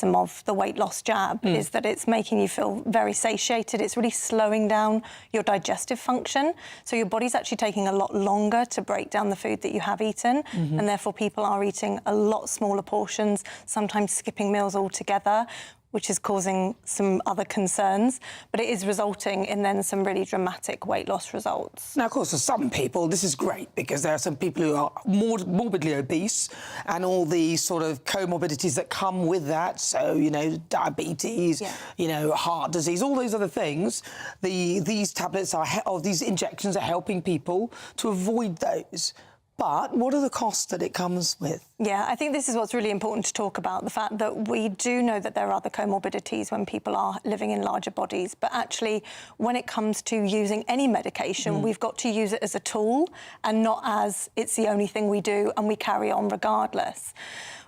of the weight loss jab is that it's making you feel very satiated. It's really slowing down your digestive function. So your body's actually taking a lot longer to break down the food that you have eaten. And therefore people are eating a lot smaller portions, sometimes skipping meals altogether, which is causing some other concerns, but it is resulting in then some really dramatic weight loss results. Now, of course, for some people, this is great because there are some people who are morbidly obese and all the sort of comorbidities that come with that. So, you know, diabetes, you know, heart disease, all those other things. These tablets or these injections are helping people to avoid those. But what are the costs that it comes with? Yeah, I think this is what's really important to talk about, the fact that we do know that there are other comorbidities when people are living in larger bodies, but actually when it comes to using any medication, we've got to use it as a tool and not as it's the only thing we do and we carry on regardless.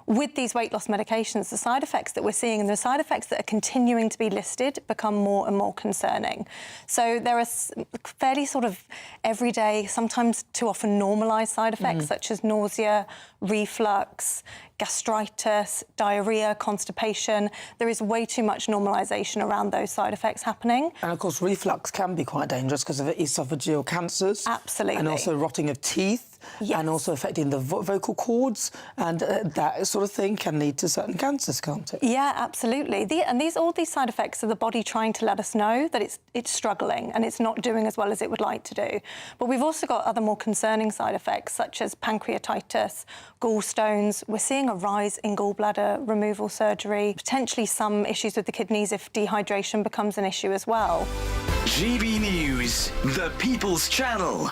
With these weight loss medications, the side effects that we're seeing and the side effects that are continuing to be listed become more and more concerning. So there are fairly sort of everyday, sometimes too often normalised side effects such as nausea, reflux, gastritis, diarrhea, constipation. There is way too much normalisation around those side effects happening. And of course, reflux can be quite dangerous because of esophageal cancers. Absolutely. And also rotting of teeth. Yes. And also affecting the vocal cords, and that sort of thing can lead to certain cancers, can't it? Yeah, absolutely. All these side effects are the body trying to let us know that it's struggling and it's not doing as well as it would like to do. But we've also got other more concerning side effects such as pancreatitis, gallstones. We're seeing a rise in gallbladder removal surgery, potentially some issues with the kidneys if dehydration becomes an issue as well. GB News, the People's Channel.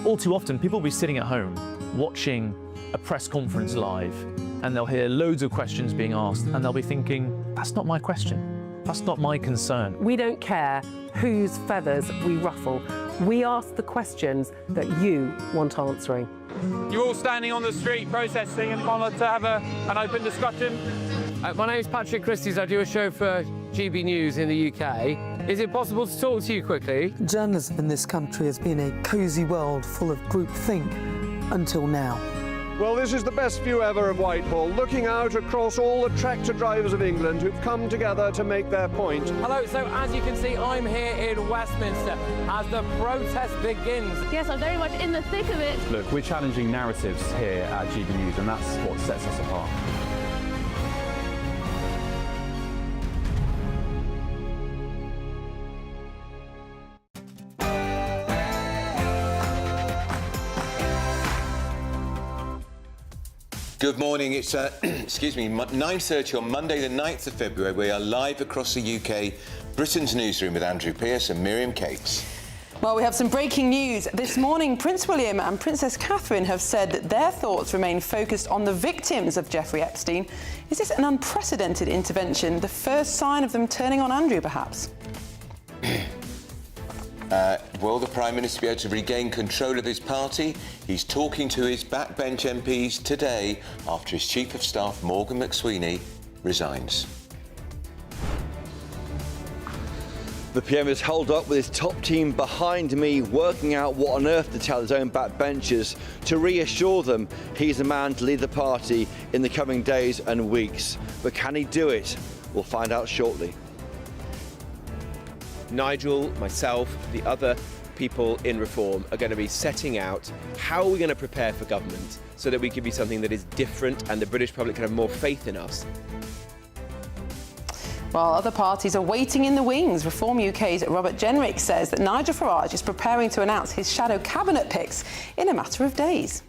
All too often, people will be sitting at home watching a press conference live and they'll hear loads of questions being asked and they'll be thinking, that's not my question, that's not my concern. We don't care whose feathers we ruffle. We ask the questions that you want answering. You're all standing on the street protesting and want to have an open discussion. My name is Patrick Christie's. I do a show for GB News in the UK. Is it possible to talk to you quickly? Journalism in this country has been a cosy world full of groupthink until now. Well, this is the best view ever of Whitehall, looking out across all the tractor drivers of England who've come together to make their point. Hello, so as you can see, I'm here in Westminster as the protest begins. Yes, I'm very much in the thick of it. Look, we're challenging narratives here at GB News, and that's what sets us apart. Good morning, it's, excuse me, 9:30 on Monday the 9th of February. We are live across the UK, Britain's Newsroom with Andrew Pearce and Miriam Cates. Well, we have some breaking news. This morning, Prince William and Princess Catherine have said that their thoughts remain focused on the victims of Jeffrey Epstein. Is this an unprecedented intervention, the first sign of them turning on Andrew, perhaps? Will the Prime Minister be able to regain control of his party? He's talking to his backbench MPs today after his Chief of Staff, Morgan McSweeney, resigns. The PM is held up with his top team behind me, working out what on earth to tell his own backbenchers to reassure them he's the man to lead the party in the coming days and weeks. But can he do it? We'll find out shortly. Nigel, myself, the other people in Reform are going to be setting out how are we going to prepare for government so that we can be something that is different and the British public can have more faith in us. While other parties are waiting in the wings, Reform UK's Robert Jenrick says that Nigel Farage is preparing to announce his shadow cabinet picks in a matter of days.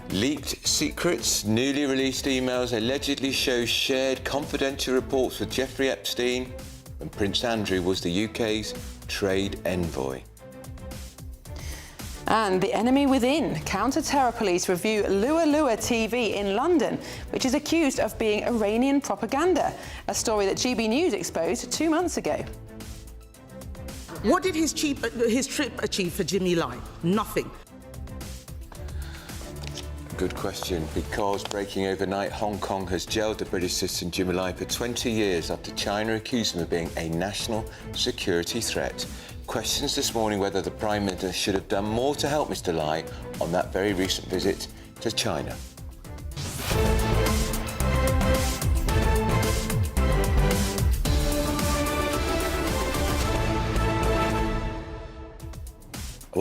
Leaked secrets, newly released emails allegedly show shared confidential reports with Jeffrey Epstein when Prince Andrew was the UK's trade envoy. And the enemy within. Counter-terror police review Lua Lua TV in London, which is accused of being Iranian propaganda, a story that GB News exposed 2 months ago. What did his trip achieve for Jimmy Lai? Nothing. Good question, because breaking overnight, Hong Kong has jailed the British citizen Jimmy Lai for 20 years after China accused him of being a national security threat. Questions this morning whether the Prime Minister should have done more to help Mr Lai on that very recent visit to China.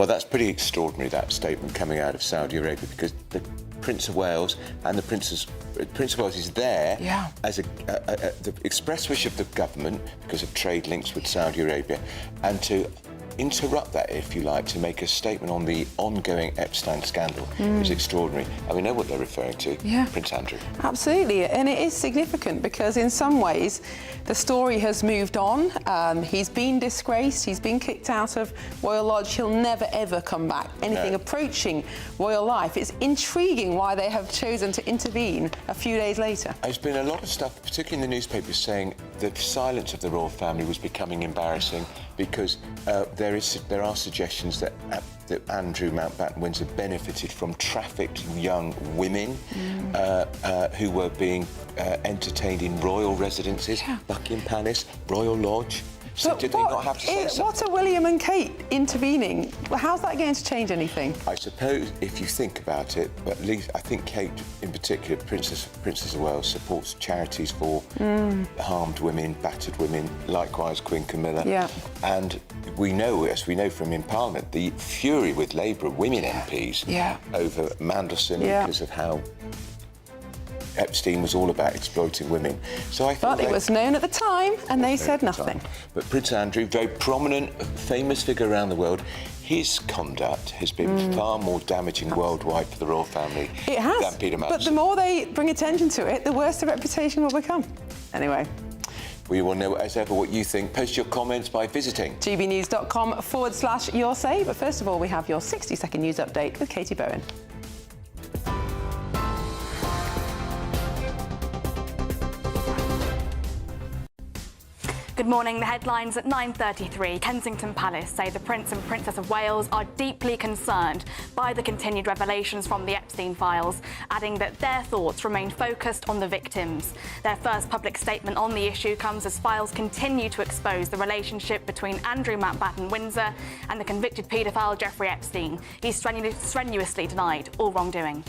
Well, that's pretty extraordinary, that statement coming out of Saudi Arabia, because the Prince of Wales and the Prince of Wales is there as the express wish of the government because of trade links with Saudi Arabia, and to interrupt that, if you like, to make a statement on the ongoing Epstein scandal is extraordinary. And we know what they're referring to, Prince Andrew. Absolutely, and it is significant because in some ways the story has moved on. He's been disgraced, he's been kicked out of Royal Lodge, he'll never ever come back. Anything approaching royal life. It's intriguing why they have chosen to intervene a few days later. There's been a lot of stuff, particularly in the newspapers, saying the silence of the royal family was becoming embarrassing because there are suggestions that Andrew Mountbatten Windsor benefited from trafficked young women who were being entertained in royal residences, Buckingham Palace, Royal Lodge. So did they not have to say something? What are William and Kate intervening? How's that going to change anything? I suppose if you think about it, at least I think Kate in particular, Princess of Wales, supports charities for harmed women, battered women, likewise Queen Camilla. Yeah. And we know, as we know from in Parliament, the fury with Labour women MPs over Mandelson because of how Epstein was all about exploiting women. So I thought it was known at the time, and they said nothing. But Prince Andrew, very prominent, famous figure around the world, his conduct has been far more damaging worldwide for the royal family than Peter Mandelson. But the more they bring attention to it, the worse the reputation will become. Anyway. We will know as ever what you think. Post your comments by visiting gbnews.com/your say. But first of all, we have your 60-second news update with Katie Bowen. Good morning. The headlines at 9:33. Kensington Palace say the Prince and Princess of Wales are deeply concerned by the continued revelations from the Epstein files, adding that their thoughts remain focused on the victims. Their first public statement on the issue comes as files continue to expose the relationship between Andrew Mountbatten Windsor and the convicted paedophile Jeffrey Epstein. He's strenuously denied all wrongdoing.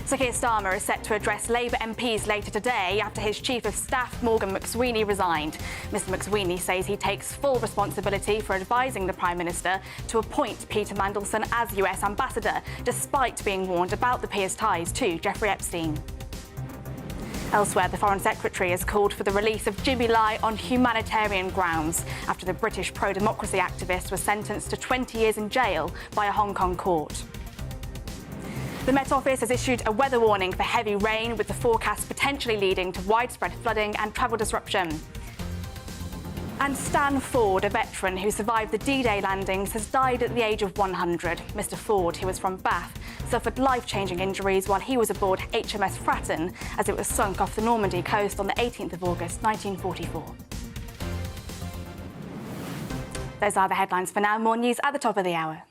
Sir Keir Starmer is set to address Labour MPs later today after his Chief of Staff, Morgan McSweeney, resigned. Mr McSweeney says he takes full responsibility for advising the Prime Minister to appoint Peter Mandelson as US Ambassador, despite being warned about the peer's ties to Jeffrey Epstein. Elsewhere, the Foreign Secretary has called for the release of Jimmy Lai on humanitarian grounds after the British pro-democracy activist was sentenced to 20 years in jail by a Hong Kong court. The Met Office has issued a weather warning for heavy rain, with the forecast potentially leading to widespread flooding and travel disruption. And Stan Ford, a veteran who survived the D-Day landings, has died at the age of 100. Mr Ford, who was from Bath, suffered life-changing injuries while he was aboard HMS Fratton as it was sunk off the Normandy coast on the 18th of August 1944. Those are the headlines for now. More news at the top of the hour.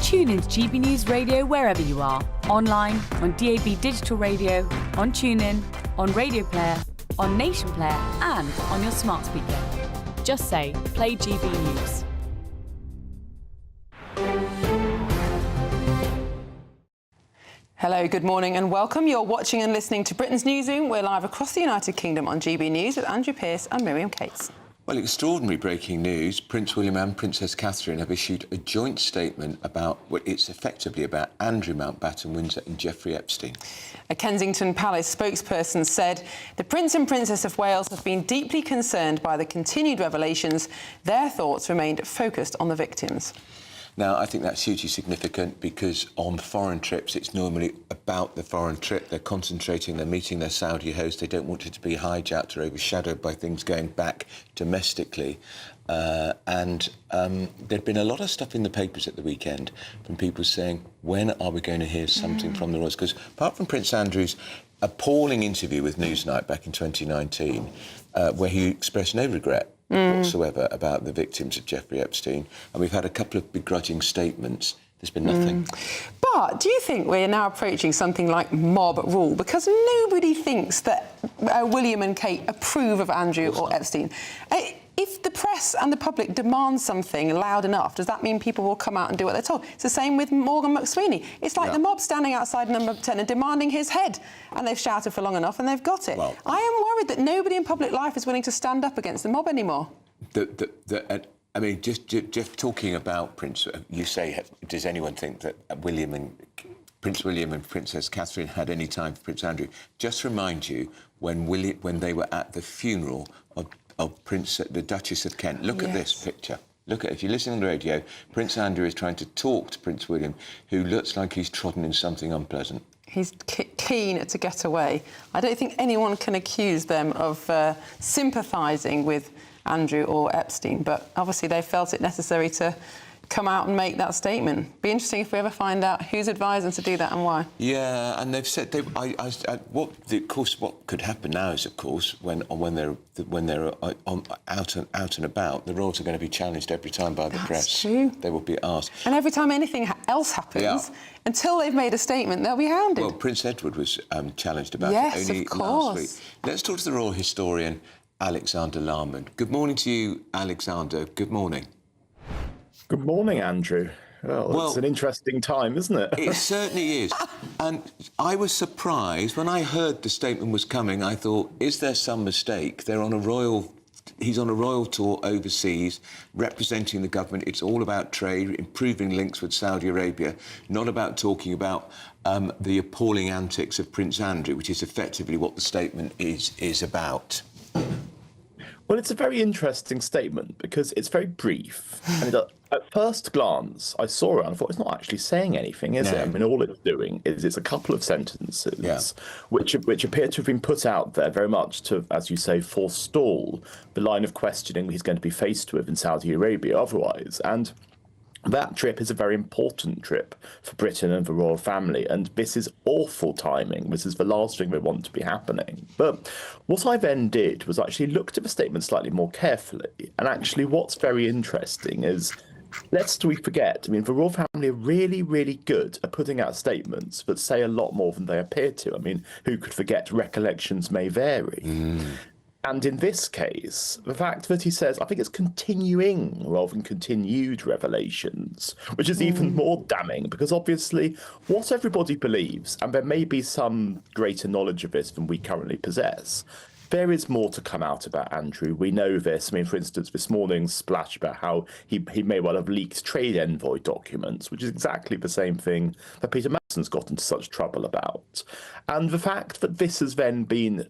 Tune into GB News Radio wherever you are. Online, on DAB Digital Radio, on TuneIn, on Radio Player, on Nation Player and on your smart speaker. Just say, play GB News. Hello, good morning and welcome. You're watching and listening to Britain's Newsroom. We're live across the United Kingdom on GB News with Andrew Pearce and Miriam Cates. Well, extraordinary breaking news. Prince William and Princess Catherine have issued a joint statement about what it's effectively about Andrew Mountbatten Windsor and Jeffrey Epstein. A Kensington Palace spokesperson said the Prince and Princess of Wales have been deeply concerned by the continued revelations. Their thoughts remained focused on the victims. Now, I think that's hugely significant because on foreign trips, it's normally about the foreign trip. They're concentrating, they're meeting their Saudi host. They don't want it to be hijacked or overshadowed by things going back domestically. There'd been a lot of stuff in the papers at the weekend from people saying, when are we going to hear something from the royals? Because apart from Prince Andrew's appalling interview with Newsnight back in 2019, where he expressed no regret whatsoever about the victims of Jeffrey Epstein, and we've had a couple of begrudging statements. There's been nothing. But do you think we're now approaching something like mob rule? Because nobody thinks that William and Kate approve of Andrew or Epstein. If the press and the public demand something loud enough, does that mean people will come out and do what they're told? It's the same with Morgan McSweeney. It's like the mob standing outside number 10 and demanding his head. And they've shouted for long enough and they've got it. I am worried that nobody in public life is willing to stand up against the mob anymore. I mean, just talking about Prince, you say, does anyone think that Prince William and Princess Catherine had any time for Prince Andrew? Just remind you, when they were at the funeral of the Duchess of Kent, look at this picture. Look at, if you listen on the radio, Prince Andrew is trying to talk to Prince William, who looks like he's trodden in something unpleasant. He's keen to get away. I don't think anyone can accuse them of sympathising with Andrew or Epstein, but obviously they felt it necessary to come out and make that statement. Be interesting if we ever find out who's advised them to do that and why. Yeah, and they've said of course, what could happen now is, of course, when they're out and about, the royals are going to be challenged every time by the press. That's true. They will be asked. And every time anything else happens, until they've made a statement, they'll be hounded. Well, Prince Edward was challenged about yes, it only of course. last week. Let's talk to the royal historian, Alexander Larman. Good morning to you, Alexander. Good morning. Good morning, Andrew. Well, it's an interesting time, isn't it? It certainly is. And I was surprised when I heard the statement was coming. I thought, is there some mistake? He's on a royal tour overseas, representing the government. It's all about trade, improving links with Saudi Arabia, not about talking about the appalling antics of Prince Andrew, which is effectively what the statement is about. Well, it's a very interesting statement because it's very brief. And at first glance, I saw it and I thought, it's not actually saying anything, is it? I mean, all it's doing is it's a couple of sentences which appear to have been put out there very much to, as you say, forestall the line of questioning he's going to be faced with in Saudi Arabia otherwise. And that trip is a very important trip for Britain and the royal family, and this is awful timing. This is the last thing they want to be happening. But what I then did was actually looked at the statement slightly more carefully, and actually what's very interesting is, lest we forget, I mean, the royal family are really, really good at putting out statements that say a lot more than they appear to. I mean, who could forget recollections may vary? And in this case, the fact that he says, I think it's continuing rather than continued revelations, which is even more damning, because obviously what everybody believes, and there may be some greater knowledge of this than we currently possess, there is more to come out about Andrew. We know this. I mean, for instance, this morning's splash about how he may well have leaked trade envoy documents, which is exactly the same thing that Peter Madson's got into such trouble about. And the fact that this has then been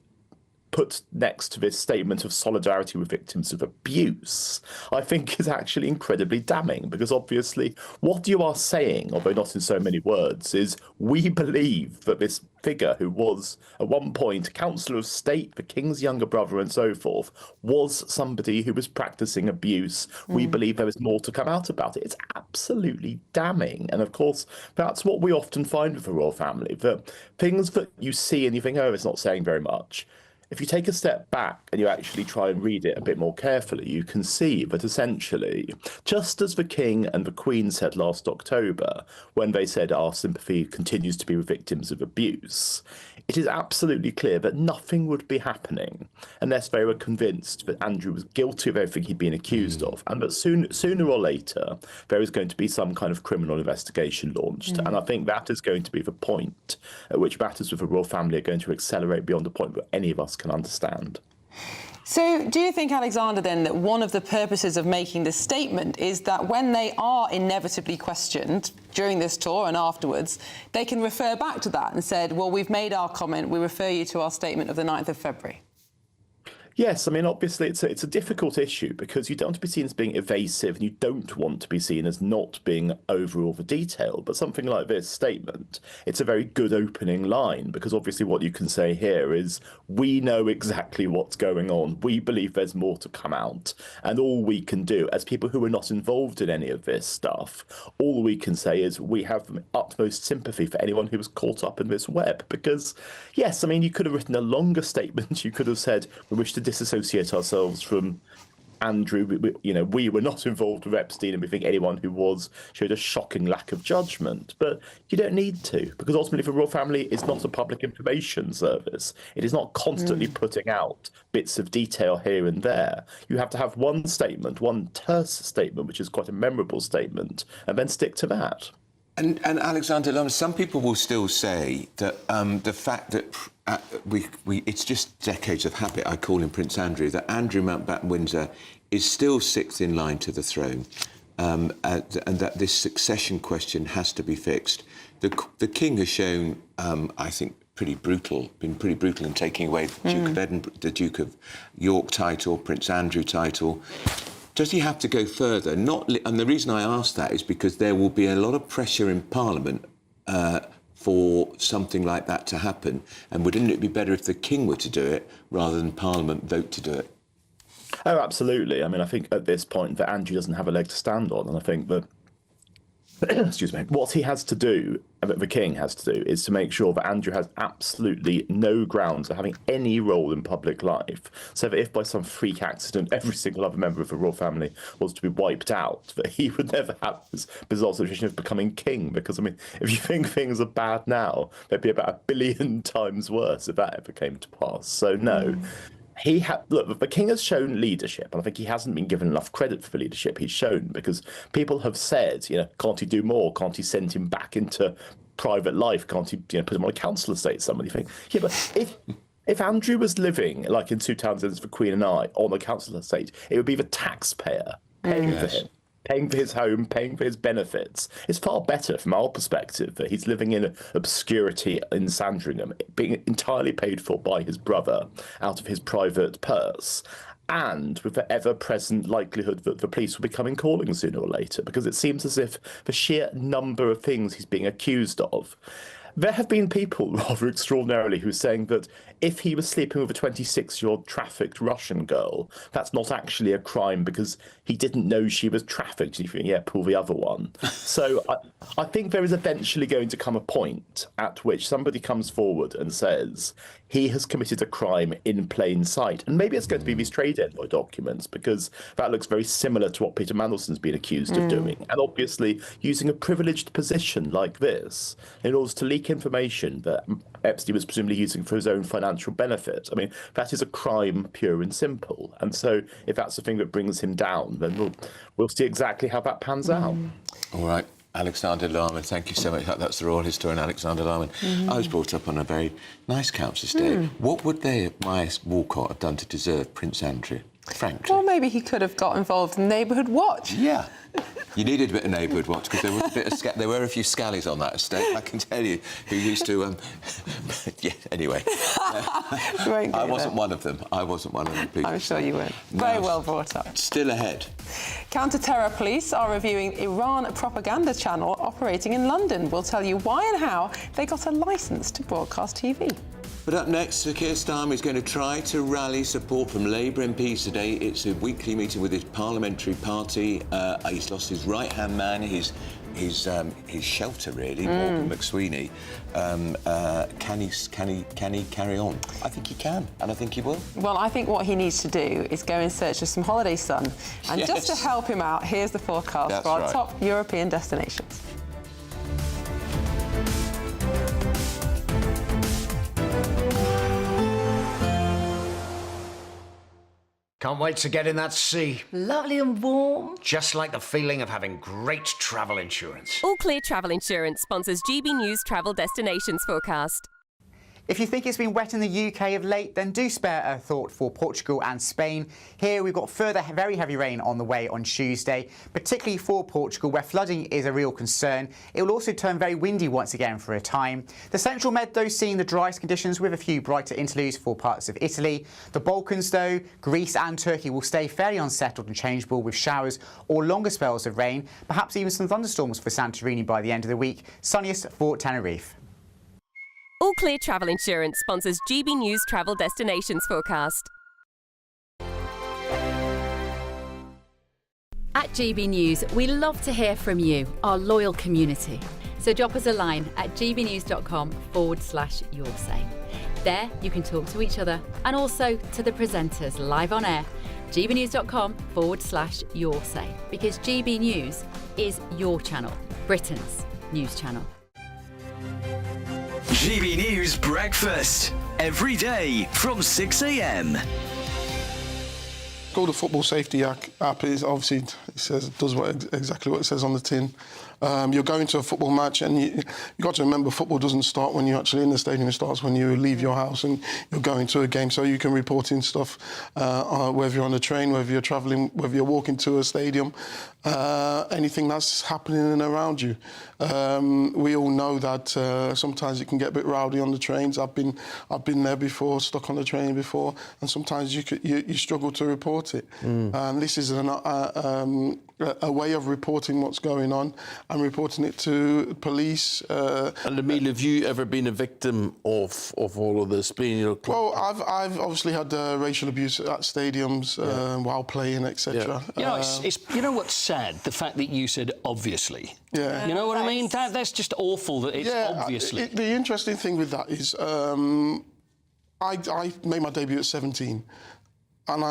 put next to this statement of solidarity with victims of abuse, I think is actually incredibly damning, because obviously what you are saying, although not in so many words, is we believe that this figure, who was at one point Councillor of State, the King's younger brother and so forth, was somebody who was practising abuse. We believe there is more to come out about it. It's absolutely damning. And of course, that's what we often find with the royal family, that things that you see and you think, oh, it's not saying very much. If you take a step back and you actually try and read it a bit more carefully, you can see that essentially, just as the King and the Queen said last October, when they said our sympathy continues to be with victims of abuse, it is absolutely clear that nothing would be happening unless they were convinced that Andrew was guilty of everything he'd been accused of, and that sooner or later there is going to be some kind of criminal investigation launched. And I think that is going to be the point at which matters with the royal family are going to accelerate beyond the point that any of us can understand. So do you think, Alexander, then, that one of the purposes of making this statement is that when they are inevitably questioned during this tour and afterwards, they can refer back to that and said, well, we've made our comment, we refer you to our statement of the 9th of February? Yes, I mean, obviously it's a difficult issue because you don't want to be seen as being evasive and you don't want to be seen as not being over all the detail. But something like this statement, it's a very good opening line, because obviously what you can say here is, we know exactly what's going on. We believe there's more to come out. And all we can do, as people who are not involved in any of this stuff, all we can say is we have utmost sympathy for anyone who was caught up in this web. Because, yes, I mean, you could have written a longer statement. You could have said, we wish to disassociate ourselves from Andrew. We were not involved with Epstein, and we think anyone who was showed a shocking lack of judgment. But you don't need to, because ultimately the royal family is not a public information service. It is not constantly putting out bits of detail here and there. You have to have one statement, one terse statement, which is quite a memorable statement, and then stick to that. And Alexander, some people will still say that the fact that it's just decades of habit, I call him Prince Andrew, that Andrew Mountbatten Windsor is still sixth in line to the throne, and that this succession question has to be fixed. The King has shown, I think, been pretty brutal in taking away the Duke of Edinburgh, the Duke of York title, Prince Andrew title. Does he have to go further? And the reason I ask that is because there will be a lot of pressure in Parliament for something like that to happen. And wouldn't it be better if the King were to do it rather than Parliament vote to do it? Oh, absolutely. I mean, I think at this point that Andrew doesn't have a leg to stand on, and I think that excuse me, what he has to do, the King has to do, is to make sure that Andrew has absolutely no grounds for having any role in public life. So that if by some freak accident every single other member of the royal family was to be wiped out, that he would never have this bizarre situation of becoming king. Because, I mean, if you think things are bad now, they'd be about 1 billion times worse if that ever came to pass. So, no. Look, the King has shown leadership, and I think he hasn't been given enough credit for the leadership he's shown, because people have said, can't he do more? Can't he send him back into private life? Can't he, put him on a council estate? Somebody think, yeah, but if Andrew was living, like in 2 towns for Queen and I, on a council estate, it would be the taxpayer paying for him. Paying for his home, paying for his benefits. It's far better from our perspective that he's living in obscurity in Sandringham, being entirely paid for by his brother out of his private purse, and with the ever-present likelihood that the police will be coming calling sooner or later, because it seems as if the sheer number of things he's being accused of. There have been people, rather extraordinarily, who are saying that if he was sleeping with a 26-year-old trafficked Russian girl, that's not actually a crime because he didn't know she was trafficked. You think, yeah, pull the other one. So I think there is eventually going to come a point at which somebody comes forward and says he has committed a crime in plain sight. And maybe it's going to be these trade envoy documents, because that looks very similar to what Peter Mandelson's been accused of doing. And obviously using a privileged position like this in order to leak information that Epstein was presumably using for his own financial benefit. I mean, that is a crime pure and simple. And so if that's the thing that brings him down, then we'll see exactly how that pans out. All right. Alexander Larman, thank you so much. That's the royal historian, Alexander Larman. I was brought up on a very nice council estate. What would they at my Walcott have done to deserve Prince Andrew, frankly? Well, maybe he could have got involved in Neighbourhood Watch. Yeah. You needed a bit of Neighbourhood Watch, because there was a bit of there were a few scallies on that estate, I can tell you, who used to... yeah, anyway. I wasn't one of them. I wasn't one of them, people. I'm sure you weren't. Very well brought up. Still ahead. Counter-terror police are reviewing Iran propaganda channel operating in London. We'll tell you why and how they got a licence to broadcast TV. But up next, Sir Keir Starmer is going to try to rally support from Labour MPs today. It's a weekly meeting with his parliamentary party. He's lost his right-hand man, his shelter, really, Morgan McSweeney. Can he carry on? I think he can, and I think he will. Well, I think what he needs to do is go in search of some holiday sun. And just to help him out, here's the forecast for our top European destinations. Can't wait to get in that sea. Lovely and warm. Just like the feeling of having great travel insurance. All Clear Travel Insurance sponsors GB News Travel Destinations Forecast. If you think it's been wet in the UK of late, then do spare a thought for Portugal and Spain. Here we've got further very heavy rain on the way on Tuesday, particularly for Portugal, where flooding is a real concern. It will also turn very windy once again for a time. The central Med, though, seeing the driest conditions with a few brighter interludes for parts of Italy. The Balkans, though, Greece and Turkey will stay fairly unsettled and changeable with showers or longer spells of rain, perhaps even some thunderstorms for Santorini by the end of the week. Sunniest for Tenerife. All Clear Travel Insurance sponsors GB News Travel Destinations Forecast. At GB News, we love to hear from you, our loyal community. So drop us a line at gbnews.com/yoursay. There you can talk to each other and also to the presenters live on air. gbnews.com/yoursay, because GB News is your channel, Britain's news channel. GB News Breakfast, every day from 6 a.m. Go to Football Safety app is obviously does exactly what it says on the tin. You're going to a football match, and you got to remember football doesn't start when you're actually in the stadium. It starts when you leave your house and you're going to a game. So you can report in stuff, whether you're on a train, whether you're travelling, whether you're walking to a stadium, anything that's happening in and around you. We all know that sometimes it can get a bit rowdy on the trains. I've been there before, stuck on the train before, and sometimes you struggle to report it. This is a way of reporting what's going on and reporting it to police. And Emile, have you ever been a victim of all of this? Well, I've obviously had racial abuse at stadiums while playing, etc. You know, you know what's sad? The fact that you said obviously. Yeah. You know what I mean? That's just awful that it's obviously. The interesting thing with that is I made my debut at 17. And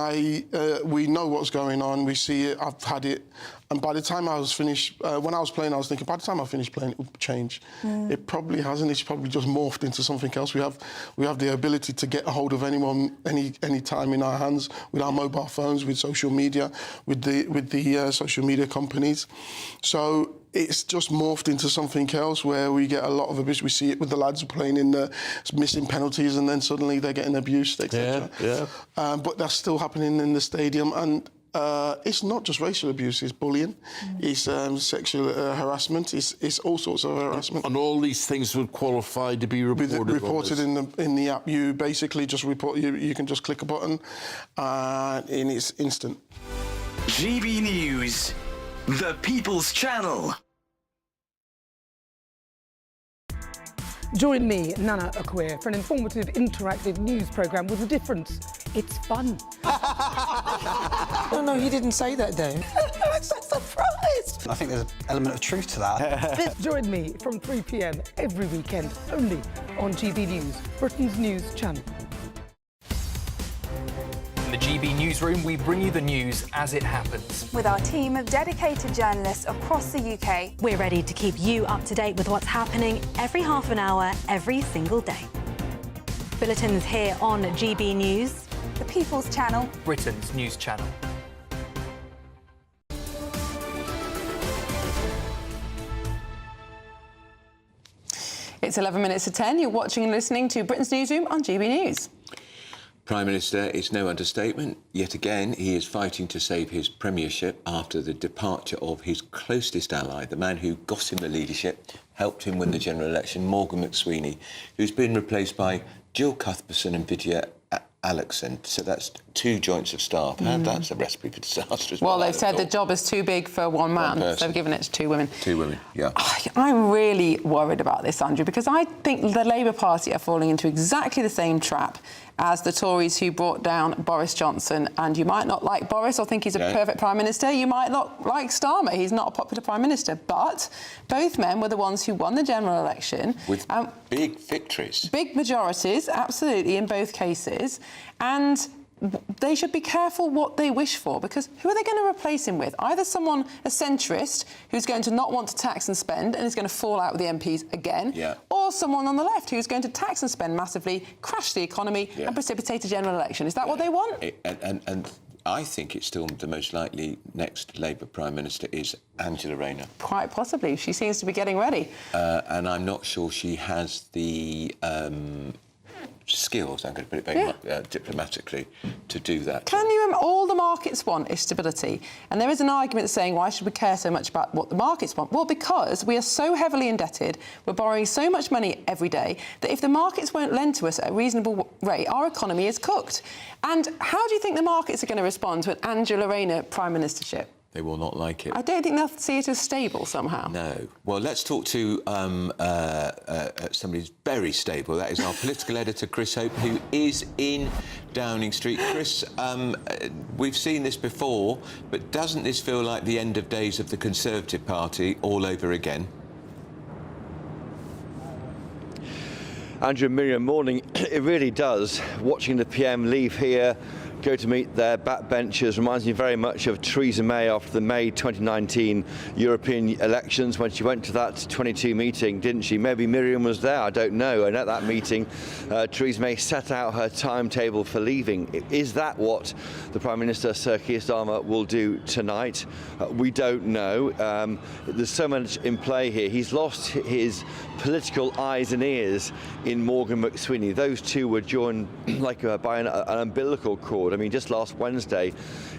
we know what's going on, we see it, I've had it, and by the time I was finished, when I was playing, I was thinking, by the time I finish playing, it will change. It probably hasn't, it's probably just morphed into something else. We have the ability to get a hold of anyone, any time in our hands, with our mobile phones, with social media, with the social media companies. So it's just morphed into something else where we get a lot of abuse. We see it with the lads playing in the missing penalties, and then suddenly they're getting abused, etc. But that's still happening in the stadium, and it's not just racial abuse, it's bullying, it's sexual harassment, it's all sorts of harassment. And all these things would qualify to be reported. In the app. You basically just report, you can just click a button and it's instant. GB News, the People's Channel. Join me, Nana Okoye, for an informative, interactive news programme with a difference. It's fun. No, he didn't say that, Dave. I'm so surprised. I think there's an element of truth to that. Join me from 3 p.m. every weekend, only on GB News, Britain's news channel. In the GB Newsroom, we bring you the news as it happens. With our team of dedicated journalists across the UK. We're ready to keep you up to date with what's happening every half an hour, every single day. Bulletins here on GB News. The People's Channel. Britain's news channel. It's 11 minutes to 10. You're watching and listening to Britain's Newsroom on GB News. Prime Minister is no understatement. Yet again, he is fighting to save his premiership after the departure of his closest ally, the man who got him the leadership, helped him win the general election, Morgan McSweeney, who's been replaced by Jill Cuthbertson and Vidya Alexan. So that's two joints of staff. That's a recipe for disaster as well. Well, they've said the job is too big for one man, so they've given it to two women. Two women, yeah. I'm really worried about this, Andrew, because I think the Labour Party are falling into exactly the same trap as the Tories who brought down Boris Johnson. And you might not like Boris or think he's a perfect Prime Minister. You might not like Starmer. He's not a popular Prime Minister. But both men were the ones who won the general election. With big victories. Big majorities, absolutely, in both cases. And they should be careful what they wish for, because who are they going to replace him with? Either someone, a centrist, who's going to not want to tax and spend and is going to fall out with the MPs again, or someone on the left who's going to tax and spend massively, crash the economy and precipitate a general election. Is that what they want? And I think it's still the most likely next Labour Prime Minister is Angela Rayner. Quite possibly. She seems to be getting ready. And I'm not sure she has the skills, I'm going to put it very diplomatically, to do that. Can you? All the markets want is stability. And there is an argument saying, why should we care so much about what the markets want? Well, because we are so heavily indebted, we're borrowing so much money every day, that if the markets won't lend to us at a reasonable rate, our economy is cooked. And how do you think the markets are going to respond to an Angela Rayner Prime Ministership? They will not like it. I don't think they'll see it as stable somehow. No. Well, let's talk to somebody who's very stable. That is our political editor, Chris Hope, who is in Downing Street. Chris, we've seen this before, but doesn't this feel like the end of days of the Conservative Party all over again? Andrew and Miriam, morning. It really does. Watching the PM leave here, go to meet their backbenchers. Reminds me very much of Theresa May after the May 2019 European elections when she went to that 22 meeting, didn't she? Maybe Miriam was there, I don't know. And at that meeting, Theresa May set out her timetable for leaving. Is that what the Prime Minister, Sir Keir Starmer, will do tonight? We don't know. There's so much in play here. He's lost his political eyes and ears in Morgan McSweeney. Those two were joined by an umbilical cord. I mean, just last Wednesday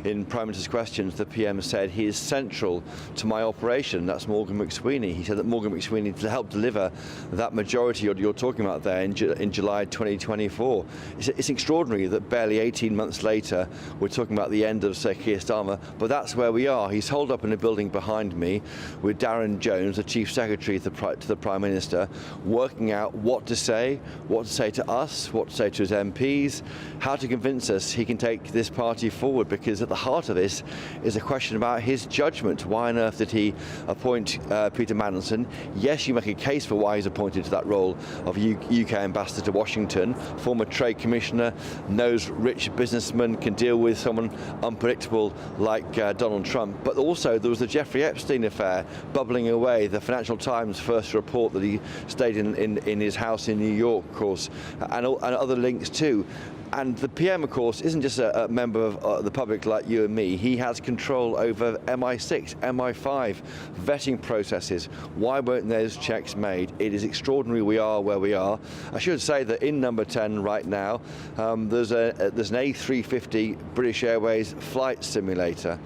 in Prime Minister's Questions, the PM said he is central to my operation. That's Morgan McSweeney. He said that Morgan McSweeney to help deliver that majority you're talking about there in July 2024. It's extraordinary that barely 18 months later we're talking about the end of Sir Keir Starmer, but that's where we are. He's holed up in a building behind me with Darren Jones, the Chief Secretary to the Prime Minister, working out what to say to us, what to say to his MPs, how to convince us he can take this party forward, because at the heart of this is a question about his judgment. Why on earth did he appoint Peter Mandelson? Yes, you make a case for why he's appointed to that role of UK ambassador to Washington, former trade commissioner, knows rich businessmen, can deal with someone unpredictable like Donald Trump. But also there was the Jeffrey Epstein affair bubbling away. The Financial Times first report that he stayed in his house in New York, of course, and other links too. And the PM, of course, isn't just a member of the public like you and me. He has control over MI6, MI5, vetting processes. Why weren't those checks made? It is extraordinary we are where we are. I should say that in number 10 right now, there's an A350 British Airways flight simulator.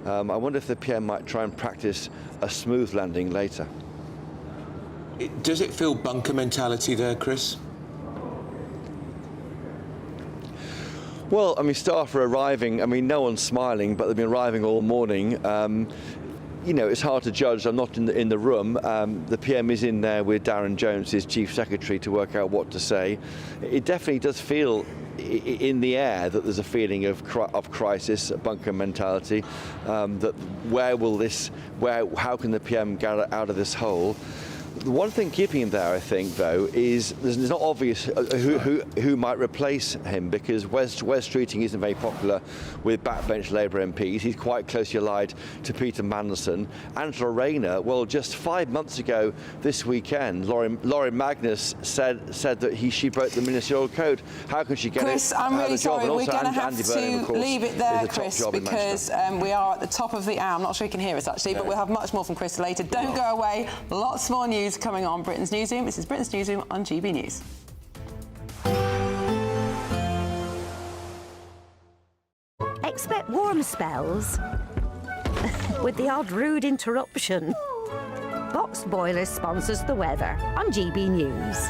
I wonder if the PM might try and practice a smooth landing later. Does it feel bunker mentality there, Chris? Well, I mean, staff are arriving. I mean, no one's smiling, but they've been arriving all morning. You know, it's hard to judge. I'm not in the room. The PM is in there with Darren Jones, his Chief Secretary, to work out what to say. It definitely does feel in the air that there's a feeling of crisis, bunker mentality. That how can the PM get out of this hole? The one thing keeping him there, I think, though, is it's not obvious who might replace him, because Wes Streeting isn't very popular with backbench Labour MPs. He's quite closely allied to Peter Mandelson. Angela Rayner, well, just 5 months ago this weekend, Lauren Magnus said that she broke the ministerial code. How can she get Chris, I'm really sorry. We're going to have to leave it there, Chris, because we are at the top of the hour. I'm not sure you can hear us, actually, but we'll have much more from Chris later. Don't go away. Lots more news coming on Britain's Newsroom. This is Britain's Newsroom on GB News. Expect warm spells with the odd rude interruption. Box Boilers sponsors the weather on GB News.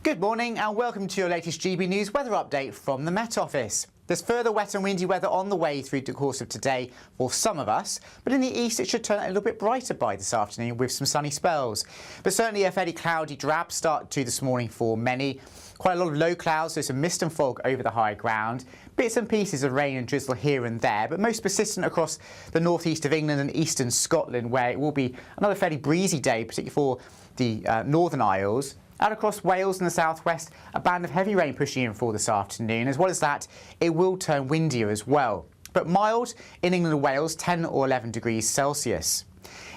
Good morning and welcome to your latest GB News weather update from the Met Office. There's further wet and windy weather on the way through the course of today for some of us, but in the east it should turn a little bit brighter by this afternoon with some sunny spells. But certainly a fairly cloudy, drab start to this morning for many. Quite a lot of low clouds, so some mist and fog over the high ground. Bits and pieces of rain and drizzle here and there, but most persistent across the northeast of England and eastern Scotland, where it will be another fairly breezy day, particularly for the Northern Isles. Out across Wales and the southwest, a band of heavy rain pushing in for this afternoon. As well as that, it will turn windier as well. But mild in England and Wales, 10 or 11 degrees Celsius.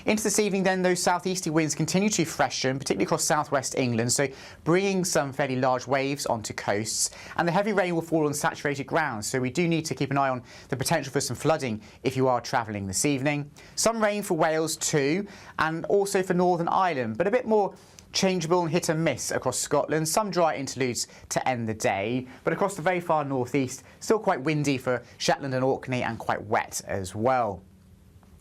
Into this evening then, those southeasterly winds continue to freshen, particularly across southwest England, so bringing some fairly large waves onto coasts. And the heavy rain will fall on saturated ground, so we do need to keep an eye on the potential for some flooding if you are travelling this evening. Some rain for Wales too, and also for Northern Ireland, but a bit more changeable and hit and miss across Scotland. Some dry interludes to end the day, but across the very far northeast, still quite windy for Shetland and Orkney and quite wet as well.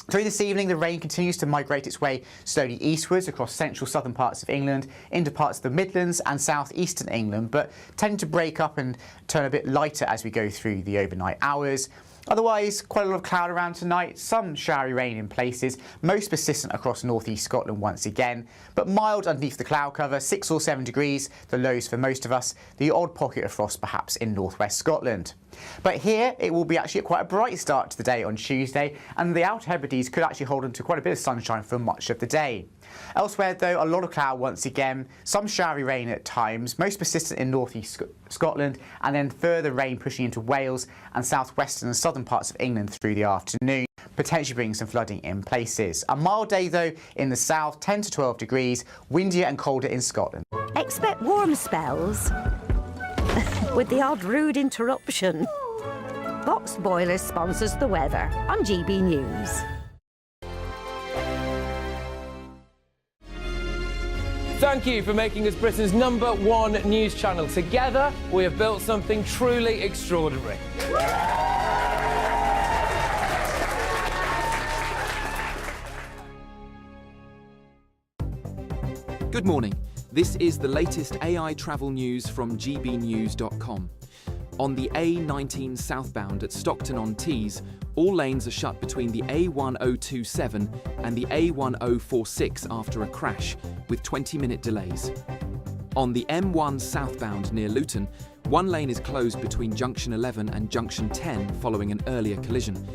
Through this evening, the rain continues to migrate its way slowly eastwards across central southern parts of England, into parts of the Midlands and southeastern England, but tend to break up and turn a bit lighter as we go through the overnight hours. Otherwise, quite a lot of cloud around tonight, some showery rain in places, most persistent across northeast Scotland once again, but mild underneath the cloud cover, 6 or 7 degrees, the lows for most of us, the odd pocket of frost perhaps in northwest Scotland. But here, it will be actually quite a bright start to the day on Tuesday, and the Outer Hebrides could actually hold on to quite a bit of sunshine for much of the day. Elsewhere, though, a lot of cloud once again, some showery rain at times, most persistent in north-east Scotland, and then further rain pushing into Wales and south-western and southern parts of England through the afternoon, potentially bringing some flooding in places. A mild day, though, in the south, 10 to 12 degrees, windier and colder in Scotland. Expect warm spells with the odd rude interruption. Boxed Boilers sponsors the weather on GB News. Thank you for making us Britain's #1 news channel. Together, we have built something truly extraordinary. Good morning. This is the latest AI travel news from GBnews.com. On the A19 southbound at Stockton-on-Tees, all lanes are shut between the A1027 and the A1046 after a crash, with 20-minute delays. On the M1 southbound near Luton, one lane is closed between Junction 11 and Junction 10 following an earlier collision.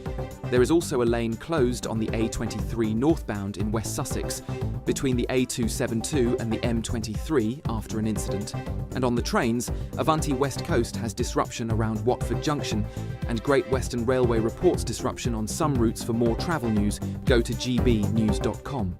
There is also a lane closed on the A23 northbound in West Sussex, between the A272 and the M23 after an incident. And on the trains, Avanti West Coast has disruption around Watford Junction, and Great Western Railway reports disruption on some routes. For more travel news, go to gbnews.com.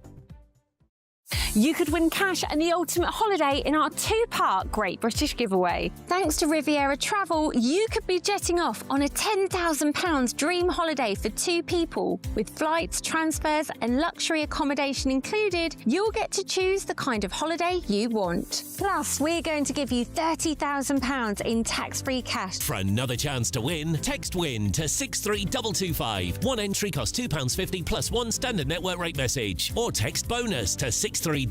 You could win cash and the ultimate holiday in our two-part Great British giveaway. Thanks to Riviera Travel, you could be jetting off on a £10,000 dream holiday for 2 people. With flights, transfers and luxury accommodation included, you'll get to choose the kind of holiday you want. Plus, we're going to give you £30,000 in tax-free cash. For another chance to win, text WIN to 63225. One entry costs £2.50 plus one standard network rate message. Or text BONUS to 63225.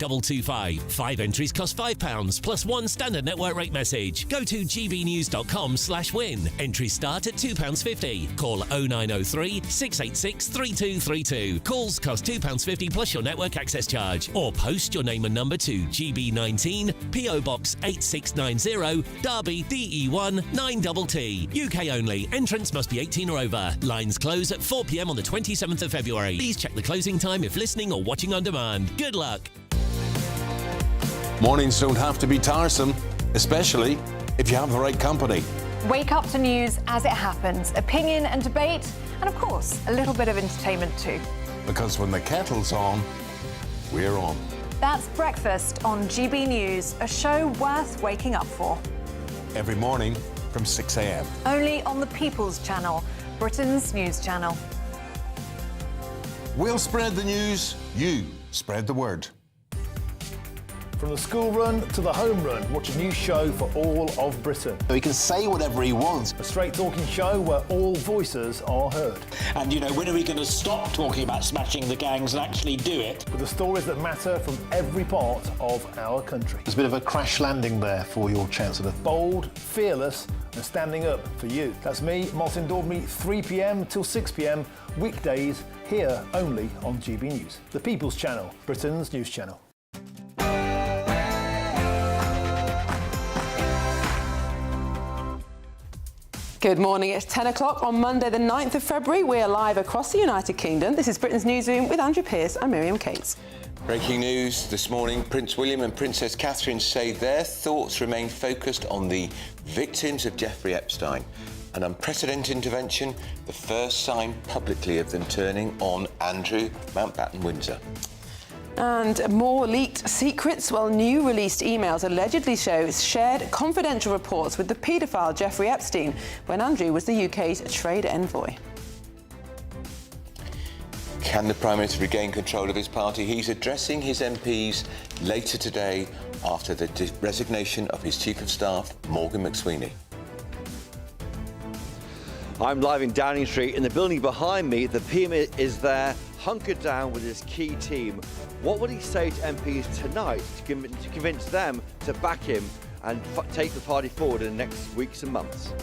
5 entries cost £5 plus one standard network rate message. Go to gbnews.com/win. Entries start at £2.50. Call 0903 686 3232. Calls cost £2.50 plus your network access charge. Or post your name and number to GB19, PO Box 8690, Derby DE1 9TT. UK only. Entrance must be 18 or over. Lines close at 4 p.m. on the 27th of February. Please check the closing time if listening or watching on demand. Good luck. Mornings don't have to be tiresome, especially if you have the right company. Wake up to news as it happens, opinion and debate, and of course, a little bit of entertainment too. Because when the kettle's on, we're on. That's Breakfast on GB News, a show worth waking up for. Every morning from 6 a.m. Only on the People's Channel, Britain's news channel. We'll spread the news, you spread the word. From the school run to the home run, watch a new show for all of Britain. He can say whatever he wants. A straight-talking show where all voices are heard. And, you know, when are we going to stop talking about smashing the gangs and actually do it? With the stories that matter from every part of our country. There's a bit of a crash landing there for your Chancellor. Bold, fearless and standing up for you. That's me, Martin Daubney, 3 p.m. till 6 p.m, weekdays, here only on GB News. The People's Channel, Britain's news channel. Good morning, it's 10 o'clock on Monday the 9th of February. We are live across the United Kingdom. This is Britain's Newsroom with Andrew Pearce and Miriam Cates. Breaking news this morning, Prince William and Princess Catherine say their thoughts remain focused on the victims of Jeffrey Epstein. An unprecedented intervention, the first sign publicly of them turning on Andrew Mountbatten-Windsor. And more leaked secrets. Well, new released emails allegedly show shared confidential reports with the paedophile Jeffrey Epstein when Andrew was the UK's trade envoy. Can the Prime Minister regain control of his party? He's addressing his MPs later today after the resignation of his Chief of Staff, Morgan McSweeney. I'm live in Downing Street. In the building behind me, the PM is there, hunkered down with his key team. What would he say to MPs tonight to convince them to back him and take the party forward in the next weeks and months?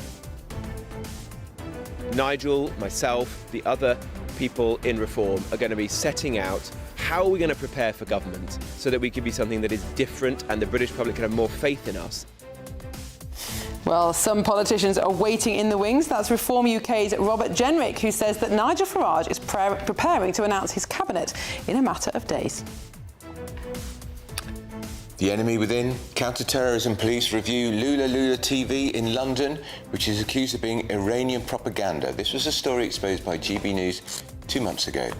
Nigel, myself, the other people in Reform are going to be setting out how are we going to prepare for government so that we can be something that is different and the British public can have more faith in us. Well, Well, some politicians are waiting in the wings. That's Reform UK's Robert Jenrick, who says that Nigel Farage is preparing to announce his cabinet in a matter of days. The enemy within. Counter-terrorism police review Lula TV in London, which is accused of being Iranian propaganda. This was a story exposed by GB News 2 months ago.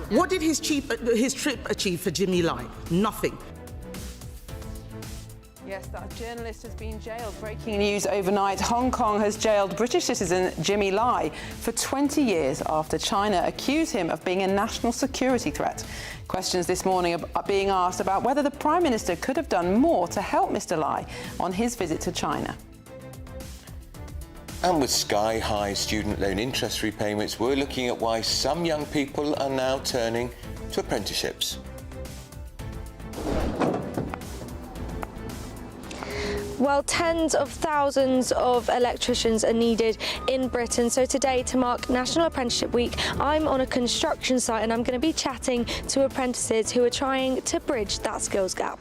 What did his trip achieve for Jimmy Lai? Nothing. Yes, that journalist has been jailed. Breaking news overnight. Hong Kong has jailed British citizen Jimmy Lai for 20 years after China accused him of being a national security threat. Questions this morning are being asked about whether the Prime Minister could have done more to help Mr. Lai on his visit to China. And with sky-high student loan interest repayments, we're looking at why some young people are now turning to apprenticeships. Well, tens of thousands of electricians are needed in Britain. So today, to mark National Apprenticeship Week, I'm on a construction site and I'm going to be chatting to apprentices who are trying to bridge that skills gap.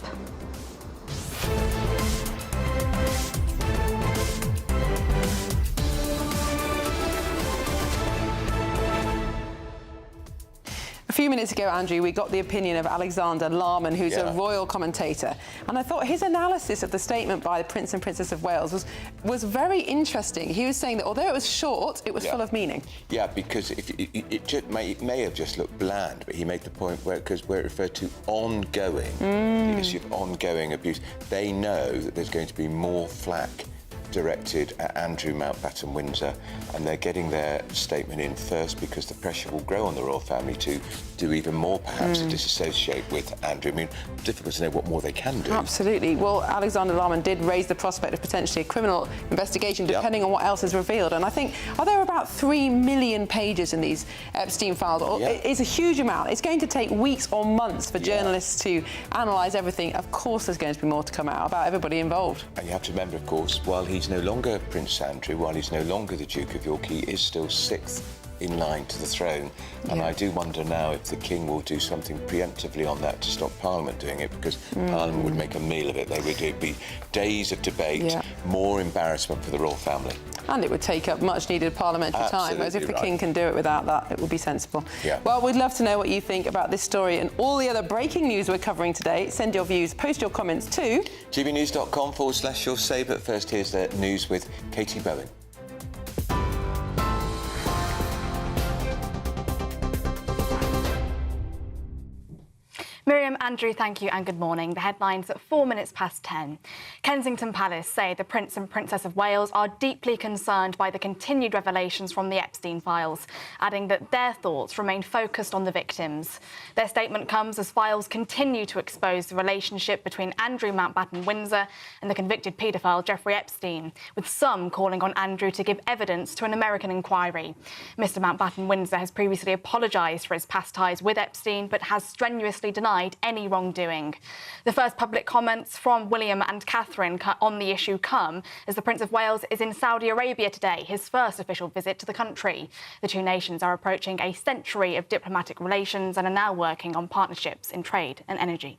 A few minutes ago, Andrew, we got the opinion of Alexander Larman, who's a royal commentator, and I thought his analysis of the statement by the Prince and Princess of Wales was very interesting. He was saying that although it was short, it was full of meaning. Yeah, because it may have just looked bland, but he made the point where it referred to ongoing, the issue of ongoing abuse. They know that there's going to be more flack directed at Andrew Mountbatten Windsor, and they're getting their statement in first because the pressure will grow on the royal family to do even more, perhaps, to disassociate with Andrew. I mean, difficult to know what more they can do. Absolutely. Well, Alexander Larman did raise the prospect of potentially a criminal investigation, depending on what else is revealed. And I think, are there about 3 million pages in these Epstein files? It's a huge amount. It's going to take weeks or months for journalists to analyse everything. Of course, there's going to be more to come out about everybody involved. And you have to remember, of course, while he's no longer Prince Andrew, while he's no longer the Duke of York, he is still 6th in line to the throne. And I do wonder now if the King will do something preemptively on that to stop Parliament doing it, because Parliament would make a meal of it. It'd be days of debate, more embarrassment for the royal family. And it would take up much-needed parliamentary time, whereas if the King can do it without that, it would be sensible. Well, we'd love to know what you think about this story and all the other breaking news we're covering today. Send your views, post your comments to gbnews.com/your say. But first, here's the news with Katie Bowen. Miriam, Andrew, thank you and good morning. The headlines at 4 minutes past 10. Kensington Palace say the Prince and Princess of Wales are deeply concerned by the continued revelations from the Epstein files, adding that their thoughts remain focused on the victims. Their statement comes as files continue to expose the relationship between Andrew Mountbatten Windsor and the convicted paedophile Jeffrey Epstein, with some calling on Andrew to give evidence to an American inquiry. Mr Mountbatten Windsor has previously apologised for his past ties with Epstein, but has strenuously denied any wrongdoing. The first public comments from William and Catherine on the issue come as the Prince of Wales is in Saudi Arabia today, his first official visit to the country. The two nations are approaching a century of diplomatic relations and are now working on partnerships in trade and energy.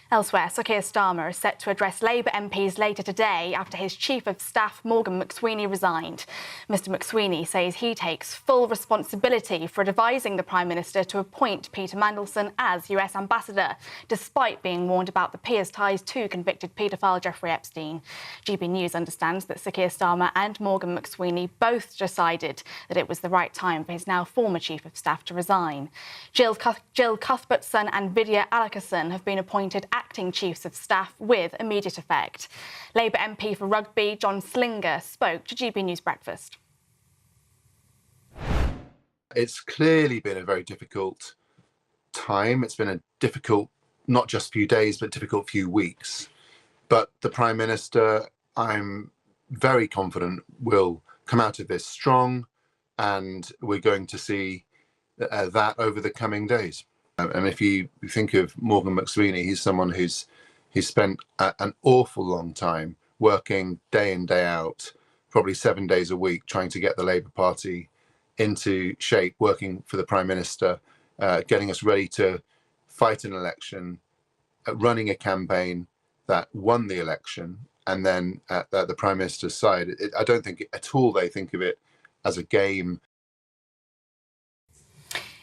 Elsewhere, Sir Keir Starmer is set to address Labour MPs later today after his Chief of Staff, Morgan McSweeney, resigned. Mr McSweeney says he takes full responsibility for advising the Prime Minister to appoint Peter Mandelson as US Ambassador, despite being warned about the peer's ties to convicted paedophile Jeffrey Epstein. GB News understands that Sir Keir Starmer and Morgan McSweeney both decided that it was the right time for his now former Chief of Staff to resign. Jill Cuthbertson and Vidya Alakason have been appointed acting Chiefs of Staff with immediate effect. Labour MP for Rugby, John Slinger, spoke to GB News Breakfast. It's clearly been a very difficult time. It's been a difficult, not just few days, but difficult few weeks. But the Prime Minister, I'm very confident, will come out of this strong, and we're going to see that over the coming days. And if you think of Morgan McSweeney, he's someone who's spent an awful long time working day in, day out, probably 7 days a week, trying to get the Labour Party into shape, working for the Prime Minister, getting us ready to fight an election, running a campaign, that won the election, and then at the Prime Minister's side, I don't think at all they think of it as a game.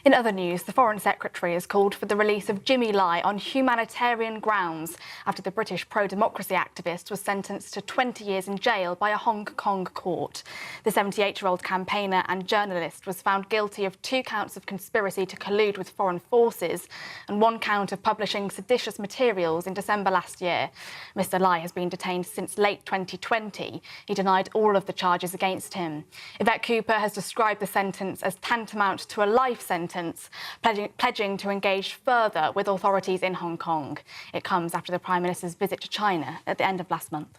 In other news, the Foreign Secretary has called for the release of Jimmy Lai on humanitarian grounds after the British pro-democracy activist was sentenced to 20 years in jail by a Hong Kong court. The 78-year-old campaigner and journalist was found guilty of 2 counts of conspiracy to collude with foreign forces and 1 count of publishing seditious materials in December last year. Mr. Lai has been detained since late 2020. He denied all of the charges against him. Yvette Cooper has described the sentence as tantamount to a life sentence, pledging to engage further with authorities in Hong Kong. It comes after the Prime Minister's visit to China at the end of last month.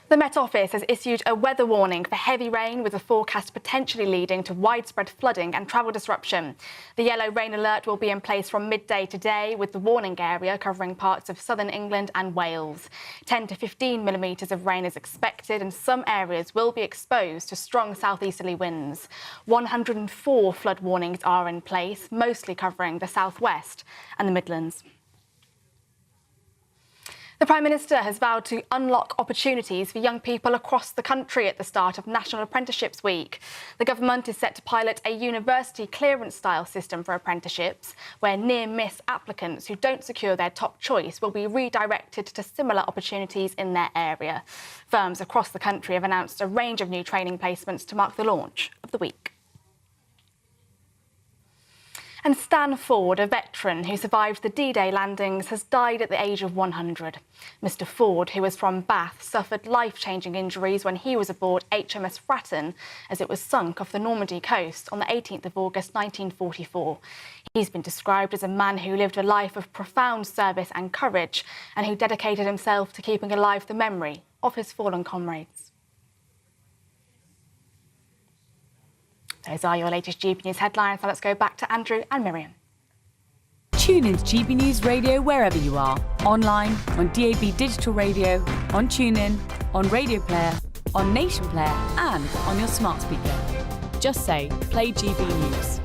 The Met Office has issued a weather warning for heavy rain, with a forecast potentially leading to widespread flooding and travel disruption. The yellow rain alert will be in place from midday today, with the warning area covering parts of southern England and Wales. 10 to 15 millimetres of rain is expected, and some areas will be exposed to strong southeasterly winds. 104 flood warnings are in place, mostly covering the southwest and the Midlands. The Prime Minister has vowed to unlock opportunities for young people across the country at the start of National Apprenticeships Week. The government is set to pilot a university clearance-style system for apprenticeships, where near-miss applicants who don't secure their top choice will be redirected to similar opportunities in their area. Firms across the country have announced a range of new training placements to mark the launch of the week. And Stan Ford, a veteran who survived the D-Day landings, has died at the age of 100. Mr. Ford, who was from Bath, suffered life-changing injuries when he was aboard HMS Fratton as it was sunk off the Normandy coast on the 18th of August 1944. He's been described as a man who lived a life of profound service and courage, and who dedicated himself to keeping alive the memory of his fallen comrades. Those are your latest GB News headlines. Now let's go back to Andrew and Miriam. Tune into GB News Radio wherever you are. Online, on DAB digital radio, on TuneIn, on Radio Player, on Nation Player and on your smart speaker. Just say, play GB News.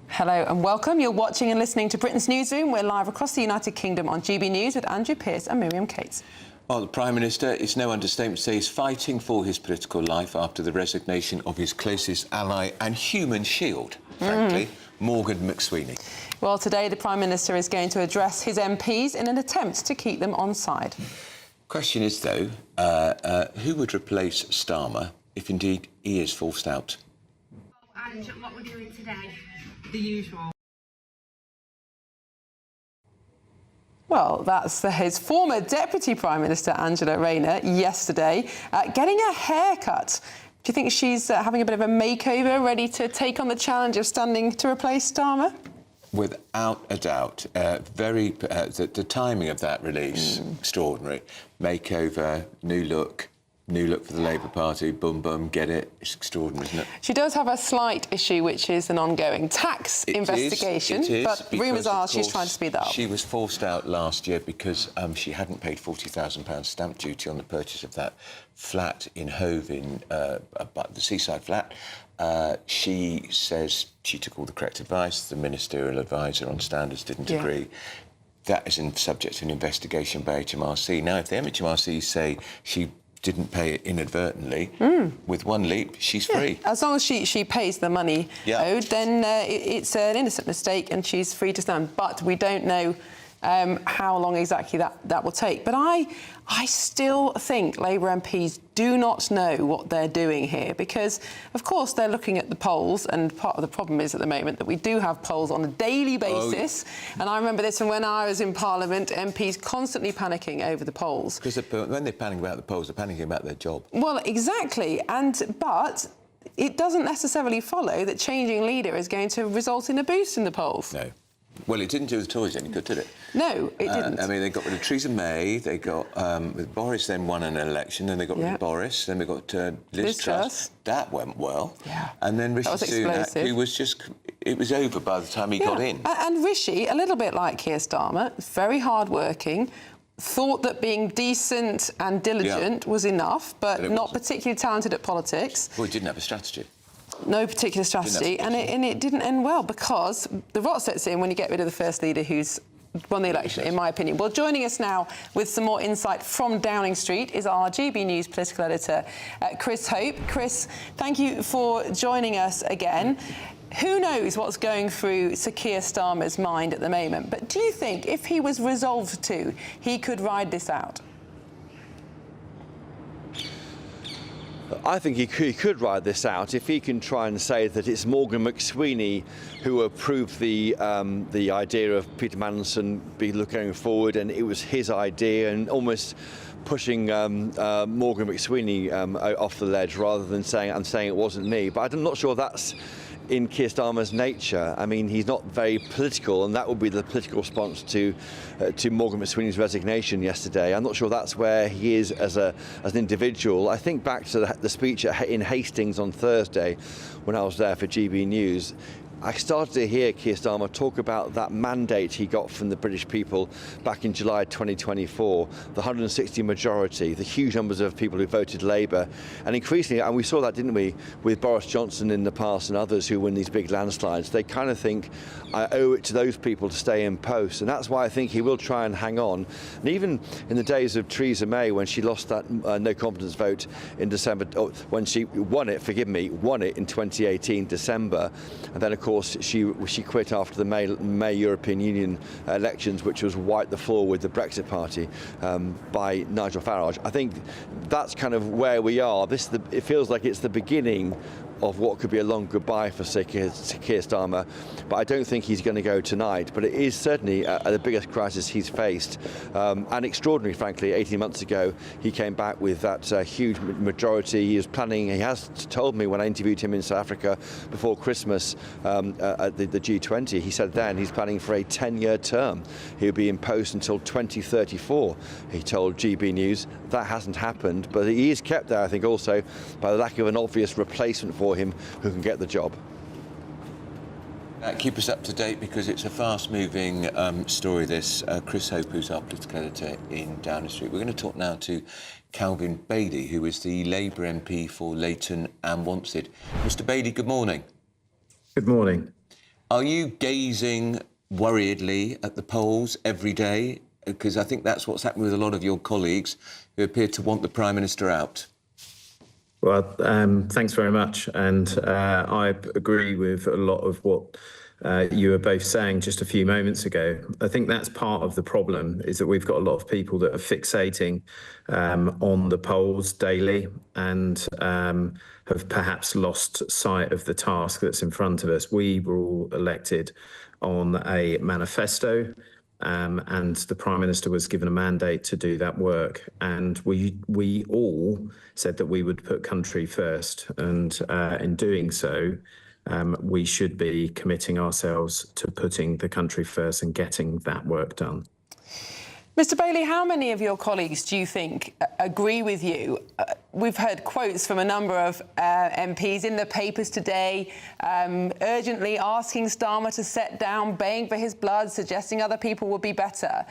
Hello and welcome. You're watching and listening to Britain's Newsroom. We're live across the United Kingdom on GB News with Andrew Pearce and Miriam Cates. Well, the Prime Minister, it's no understatement to say, he's fighting for his political life after the resignation of his closest ally and human shield, frankly, Morgan McSweeney. Well, today the Prime Minister is going to address his MPs in an attempt to keep them on side. Question is, though, who would replace Starmer if indeed he is forced out? And what we're doing today? The usual. Well, that's his former Deputy Prime Minister, Angela Rayner, yesterday, getting a haircut. Do you think she's having a bit of a makeover, ready to take on the challenge of standing to replace Starmer? Without a doubt. The timing of that release, extraordinary. Makeover, new look for the Labour Party, boom, get it. It's extraordinary, isn't it? She does have a slight issue, which is an ongoing tax investigation, but rumours are she's trying to speed that up. She was forced out last year because she hadn't paid £40,000 stamp duty on the purchase of that flat in Hove, the seaside flat. She says she took all the correct advice. The ministerial advisor on standards didn't agree. That is subject to an investigation by HMRC. Now, if the HMRC say she didn't pay it inadvertently, with one leap, she's free. As long as she pays the money owed, then it's an innocent mistake and she's free to stand. But we don't know how long exactly that will take. But I still think Labour MPs do not know what they're doing here because, of course, they're looking at the polls, and part of the problem is at the moment that we do have polls on a daily basis. And I remember this from when I was in Parliament, MPs constantly panicking over the polls. Because when they're panicking about the polls, they're panicking about their job. Well, exactly. But it doesn't necessarily follow that changing leader is going to result in a boost in the polls. No. Well, it didn't do the Tories any good, did it? No, it didn't. I mean, they got rid of Theresa May, they got... Boris then won an election, then they got rid of Boris, then they got Liz Truss. That went well. Yeah. And then Rishi Sunak, who was just... It was over by the time he got in. And Rishi, a little bit like Keir Starmer, very hard-working, thought that being decent and diligent was enough, but not particularly talented at politics. Well, he didn't have a strategy. No particular strategy, and it didn't end well because the rot sets in when you get rid of the first leader who's won the election, in my opinion. Well, joining us now with some more insight from Downing Street is our GB News political editor, Chris Hope. Chris, thank you for joining us again. Who knows what's going through Sir Keir Starmer's mind at the moment, but do you think if he was resolved to, he could ride this out? I think he could ride this out if he can try and say that it's Morgan McSweeney who approved the idea of Peter Mandelson going forward, and it was his idea, and almost pushing Morgan McSweeney off the ledge rather than saying it wasn't me. But I'm not sure that's in Keir Starmer's nature. I mean, he's not very political, and that would be the political response to Morgan McSweeney's resignation yesterday. I'm not sure that's where he is as an individual. I think back to the speech in Hastings on Thursday when I was there for GB News. I started to hear Keir Starmer talk about that mandate he got from the British people back in July 2024, the 160 majority, the huge numbers of people who voted Labour, and increasingly, and we saw that, didn't we, with Boris Johnson in the past and others who win these big landslides, they kind of think, I owe it to those people to stay in post, and that's why I think he will try and hang on. And even in the days of Theresa May, when she lost that no confidence vote in December, when she won it in 2018, December, and then of course she quit after the May European Union elections, which was wiped the floor with the Brexit Party by Nigel Farage. I think that's kind of where we are. It feels like it's the beginning of what could be a long goodbye for Sir Keir Starmer, but I don't think he's going to go tonight. But it is certainly the biggest crisis he's faced, and extraordinary, frankly. 18 months ago, he came back with that huge majority. He was planning. He has told me when I interviewed him in South Africa before Christmas at the G20. He said then he's planning for a 10-year term. He'll be in post until 2034. He told GB News. That hasn't happened, but he is kept there, I think, also by the lack of an obvious replacement for him who can get the job. Keep us up to date because it's a fast-moving story, this. Chris Hope, who's our political editor in Downing Street. We're going to talk now to Calvin Bailey, who is the Labour MP for Leighton and Wanstead. Mr Bailey, good morning. Good morning. Are you gazing worriedly at the polls every day? Because I think that's what's happened with a lot of your colleagues who appear to want the Prime Minister out. Well, thanks very much. And I agree with a lot of what you were both saying just a few moments ago. I think that's part of the problem, is that we've got a lot of people that are fixating on the polls daily and have perhaps lost sight of the task that's in front of us. We were all elected on a manifesto. And the Prime Minister was given a mandate to do that work. And we all said that we would put country first. And in doing so, we should be committing ourselves to putting the country first and getting that work done. Mr Bailey, how many of your colleagues do you think agree with you? We've heard quotes from a number of MPs in the papers today, urgently asking Starmer to set down, baying for his blood, suggesting other people would be better.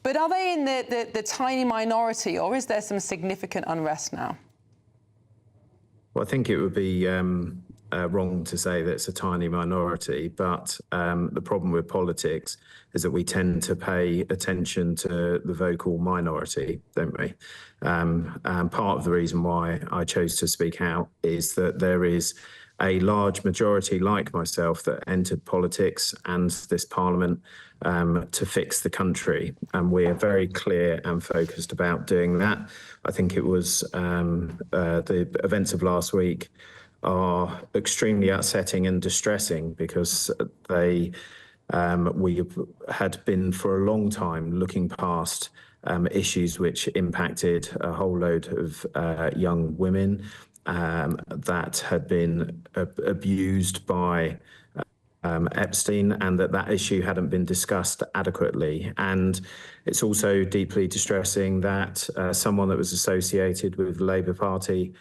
But are they in the tiny minority, or is there some significant unrest now? Well, I think it would be wrong to say that it's a tiny minority, but the problem with politics is that we tend to pay attention to the vocal minority, don't we? And part of the reason why I chose to speak out is that there is a large majority like myself that entered politics and this parliament to fix the country. And we are very clear and focused about doing that. I think it was the events of last week are extremely upsetting and distressing because we had been for a long time looking past issues which impacted a whole load of young women that had been abused by Epstein, and that issue hadn't been discussed adequately. And it's also deeply distressing that someone that was associated with the Labour Party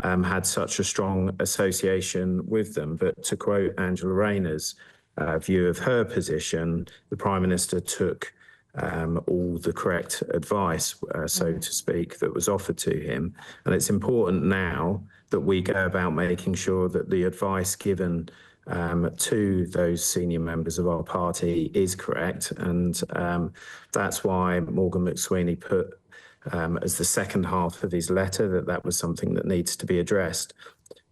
had such a strong association with them. But to quote Angela Rayner's view of her position, the Prime Minister took all the correct advice, so to speak, that was offered to him. And it's important now that we go about making sure that the advice given to those senior members of our party is correct. And that's why Morgan McSweeney put as the second half of his letter that was something that needs to be addressed.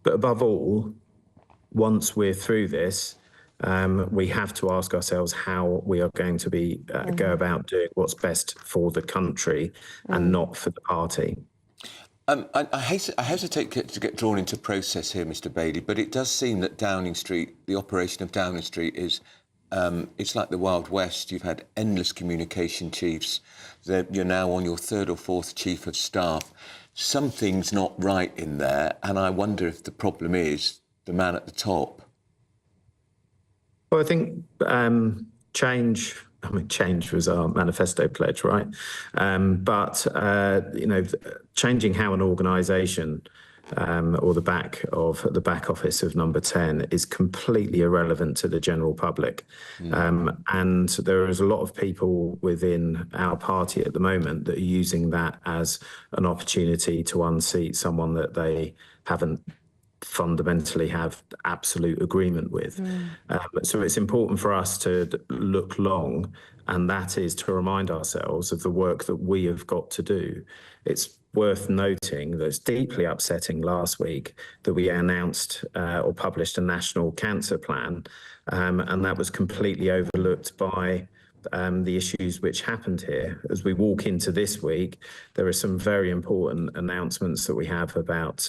But above all, once we're through this, we have to ask ourselves how we are going to be go about doing what's best for the country and not for the party. I hesitate to get drawn into process here, Mr. Bailey, but it does seem that Downing Street, the operation of Downing Street, is it's like the Wild West. You've had endless communication chiefs. You're now on your third or fourth chief of staff. Something's not right in there, and I wonder if the problem is the man at the top. Well, I think change was our manifesto pledge, right? But changing how an organisation or the back office of Number 10 is completely irrelevant to the general public. And there is a lot of people within our party at the moment that are using that as an opportunity to unseat someone that they haven't fundamentally have absolute agreement with. So it's important for us to look long, and that is to remind ourselves of the work that we have got to do. It's worth noting that it's deeply upsetting last week that we announced or published a national cancer plan, and that was completely overlooked by the issues which happened here. As we walk into this week, there are some very important announcements that we have about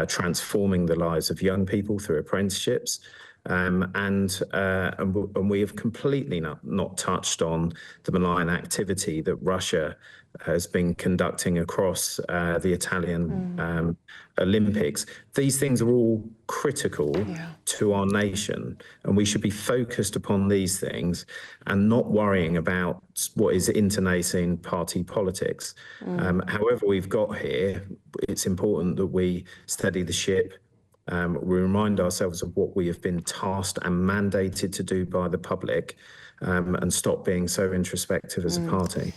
transforming the lives of young people through apprenticeships. And we have completely not touched on the malign activity that Russia has been conducting across the Italian Olympics. These things are all critical to our nation, and we should be focused upon these things and not worrying about what is internecine party politics. However we've got here, it's important that we steady the ship. We remind ourselves of what we have been tasked and mandated to do by the public, and stop being so introspective as a party.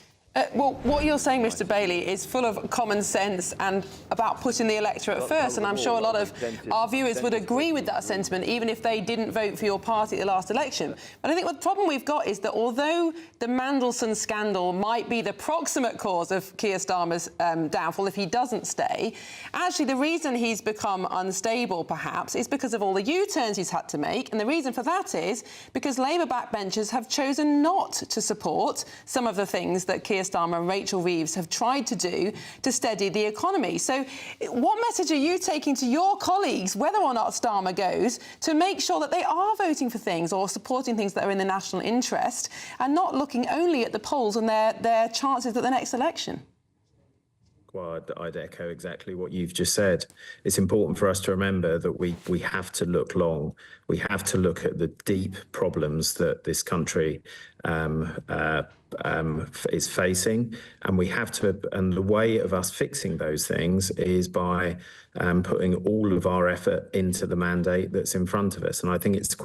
Well, what you're saying, Mr. Bailey, is full of common sense and about putting the electorate first. And I'm sure a lot of our viewers would agree with that sentiment, even if they didn't vote for your party at the last election. But I think the problem we've got is that although the Mandelson scandal might be the proximate cause of Keir Starmer's downfall if he doesn't stay, actually the reason he's become unstable, perhaps, is because of all the U-turns he's had to make. And the reason for that is because Labour backbenchers have chosen not to support some of the things that Keir Starmer and Rachel Reeves have tried to do to steady the economy. So what message are you taking to your colleagues, whether or not Starmer goes, to make sure that they are voting for things or supporting things that are in the national interest and not looking only at the polls and their chances at the next election? Well, I'd echo exactly what you've just said. It's important for us to remember that we have to look long. We have to look at the deep problems that this country is facing, and we have to. And the way of us fixing those things is by putting all of our effort into the mandate that's in front of us. And I think it's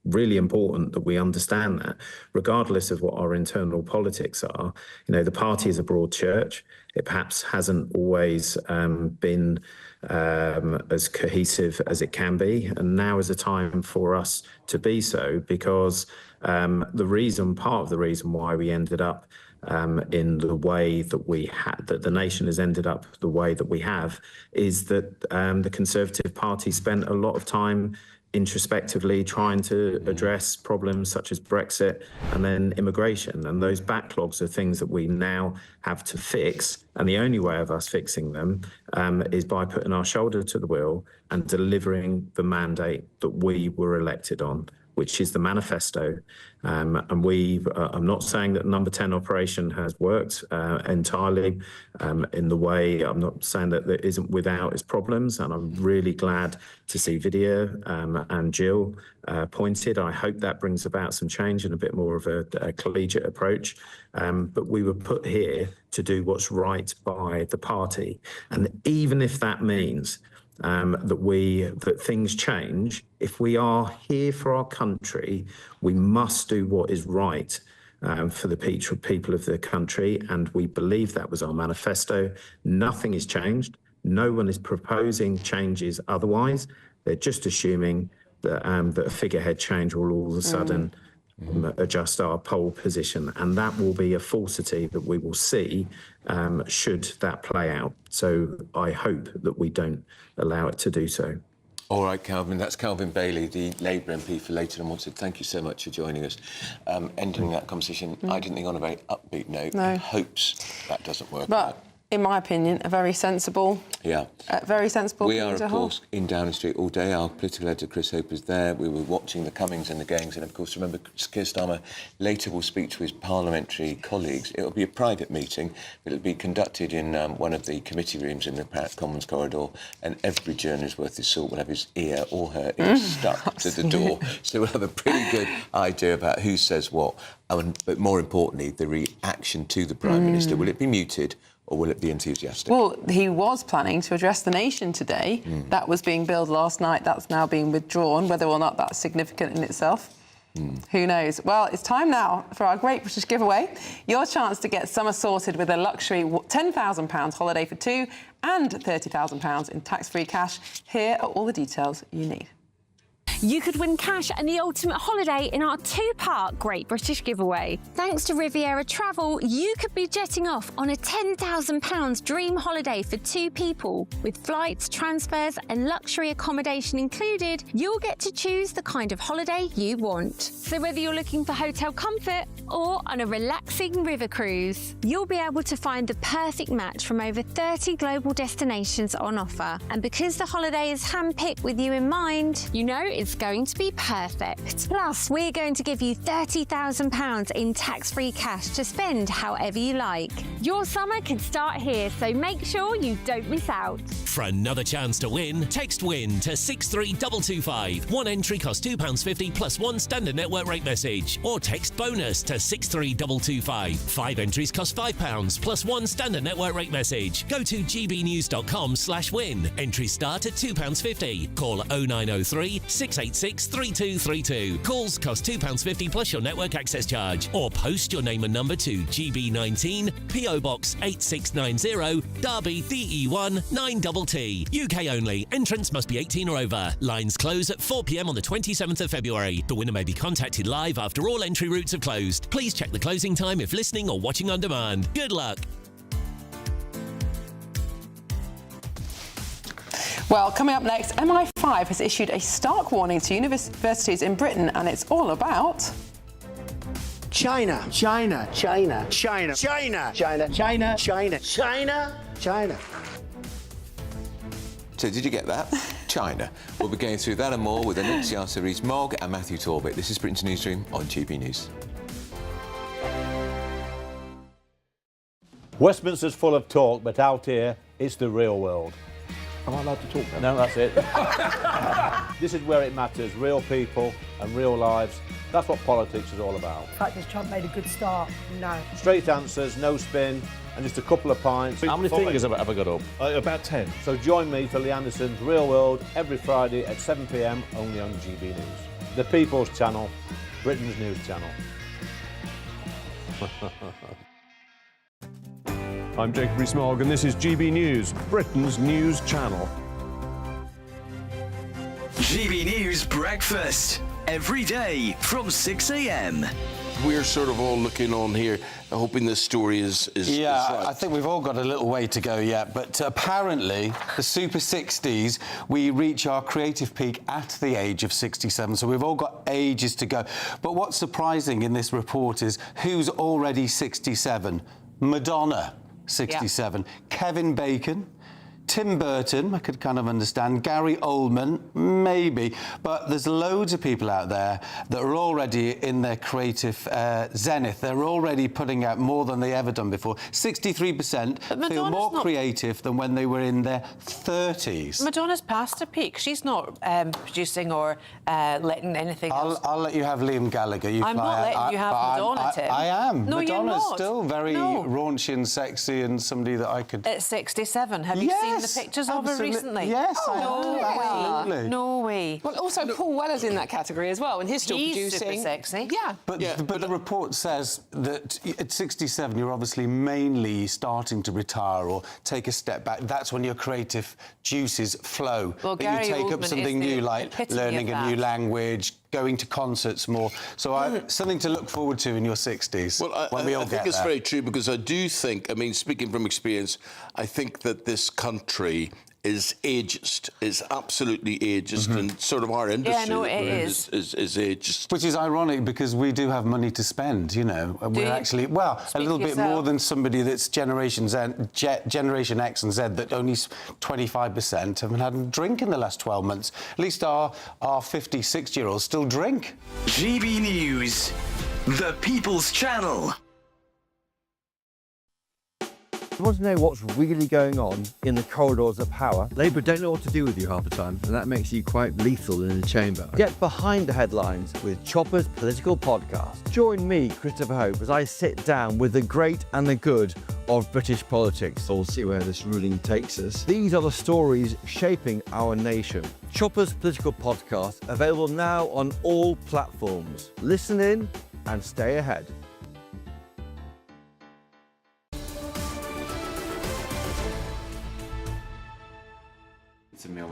really important that we understand that, regardless of what our internal politics are. The party is a broad church. It perhaps hasn't always been as cohesive as it can be, and now is a time for us to be so, because part of the reason why we ended up in the way that we had, that the nation has ended up the way that we have, is that the Conservative Party spent a lot of time introspectively trying to address problems such as Brexit and then immigration. And those backlogs are things that we now have to fix. And the only way of us fixing them is by putting our shoulder to the wheel and delivering the mandate that we were elected on, which is the manifesto. And I'm not saying that Number 10 operation has worked entirely in the way. I'm not saying that it isn't without its problems. And I'm really glad to see Vidya and Jill appointed. I hope that brings about some change and a bit more of a collegiate approach. But we were put here to do what's right by the party. And even if that means that things change, if we are here for our country, we must do what is right for the people of the country, and we believe that was our manifesto. Nothing has changed. No one is proposing changes otherwise. They're just assuming that, that a figurehead change will all of a sudden adjust our poll position, and that will be a falsity that we will see should that play out. So I hope that we don't allow it to do so. All right, Calvin, that's Calvin Bailey, the Labour MP for Leighton and Wanstead. Thank you so much for joining us. Ending that conversation, I didn't think on a very upbeat note. No. Hopes that doesn't work But out. in my opinion, a very sensible. Yeah. Very sensible. We are, of course, in Downing Street all day. Our political editor, Chris Hope, is there. We were watching the comings and the goings. And, of course, remember, Keir Starmer later will speak to his parliamentary colleagues. It'll be a private meeting, but it'll be conducted in one of the committee rooms in the Commons corridor, and every journalist worth his salt will have his ear or her ear stuck to the door. So we'll have a pretty good idea about who says what. But more importantly, the reaction to the Prime Minister. Will it be muted? Or will it be enthusiastic? Well, he was planning to address the nation today. That was being billed last night. That's now being withdrawn. Whether or not that's significant in itself, who knows? Well, it's time now for our Great British Giveaway. Your chance to get summer sorted with a luxury £10,000 holiday for two and £30,000 in tax-free cash. Here are all the details you need. You could win cash and the ultimate holiday in our two-part Great British Giveaway. Thanks to Riviera Travel, you could be jetting off on a £10,000 dream holiday for two people. With flights, transfers and luxury accommodation included, you'll get to choose the kind of holiday you want. So whether you're looking for hotel comfort or on a relaxing river cruise, you'll be able to find the perfect match from over 30 global destinations on offer. And because the holiday is handpicked with you in mind, you know it's going to be perfect. Plus, we're going to give you £30,000 in tax-free cash to spend however you like. Your summer can start here, so make sure you don't miss out. For another chance to win, text WIN to 63225. One entry costs £2.50 plus one standard network rate message. Or text BONUS to 63225. 5 entries cost £5 plus one standard network rate message. Go to gbnews.com/win. Entries start at £2.50. Call 0903 686 3232. Calls cost £2.50 plus your network access charge. Or post your name and number to GB19, PO Box 8690, Derby DE1 9TT. UK only. Entrants must be 18 or over. Lines close at 4 p.m. on the 27th of February. The winner may be contacted live after all entry routes have closed. Please check the closing time if listening or watching on demand. Good luck. Well, coming up next, MI5 has issued a stark warning to universities in Britain, and it's all about China, China, China, China, China, China, China, China, China, China. So did you get that? China. We'll be going through that and more with Annunziata Rees-Mogg and Matthew Torbett. This is Britain's Newsroom on GB News. Westminster's full of talk, but out here, it's the real world. Am I allowed to talk now? No, that's it. This is where it matters. Real people and real lives. That's what politics is all about. The fact is Trump made a good start. No. Straight answers, no spin, and just a couple of pints. How many fingers have I ever got up? About 10. So join me for Lee Anderson's Real World every Friday at 7 p.m. only on GB News. The People's Channel, Britain's news channel. I'm Jacob Rees-Mogg and this is GB News, Britain's news channel. GB News Breakfast, every day from 6 a.m. We're sort of all looking on here, hoping this story is right. I think we've all got a little way to go yet, but apparently the Super 60s, we reach our creative peak at the age of 67, so we've all got ages to go. But what's surprising in this report is who's already 67? Madonna, 67. Yeah. Kevin Bacon, Tim Burton, I could kind of understand. Gary Oldman, maybe. But there's loads of people out there that are already in their creative zenith. They're already putting out more than they ever done before. 63% feel more creative than when they were in their 30s. Madonna's past her peak. She's not producing or letting anything else. I'll let you have Liam Gallagher. I'm not letting you have Madonna, Tim. I am. No, Madonna's you're not. Still very raunchy and sexy and somebody that I could... At 67, have you seen the pictures of her recently? Yes, I no have. Absolutely. way. No way. Well, also Paul Weller's in that category as well, and he's still He's producing. super sexy. Yeah. But the report says that at 67, you're obviously mainly starting to retire or take a step back. That's when your creative juices flow. Well, that Gary you take Oldman up something is the new, like epitome learning of a new that. language, going to concerts more. So something to look forward to in your 60s. Well, when we all I think get it's there. very true, because I do think, I mean, speaking from experience, I think that this country is ageist, is absolutely ageist, and sort of our industry is ageist. Which is ironic, because we do have money to spend, you know. We're actually, well, a little bit more than somebody that's Generation X and Z, that only 25% haven't had a drink in the last 12 months. At least our 50, 60-year-olds still drink. GB News, the People's Channel. You want to know what's really going on in the corridors of power? Labour don't know what to do with you half the time, and that makes you quite lethal in the chamber. Get behind the headlines with Chopper's Political Podcast. Join me, Christopher Hope, as I sit down with the great and the good of British politics. We'll see where this ruling takes us. These are the stories shaping our nation. Chopper's Political Podcast, available now on all platforms. Listen in and stay ahead. It's a mill.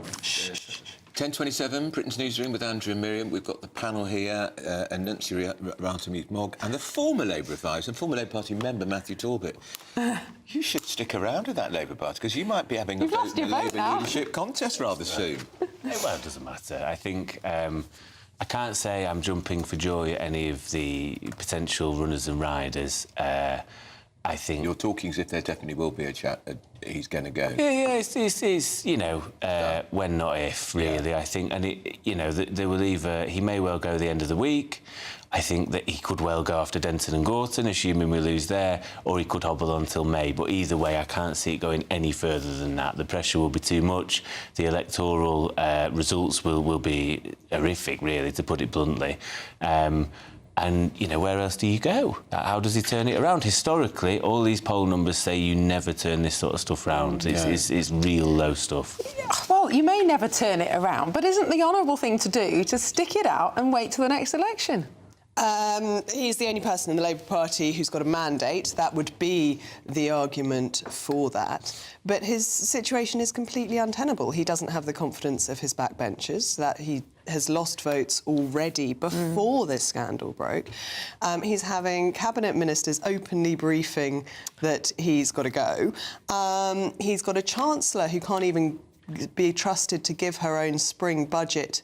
10:27, Britain's Newsroom with Andrew and Miriam. We've got the panel here, Annuncia Rathamute-Mogg, and the former Labour advisor and former Labour Party member, Matthew Talbot. You should stick around with that Labour Party, because you might be having a vote in the Labour leadership contest rather soon. Well, it doesn't matter. I think I can't say I'm jumping for joy at any of the potential runners and riders. I think you're talking as if there definitely will be a chat. He's going to go. Yeah, it's you know, when not if, really. I think, and they will either, he may well go the end of the week. I think that he could well go after Denton and Gorton, assuming we lose there, or he could hobble on till May. But either way, I can't see it going any further than that. The pressure will be too much. The electoral results will be horrific, really, to put it bluntly. And, you know, where else do you go? How does he turn it around? Historically, all these poll numbers say you never turn this sort of stuff round. It's real low stuff. Well, you may never turn it around, but isn't the honourable thing to do to stick it out and wait till the next election? He's the only person in the Labour Party who's got a mandate. That would be the argument for that. But his situation is completely untenable. He doesn't have the confidence of his backbenchers, that he has lost votes already before this scandal broke. He's having cabinet ministers openly briefing that he's got to go. He's got a chancellor who can't even be trusted to give her own spring budget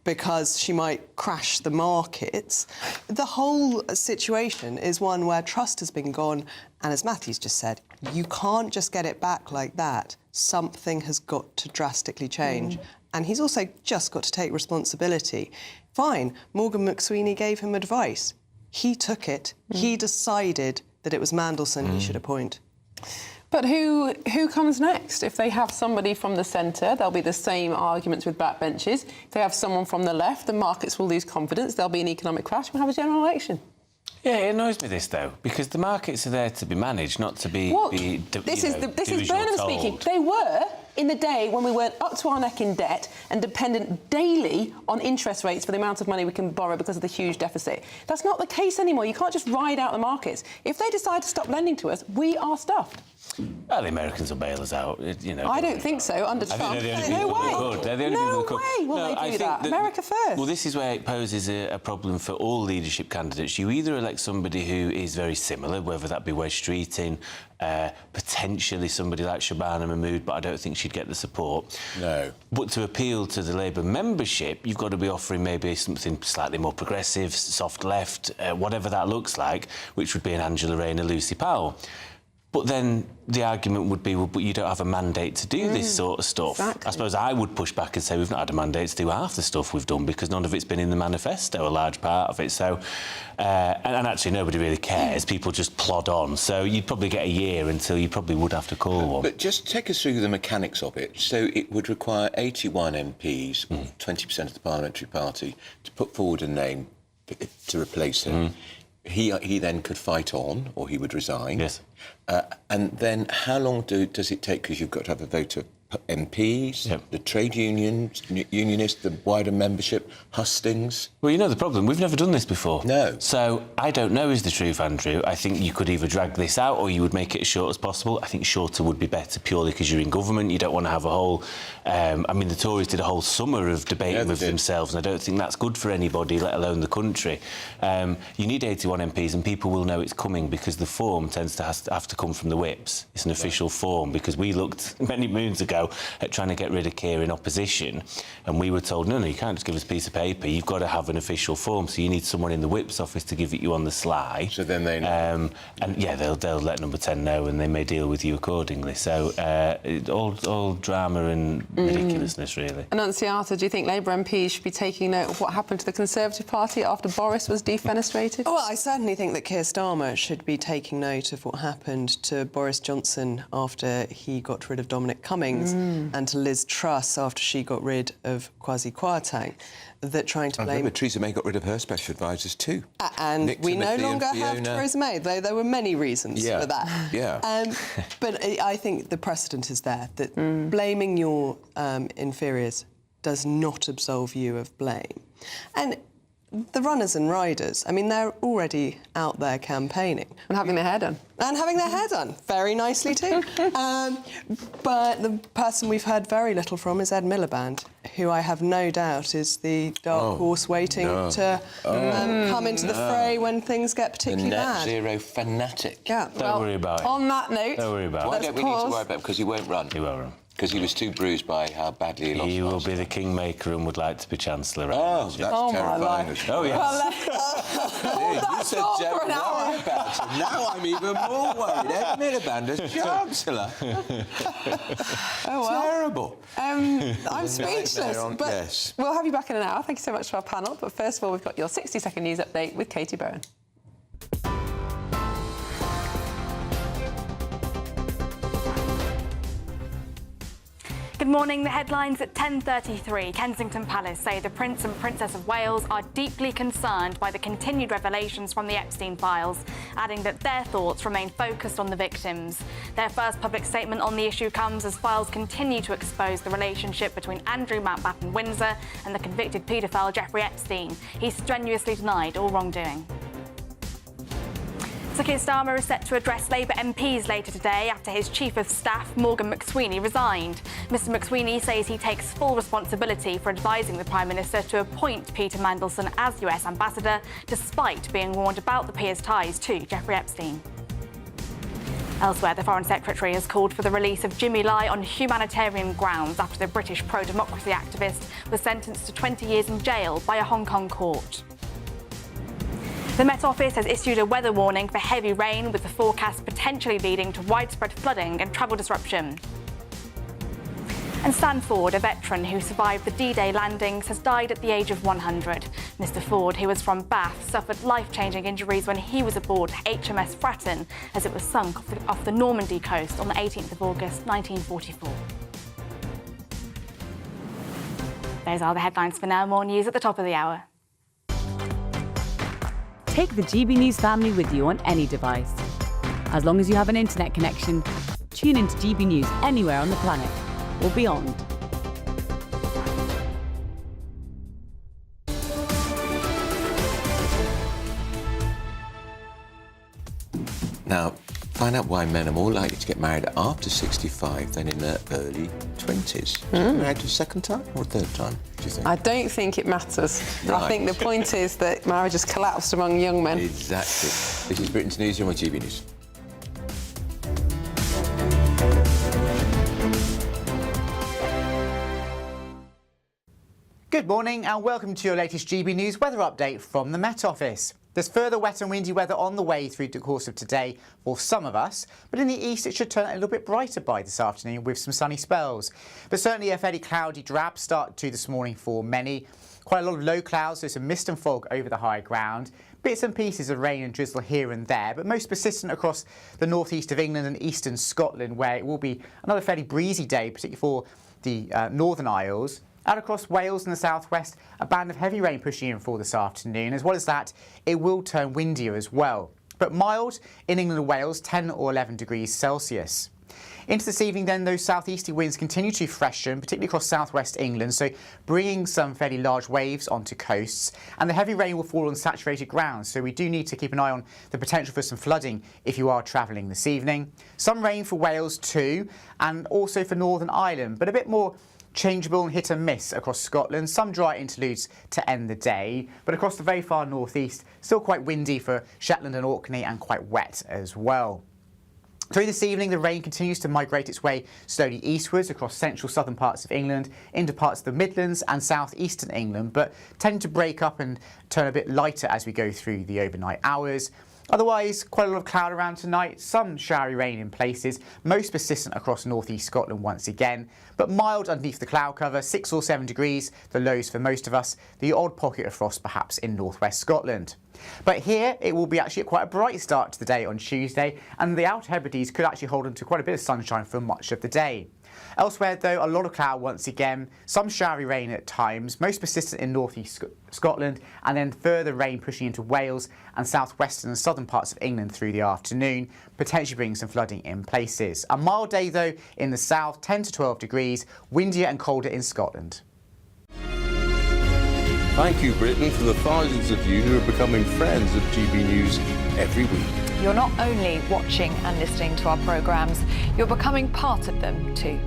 because she might crash the markets. The whole situation is one where trust has been gone, and as Matthew's just said, you can't just get it back like that. Something has got to drastically change. And he's also just got to take responsibility. Fine, Morgan McSweeney gave him advice. He took it. He decided that it was Mandelson he should appoint. But who comes next? If they have somebody from the centre, there'll be the same arguments with backbenchers. If they have someone from the left, the markets will lose confidence. There'll be an economic crash. We'll have a general election. Yeah, it annoys me this, though, because the markets are there to be managed, not to be... Well, this is Burnham speaking. They were in the day when we weren't up to our neck in debt and dependent daily on interest rates for the amount of money we can borrow because of the huge deficit. That's not the case anymore. You can't just ride out the markets. If they decide to stop lending to us, we are stuffed. Well, the Americans will bail us out, you know. I don't think so, under Trump. No way. They're the only people that could. No way will they do that. America first. Well, this is where it poses a problem for all leadership candidates. You either elect somebody who is very similar, whether that be Wes Streeting, potentially somebody like Shabana Mahmood, but I don't think she'd get the support. No. But to appeal to the Labour membership, you've got to be offering maybe something slightly more progressive, soft left, whatever that looks like, which would be an Angela Rayner, Lucy Powell. But then the argument would be, well, but you don't have a mandate to do this sort of stuff. Exactly. I suppose I would push back and say we've not had a mandate to do half the stuff we've done because none of it's been in the manifesto, a large part of it. So, and actually nobody really cares. People just plod on. So you'd probably get a year until you probably would have to call one. But just take us through the mechanics of it. So it would require 81 MPs, 20% of the parliamentary party, to put forward a name to replace him. He then could fight on, or he would resign. Yes. And then how long does it take, because you've got to have a vote of MPs, the trade unionists, the wider membership, hustings. Well, you know the problem. We've never done this before. No. So I don't know is the truth, Andrew. I think you could either drag this out or you would make it as short as possible. I think shorter would be better purely because you're in government. You don't want to have a whole... I mean, the Tories did a whole summer of debating with themselves, and I don't think that's good for anybody, let alone the country. You need 81 MPs, and people will know it's coming because the form tends to have to come from the whips. It's an official form, because we looked many moons ago at trying to get rid of Keir in opposition, and we were told, no, you can't just give us a piece of paper. You've got to have an official form, so you need someone in the whip's office to give it you on the sly. So then they know. And yeah, they'll let Number 10 know, and they may deal with you accordingly. So all drama and ridiculousness, really. Annunziata, do you think Labour MPs should be taking note of what happened to the Conservative Party after Boris was defenestrated? Well, I certainly think that Keir Starmer should be taking note of what happened to Boris Johnson after he got rid of Dominic Cummings and to Liz Truss after she got rid of Kwasi Kwarteng. That trying to blame... I remember Theresa May got rid of her special advisers too. And Nick we Timothy no longer and have Theresa May, though there were many reasons for that. Yeah. But I think the precedent is there, that blaming your inferiors does not absolve you of blame. And the runners and riders, I mean, they're already out there campaigning. And having their hair done. And having their hair done, very nicely too. But the person we've heard very little from is Ed Miliband, who I have no doubt is the dark horse waiting to come into the fray when things get particularly the net bad. zero fanatic. Yeah. Don't worry about it. On that note... Don't worry about it. Why don't we need to worry about it? Because he won't run. He won't run. Because he was too bruised by how badly he lost. He will be the kingmaker and would like to be Chancellor. Oh, that's terrifying. Oh, yes. You said don't worry about it. Now I'm even more worried. Ed Miliband as Chancellor. Oh, well. Terrible. I'm speechless. But yes. We'll have you back in an hour. Thank you so much to our panel. But first of all, we've got your 60-second news update with Katie Bowen. Good morning. The headlines at 10:33. Kensington Palace say the Prince and Princess of Wales are deeply concerned by the continued revelations from the Epstein files, adding that their thoughts remain focused on the victims. Their first public statement on the issue comes as files continue to expose the relationship between Andrew Mountbatten Windsor and the convicted paedophile Jeffrey Epstein. He strenuously denied all wrongdoing. Sir Keir Starmer is set to address Labour MPs later today after his Chief of Staff, Morgan McSweeney, resigned. Mr McSweeney says he takes full responsibility for advising the Prime Minister to appoint Peter Mandelson as US Ambassador, despite being warned about the peer's ties to Jeffrey Epstein. Elsewhere, the Foreign Secretary has called for the release of Jimmy Lai on humanitarian grounds after the British pro-democracy activist was sentenced to 20 years in jail by a Hong Kong court. The Met Office has issued a weather warning for heavy rain, with the forecast potentially leading to widespread flooding and travel disruption. And Stan Ford, a veteran who survived the D-Day landings, has died at the age of 100. Mr Ford, who was from Bath, suffered life-changing injuries when he was aboard HMS Fratton as it was sunk off the Normandy coast on the 18th of August 1944. Those are the headlines for now. More news at the top of the hour. Take the GB News family with you on any device. As long as you have an internet connection, tune into GB News anywhere on the planet or beyond. Now, find out why men are more likely to get married after 65 than in their early 20s. Married a second time or a third time, do you think? I don't think it matters. Right. I think the point is that marriage has collapsed among young men. Exactly. This is Britain's Newsroom on GB News. Good morning and welcome to your latest GB News weather update from the Met Office. There's further wet and windy weather on the way through the course of today for some of us, but in the east it should turn a little bit brighter by this afternoon with some sunny spells. But certainly a fairly cloudy, drab start to this morning for many. Quite a lot of low clouds, so some mist and fog over the high ground. Bits and pieces of rain and drizzle here and there, but most persistent across the northeast of England and eastern Scotland, where it will be another fairly breezy day, particularly for the Northern Isles. Out across Wales and the southwest, a band of heavy rain pushing in for this afternoon. As well as that, it will turn windier as well. But mild in England and Wales, 10 or 11 degrees Celsius. Into this evening then, those southeasterly winds continue to freshen, particularly across southwest England, so bringing some fairly large waves onto coasts. And the heavy rain will fall on saturated ground, so we do need to keep an eye on the potential for some flooding if you are travelling this evening. Some rain for Wales too, and also for Northern Ireland, but a bit more changeable and hit and miss across Scotland. Some dry interludes to end the day, but across the very far northeast, still quite windy for Shetland and Orkney and quite wet as well. Through this evening, the rain continues to migrate its way slowly eastwards across central southern parts of England, into parts of the Midlands and southeastern England, but tend to break up and turn a bit lighter as we go through the overnight hours. Otherwise, quite a lot of cloud around tonight, some showery rain in places, most persistent across northeast Scotland once again, but mild underneath the cloud cover, 6 or 7 degrees, the lows for most of us, the odd pocket of frost perhaps in northwest Scotland. But here, it will be actually quite a bright start to the day on Tuesday, and the Outer Hebrides could actually hold on to quite a bit of sunshine for much of the day. Elsewhere, though, a lot of cloud once again, some showery rain at times, most persistent in northeast Scotland, and then further rain pushing into Wales and southwestern and southern parts of England through the afternoon, potentially bringing some flooding in places. A mild day, though, in the south, 10 to 12 degrees, windier and colder in Scotland. Thank you, Britain, for the thousands of you who are becoming friends of GB News every week. You're not only watching and listening to our programmes, you're becoming part of them too.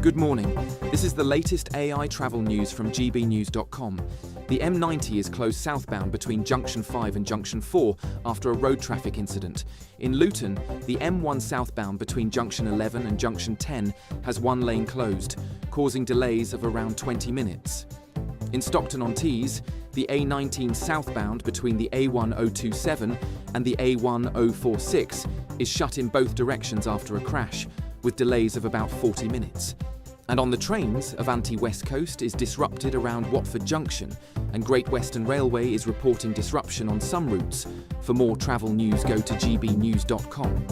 Good morning. This is the latest AI travel news from GBnews.com. The M90 is closed southbound between Junction 5 and Junction 4 after a road traffic incident. In Luton, the M1 southbound between Junction 11 and Junction 10 has one lane closed, causing delays of around 20 minutes. In Stockton-on-Tees, the A19 southbound between the A1027 and the A1046 is shut in both directions after a crash, with delays of about 40 minutes. And on the trains, Avanti West Coast is disrupted around Watford Junction, and Great Western Railway is reporting disruption on some routes. For more travel news, go to gbnews.com.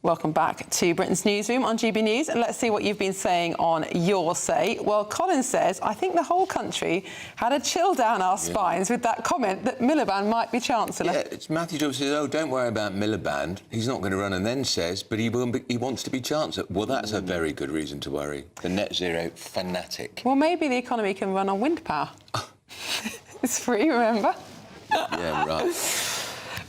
Welcome back to Britain's Newsroom on GB News, and let's see what you've been saying on Your Say. Well, Colin says, I think the whole country had a chill down our spines with that comment that Miliband might be Chancellor. Yeah, it's Matthew Jones says, oh, don't worry about Miliband. He's not going to run, and then says, but he wants to be Chancellor. Well, that's a very good reason to worry. The net zero fanatic. Well, maybe the economy can run on wind power. It's free, remember? Yeah, right.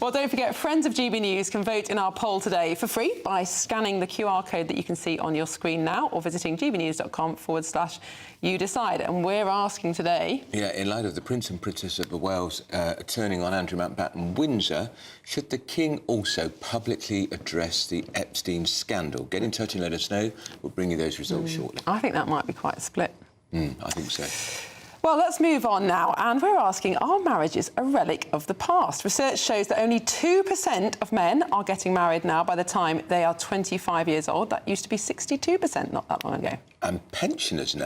Well, don't forget, friends of GB News can vote in our poll today for free by scanning the QR code that you can see on your screen now or visiting gbnews.com/you decide. And we're asking today... Yeah, in light of the Prince and Princess of Wales turning on Andrew Mountbatten Windsor, should the King also publicly address the Epstein scandal? Get in touch and let us know. We'll bring you those results shortly. I think that might be quite a split. I think so. Well, let's move on now, and we're asking, are marriages a relic of the past? Research shows that only 2% of men are getting married now by the time they are 25 years old. That used to be 62% not that long ago. And pensioners,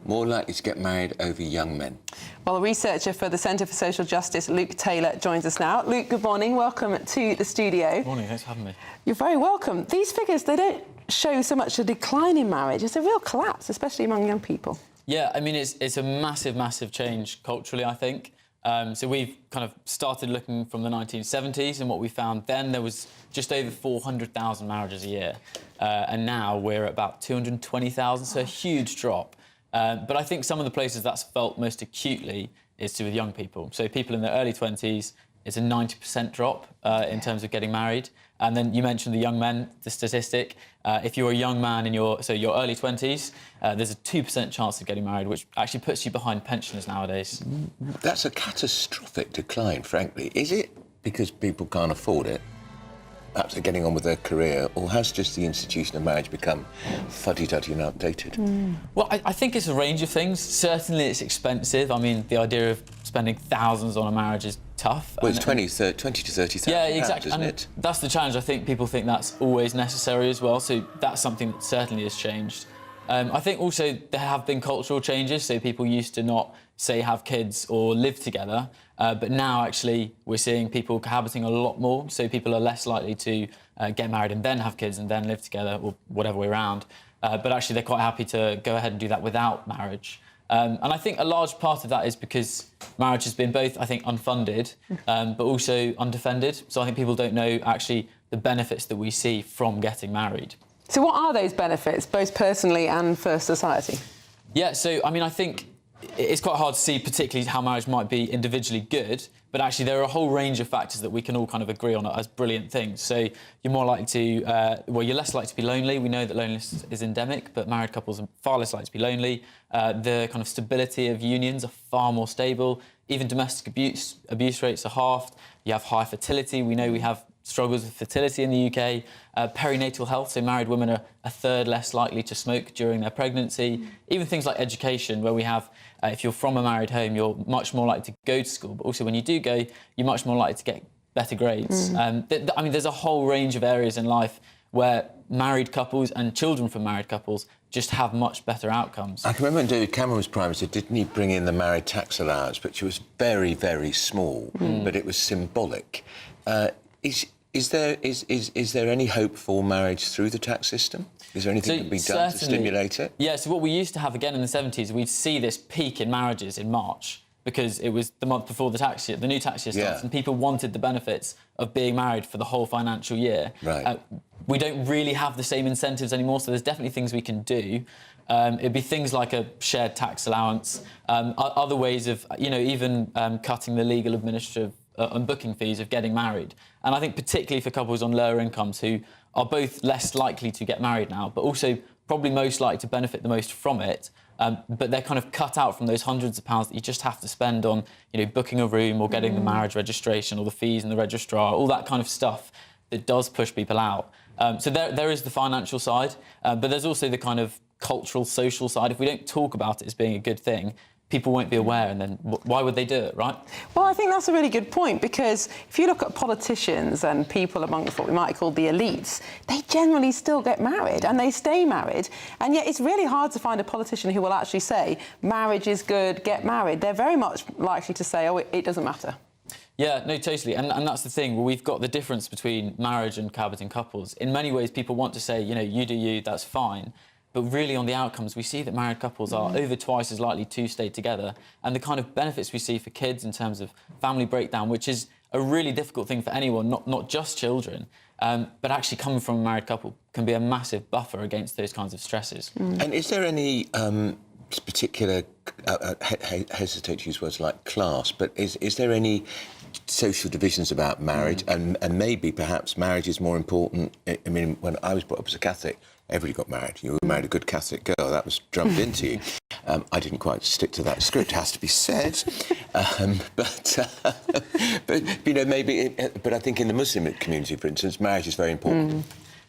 more likely to get married over young men. Well, a researcher for the Centre for Social Justice, Luke Taylor, joins us now. Luke, good morning. Welcome to the studio. Good morning. Thanks for having me. You're very welcome. These figures, they don't show so much a decline in marriage. It's a real collapse, especially among young people. Yeah, I mean, it's a massive, massive change culturally, I think. So we've kind of started looking from the 1970s, and what we found then, there was just over 400,000 marriages a year. And now we're at about 220,000, so a huge drop. But I think some of the places that's felt most acutely is to do with young people. So people in their early 20s, it's a 90% drop in terms of getting married. And then you mentioned the young men, the statistic. If you're a young man in your early 20s, there's a 2% chance of getting married, which actually puts you behind pensioners nowadays. That's a catastrophic decline, frankly. Is it because people can't afford it? Perhaps they're getting on with their career, or has just the institution of marriage become fuddy-duddy and outdated? Well, I think it's a range of things. Certainly it's expensive. I mean, the idea of spending thousands on a marriage is tough. Well, it's 20 to 30,000 yeah, exactly. isn't and it? That's the challenge. I think people think that's always necessary as well, so that's something that certainly has changed. I think also there have been cultural changes, so people used to not, say, have kids or live together, but now actually we're seeing people cohabiting a lot more, so people are less likely to get married and then have kids and then live together, or whatever way around. but actually they're quite happy to go ahead and do that without marriage. And I think a large part of that is because marriage has been both, I think, unfunded, but also undefended. So I think people don't know actually the benefits that we see from getting married. So what are those benefits, both personally and for society? Yeah, so, I mean, I think it's quite hard to see particularly how marriage might be individually good, but actually there are a whole range of factors that we can all kind of agree on as brilliant things. So you're more likely to, you're less likely to be lonely. We know that loneliness is endemic, but married couples are far less likely to be lonely. The kind of stability of unions are far more stable. Even domestic abuse rates are halved. You have high fertility. We know we have struggles with fertility in the UK. Perinatal health, so married women are a third less likely to smoke during their pregnancy. Even things like education, where we have, if you're from a married home, you're much more likely to go to school, but also when you do go, you're much more likely to get better grades. I mean, there's a whole range of areas in life where married couples and children from married couples just have much better outcomes. I can remember when David Cameron was Prime Minister, didn't he bring in the marriage tax allowance, which was very, very small, but it was symbolic. Is there any hope for marriage through the tax system? Is there anything that can be done to stimulate it? Yeah, so what we used to have again in the 70s, we'd see this peak in marriages in March because it was the month before the tax year, the new tax year starts, and people wanted the benefits of being married for the whole financial year. Right. We don't really have the same incentives anymore, so there's definitely things we can do. It'd be things like a shared tax allowance, other ways of, even cutting the legal administrative and booking fees of getting married. And I think particularly for couples on lower incomes who are both less likely to get married now, but also probably most likely to benefit the most from it, but they're kind of cut out from those hundreds of pounds that you just have to spend on, booking a room or getting the marriage registration or the fees and the registrar, all that kind of stuff that does push people out. So there is the financial side, but there's also the kind of cultural, social side. If we don't talk about it as being a good thing, people won't be aware, and then why would they do it, right? Well, I think that's a really good point, because if you look at politicians and people amongst what we might call the elites, they generally still get married and they stay married, and yet it's really hard to find a politician who will actually say marriage is good, get married. They're very much likely to say, oh, it doesn't matter. Yeah, no, totally. And that's the thing. Well, we've got the difference between marriage and cohabiting couples. In many ways, people want to say, you do you, that's fine. But really, on the outcomes, we see that married couples are over twice as likely to stay together. And the kind of benefits we see for kids in terms of family breakdown, which is a really difficult thing for anyone, not just children, but actually coming from a married couple can be a massive buffer against those kinds of stresses. And is there any particular, hesitate to use words like class, but is there any social divisions about marriage, and maybe perhaps marriage is more important? I mean, when I was brought up as a Catholic, everybody got married. You married a good Catholic girl, that was drummed into you. I didn't quite stick to that script, has to be said. But maybe. But I think in the Muslim community, for instance, marriage is very important.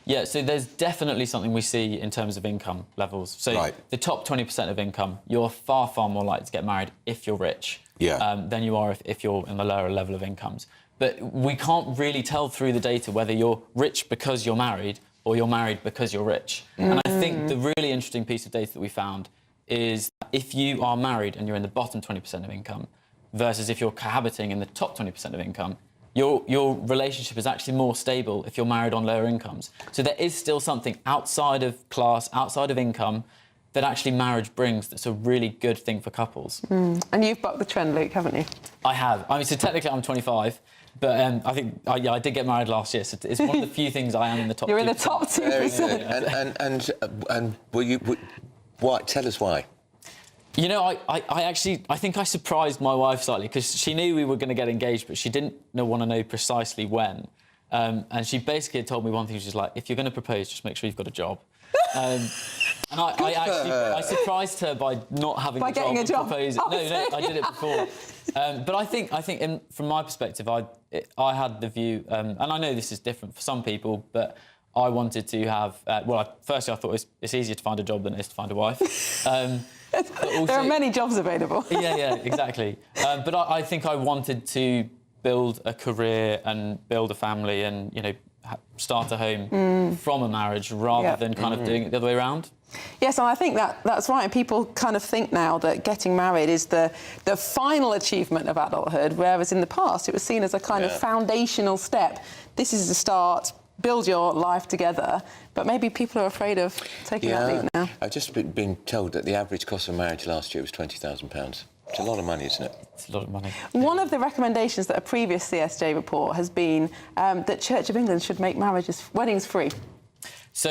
Yeah, so there's definitely something we see in terms of income levels. So the top 20% of income, you're far, far more likely to get married if you're rich than you are if you're in the lower level of incomes. But we can't really tell through the data whether you're rich because you're married or you're married because you're rich. And I think the really interesting piece of data that we found is if you are married and you're in the bottom 20% of income versus if you're cohabiting in the top 20% of income, your relationship is actually more stable if you're married on lower incomes. So there is still something outside of class, outside of income, that actually marriage brings that's a really good thing for couples. And you've bucked the trend, Luke, haven't you? I have. I mean, so technically I'm 25, but I think I did get married last year, so it's one of the few things I am in the top 2%. You're in the top 2%. And will you... Why? Tell us why. I think I surprised my wife slightly, because she knew we were going to get engaged, but she didn't want to know precisely when. And she basically told me one thing. She was like, if you're going to propose, just make sure you've got a job. And I surprised her by not having a job. Proposing. No, I did it before. But I think from my perspective, I had the view, and I know this is different for some people, but I wanted to have... firstly, I thought it's easier to find a job than it is to find a wife. But also, there are many jobs available. yeah, exactly. But I think I wanted to build a career and build a family and, start a home from a marriage rather than kind of doing it the other way around. Yes, and I think that's right. People kind of think now that getting married is the final achievement of adulthood, whereas in the past it was seen as a kind of foundational step. This is the start. build your life together, but maybe people are afraid of taking that leap now. I've just been told that the average cost of marriage last year was £20,000. It's a lot of money, isn't it? It's a lot of money. One of the recommendations that a previous CSJ report has been that Church of England should make weddings free. So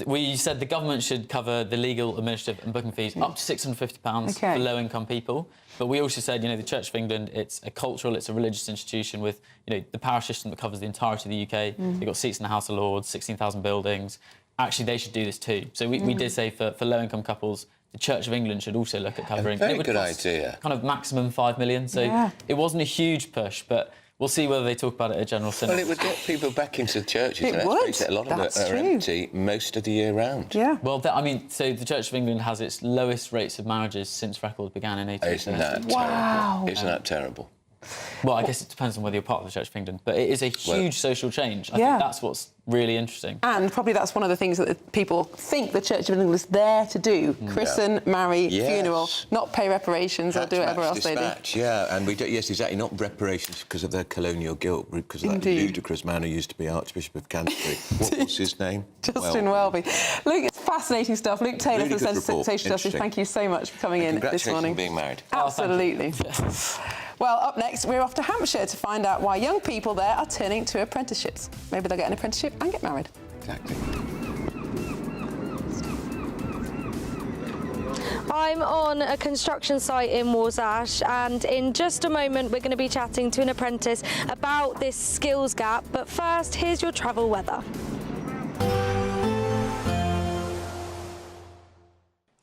we said the government should cover the legal, administrative and booking fees up to £650 for low-income people. But we also said, the Church of England, it's a cultural, it's a religious institution with, the parish system that covers the entirety of the UK. They've got seats in the House of Lords, 16,000 buildings. Actually, they should do this too. So we did say for low-income couples, the Church of England should also look at covering. A very good idea. Kind of maximum £5 million. So it wasn't a huge push, but we'll see whether they talk about it at General Synod. Well, it would get people back into the churches. It would. A lot of it are empty most of the year round. Yeah. Well, so the Church of England has its lowest rates of marriages since records began in 1830. Isn't that terrible? Isn't that terrible? Well, I guess it depends on whether you're part of the Church of England, but it is a huge social change. I think that's what's really interesting. And probably that's one of the things that people think the Church of England is there to do. Christen, marry, funeral, not pay reparations or do whatever else they do. Yeah, and we do, yes, exactly, not reparations because of their colonial guilt, because of that ludicrous man who used to be Archbishop of Canterbury. What was his name? Justin Welby. Luke, it's fascinating stuff. Luke Taylor Really from good report. Social Justice, thank you so much for coming in this morning. Congratulations on being married. Absolutely. Well, up next, we're off to Hampshire to find out why young people there are turning to apprenticeships. Maybe they'll get an apprenticeship and get married. Exactly. I'm on a construction site in Warsash, and in just a moment we're going to be chatting to an apprentice about this skills gap. But first, here's your travel weather.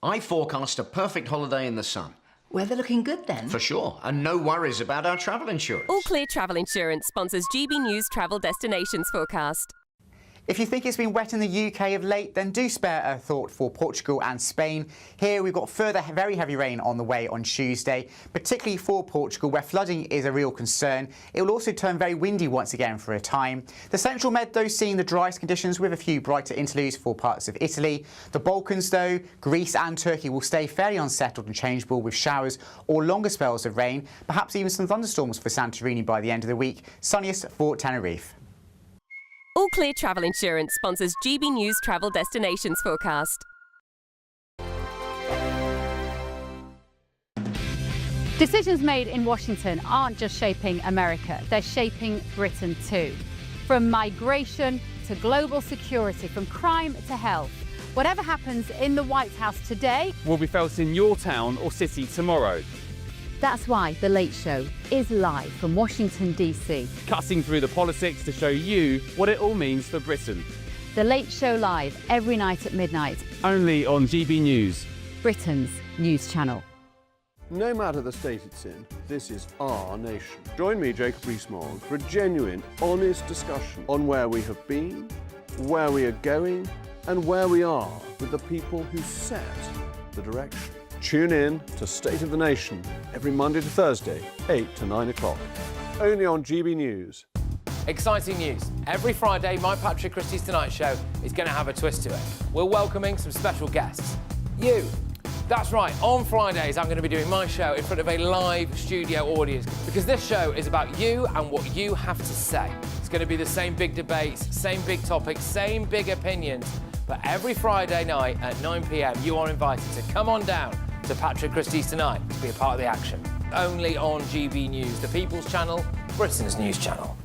I forecast a perfect holiday in the sun. Weather looking good then? For sure, and no worries about our travel insurance. All Clear Travel Insurance sponsors GB News Travel Destinations Forecast. If you think it's been wet in the UK of late, then do spare a thought for Portugal and Spain. Here we've got further very heavy rain on the way on Tuesday, particularly for Portugal, where flooding is a real concern. It will also turn very windy once again for a time. The Central Med, though, seeing the driest conditions with a few brighter interludes for parts of Italy. The Balkans, though, Greece and Turkey will stay fairly unsettled and changeable with showers or longer spells of rain, perhaps even some thunderstorms for Santorini by the end of the week. Sunniest for Tenerife. All Clear Travel Insurance sponsors GB News Travel Destinations Forecast. Decisions made in Washington aren't just shaping America, they're shaping Britain too. From migration to global security, from crime to health. Whatever happens in the White House today will be felt in your town or city tomorrow. That's why The Late Show is live from Washington, D.C. Cutting through the politics to show you what it all means for Britain. The Late Show live every night at midnight. Only on GB News, Britain's news channel. No matter the state it's in, this is our nation. Join me, Jacob Rees-Mogg, for a genuine, honest discussion on where we have been, where we are going, and where we are with the people who set the direction. Tune in to State of the Nation every Monday to Thursday, 8 to 9 o'clock. Only on GB News. Exciting news. Every Friday, my Patrick Christie's Tonight Show is going to have a twist to it. We're welcoming some special guests. You. That's right, on Fridays I'm going to be doing my show in front of a live studio audience because this show is about you and what you have to say. It's going to be the same big debates, same big topics, same big opinions. But every Friday night at 9 p.m, you are invited to come on down to Patrick Christie's Tonight to be a part of the action. Only on GB News, the People's Channel, Britain's news channel.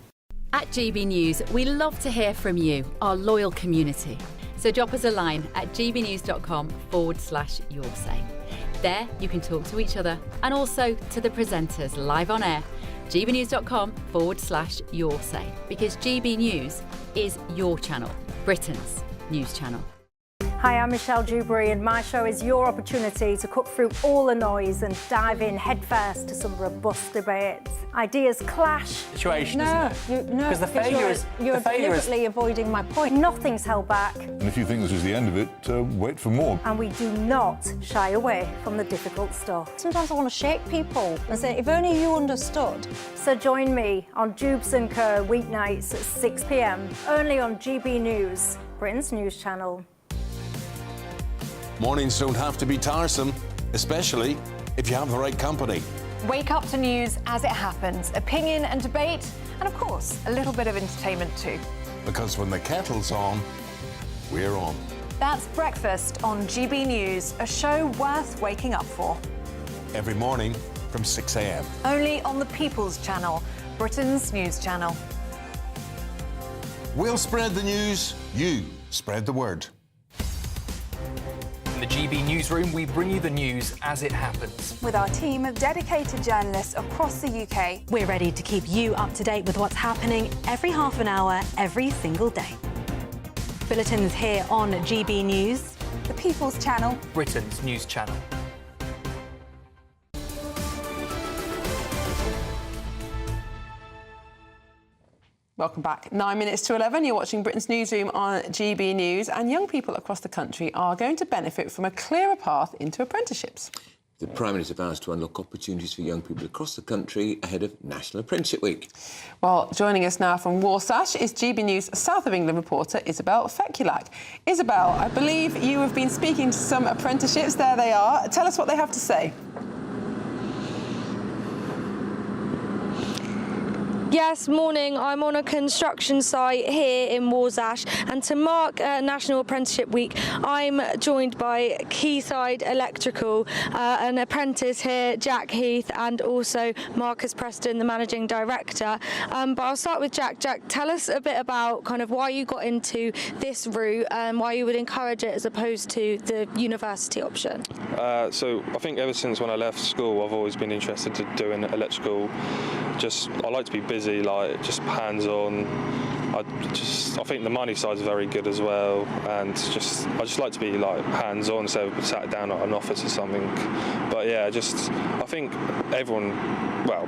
At GB News, we love to hear from you, our loyal community. So drop us a line at gbnews.com/yoursay. There you can talk to each other and also to the presenters live on air. gbnews.com/yoursay, because GB News is your channel, Britain's news channel. Hi, I'm Michelle Dewberry, and my show is your opportunity to cut through all the noise and dive in headfirst to some robust debates. Ideas clash. Situation, isn't it? Because the failure is... You're deliberately avoiding my point. Nothing's held back. And if you think this is the end of it, wait for more. And we do not shy away from the difficult stuff. Sometimes I want to shake people and say, if only you understood. So join me on Jubes & Co. weeknights at 6 p.m, only on GB News, Britain's news channel. Mornings don't have to be tiresome, especially if you have the right company. Wake up to news as it happens, opinion and debate, and of course, a little bit of entertainment too. Because when the kettle's on, we're on. That's Breakfast on GB News, a show worth waking up for. Every morning from 6 a.m. Only on the People's Channel, Britain's news channel. We'll spread the news, you spread the word. In the GB Newsroom, we bring you the news as it happens. With our team of dedicated journalists across the UK, we're ready to keep you up to date with what's happening every half an hour, every single day. Bulletins here on GB News, the People's Channel, Britain's news channel. Welcome back. 9 minutes to 11. You're watching Britain's Newsroom on GB News, and young people across the country are going to benefit from a clearer path into apprenticeships. The Prime Minister vows to unlock opportunities for young people across the country ahead of National Apprenticeship Week. Well, joining us now from Warsash is GB News South of England reporter Isabel Fekulak. Isabel, I believe you have been speaking to some apprenticeships. There they are. Tell us what they have to say. Yes, morning. I'm on a construction site here in Warsash, and to mark National Apprenticeship Week, I'm joined by Quayside Electrical, an apprentice here, Jack Heath, and also Marcus Preston, the Managing Director. But I'll start with Jack. Jack, tell us a bit about kind of why you got into this route and why you would encourage it as opposed to the university option. So I think ever since when I left school, I've always been interested in doing electrical. I like to be busy, like just hands-on. I think the money side is very good as well, and I just like to be like hands-on instead of sat down at an office or something. But yeah, I think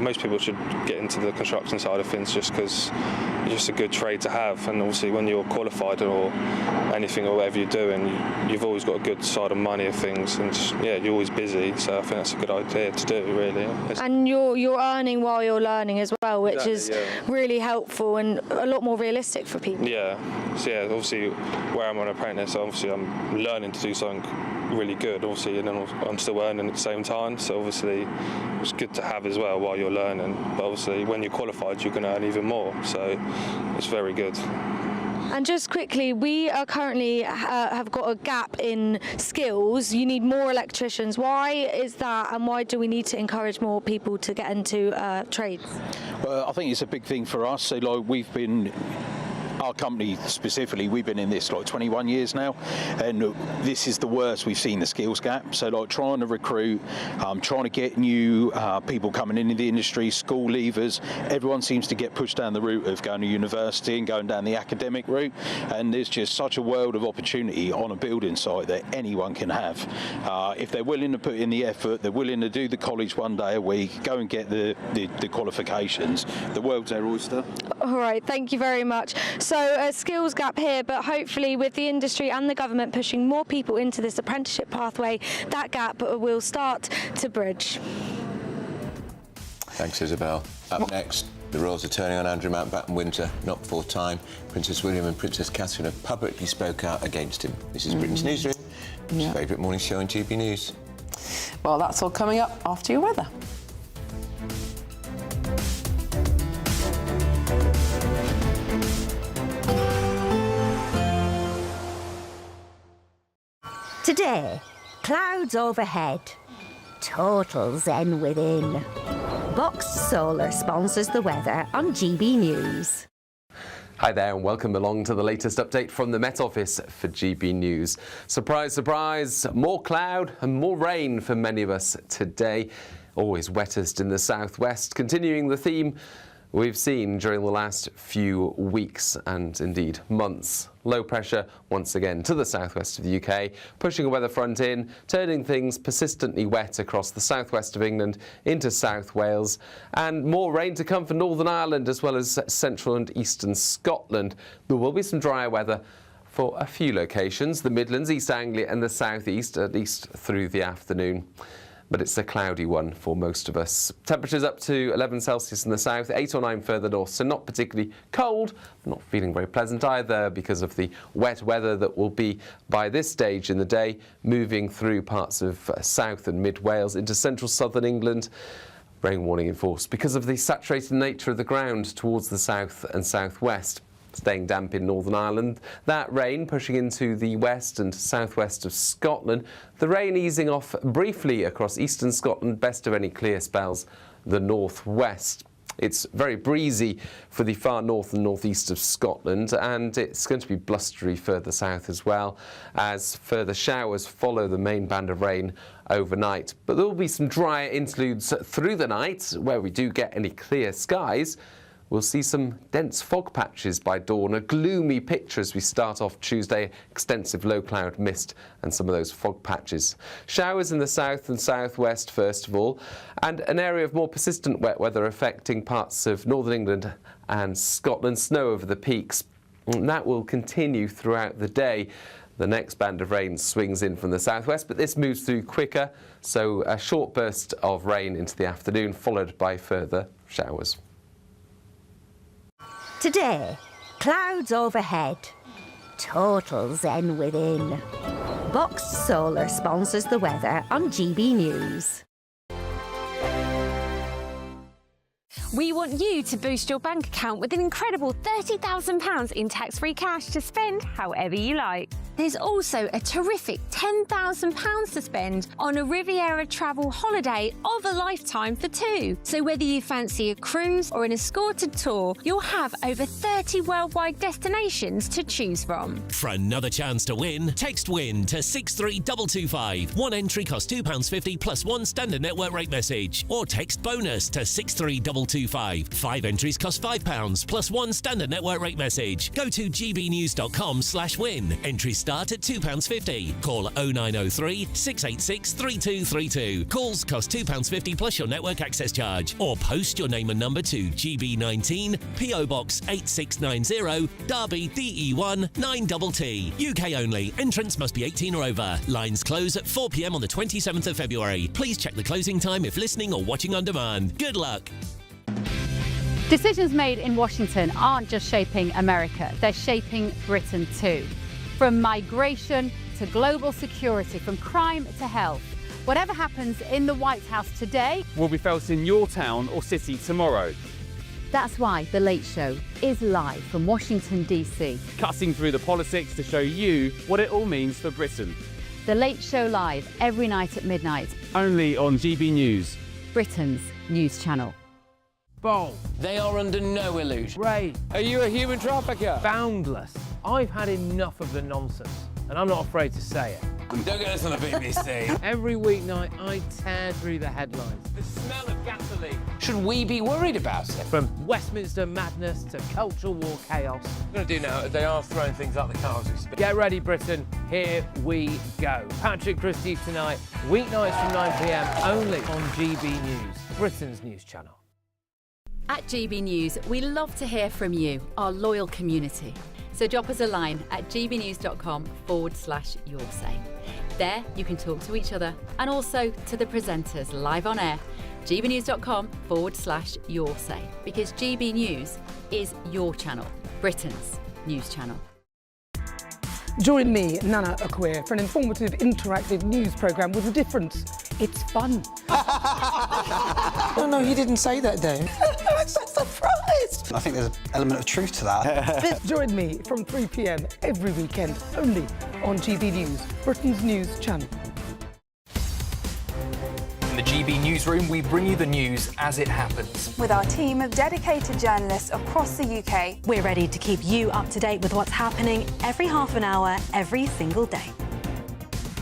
most people should get into the construction side of things just because it's just a good trade to have. And obviously, when you're qualified or anything or whatever you're doing, you've always got a good side of money of things, and yeah, you're always busy. So I think that's a good idea to do, really. And you're earning while you're learning as well, which is really helpful and a lot more realistic for people. Yeah. So yeah, obviously, where I'm an apprentice, obviously I'm learning to do something really good, obviously, and then I'm still earning at the same time. So obviously, it's good to have as well while you're learning. But obviously, when you're qualified, you can earn even more. So it's very good. And just quickly, we are currently have got a gap in skills. You need more electricians. Why is that, and why do we need to encourage more people to get into trades? Well, I think it's a big thing for us. So, like, our company specifically, we've been in this like 21 years now, and this is the worst we've seen the skills gap. So like trying to recruit, trying to get new people coming into the industry, school leavers, everyone seems to get pushed down the route of going to university and going down the academic route, and there's just such a world of opportunity on a building site that anyone can have. If they're willing to put in the effort, they're willing to do the college one day a week, go and get the qualifications, the world's their oyster. All right, thank you very much. So a skills gap here, but hopefully with the industry and the government pushing more people into this apprenticeship pathway, that gap will start to bridge. Thanks, Isabel. Up next, the royals are turning on Andrew Mountbatten Winter, not before time. Princess William and Princess Catherine have publicly spoke out against him. This is Britain's Newsroom, your favourite morning show on GB News. Well, that's all coming up after your weather. Today, clouds overhead, total zen within. Boxed Solar sponsors the weather on GB News. Hi there and welcome along to the latest update from the Met Office for GB News. Surprise, surprise, more cloud and more rain for many of us today. Always wettest in the southwest, continuing the theme we've seen during the last few weeks and indeed months. Low pressure once again to the southwest of the UK, pushing a weather front in, turning things persistently wet across the southwest of England into South Wales, and more rain to come for Northern Ireland as well as central and eastern Scotland. There will be some drier weather for a few locations, the Midlands, East Anglia and the southeast, at least through the afternoon. But it's a cloudy one for most of us. Temperatures up to 11 Celsius in the south, 8 or 9 further north, so not particularly cold, but not feeling very pleasant either because of the wet weather that will be, by this stage in the day, moving through parts of South and Mid Wales into central southern England. Rain warning in force because of the saturated nature of the ground towards the south and southwest. Staying damp in Northern Ireland, that rain pushing into the west and southwest of Scotland. The rain easing off briefly across eastern Scotland, best of any clear spells the northwest. It's very breezy for the far north and northeast of Scotland, and it's going to be blustery further south as well, as further showers follow the main band of rain overnight. But there will be some drier interludes through the night, where we do get any clear skies. We'll see some dense fog patches by dawn, a gloomy picture as we start off Tuesday, extensive low cloud mist and some of those fog patches. Showers in the south and southwest first of all, and an area of more persistent wet weather affecting parts of northern England and Scotland, snow over the peaks. And that will continue throughout the day. The next band of rain swings in from the southwest, but this moves through quicker, so a short burst of rain into the afternoon, followed by further showers. Today, clouds overhead, total zen within. Boxed Solar sponsors the weather on GB News. We want you to boost your bank account with an incredible £30,000 in tax-free cash to spend however you like. There's also a terrific £10,000 to spend on a Riviera travel holiday of a lifetime for two. So whether you fancy a cruise or an escorted tour, you'll have over 30 worldwide destinations to choose from. For another chance to win, text WIN to 63225. One entry costs £2.50 plus one standard network rate message. Or text BONUS to 63225. 5 entries cost £5 plus one standard network rate message. Go to gbnews.com/win. Entries start at £2.50. Call 0903 686 3232. Calls cost £2.50 plus your network access charge. Or post your name and number to GB19, PO Box 8690, Derby DE1 9TT. UK only. Entrants must be 18 or over. Lines close at 4 p.m. on the 27th of February. Please check the closing time if listening or watching on demand. Good luck. Decisions made in Washington aren't just shaping America, they're shaping Britain too. From migration to global security, from crime to health. Whatever happens in the White House today will be felt in your town or city tomorrow. That's why The Late Show is live from Washington, D.C. Cutting through the politics to show you what it all means for Britain. The Late Show live every night at midnight. Only on GB News, Britain's news channel. Bold. They are under no illusion. Ray, Are you a human trafficker? boundless. I've had enough of the nonsense, and I'm not afraid to say it. Don't get us on the BBC. Every weeknight, I tear through the headlines. The smell of gasoline. Should we be worried about it? From Westminster madness to cultural war chaos. I'm going to do now, they are throwing things out the car as we speak. Get ready, Britain. Here we go. Patrick Christie's tonight, weeknights from 9 p.m. only on GB News, Britain's news channel. At GB News, we love to hear from you, our loyal community. So drop us a line at gbnews.com/yoursay. There you can talk to each other and also to the presenters live on air. gbnews.com/yoursay, because GB News is your channel, Britain's news channel. Join me, Nana Akweer, for an informative, interactive news programme with a difference. It's fun. No, you didn't say that, Dave. I'm so surprised. I think there's an element of truth to that. Join me from 3 p.m. every weekend, only on GB News, Britain's news channel. In the GB Newsroom, we bring you the news as it happens. With our team of dedicated journalists across the UK, we're ready to keep you up to date with what's happening every half an hour, every single day.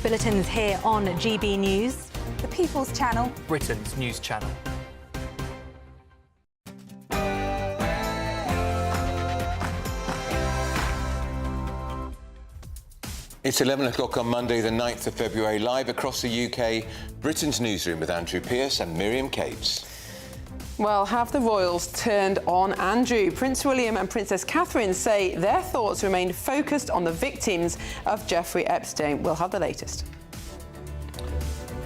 Bulletins here on GB News, the People's Channel, Britain's news channel. It's 11 o'clock on Monday, the 9th of February, live across the UK, Britain's Newsroom with Andrew Pearce and Miriam Cates. Well, have the royals turned on Andrew? Prince William and Princess Catherine say their thoughts remain focused on the victims of Jeffrey Epstein. We'll have the latest.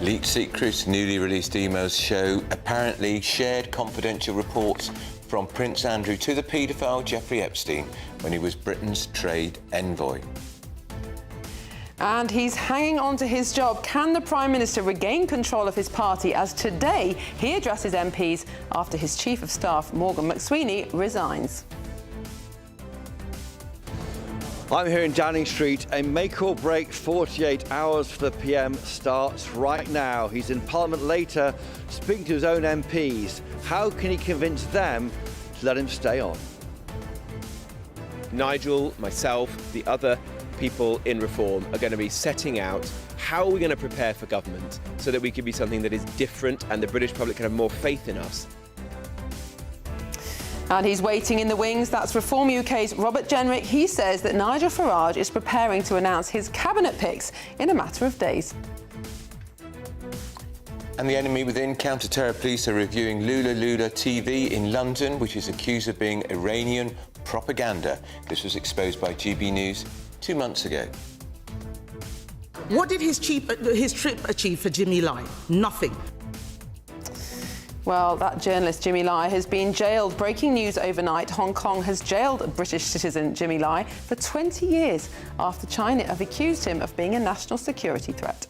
Leaked secrets, newly released emails show apparently shared confidential reports from Prince Andrew to the paedophile Jeffrey Epstein when he was Britain's trade envoy. And he's hanging on to his job. Can the Prime Minister regain control of his party, as today he addresses MPs after his Chief of Staff, Morgan McSweeney, resigns? I'm here in Downing Street. A make or break 48 hours for the PM starts right now. He's in Parliament later, speaking to his own MPs. How can he convince them to let him stay on? Nigel, myself, the other people in Reform are going to be setting out how are we going to prepare for government so that we can be something that is different and the British public can have more faith in us. And he's waiting in the wings. That's Reform UK's Robert Jenrick. He says that Nigel Farage is preparing to announce his cabinet picks in a matter of days. And the enemy within, counter-terror police are reviewing Lula TV in London, which is accused of being Iranian propaganda. This was exposed by GBNews 2 months ago. What did his trip achieve for Jimmy Lai? Nothing. Well, that journalist Jimmy Lai has been jailed. Breaking news overnight, Hong Kong has jailed a British citizen, Jimmy Lai, for 20 years after China have accused him of being a national security threat.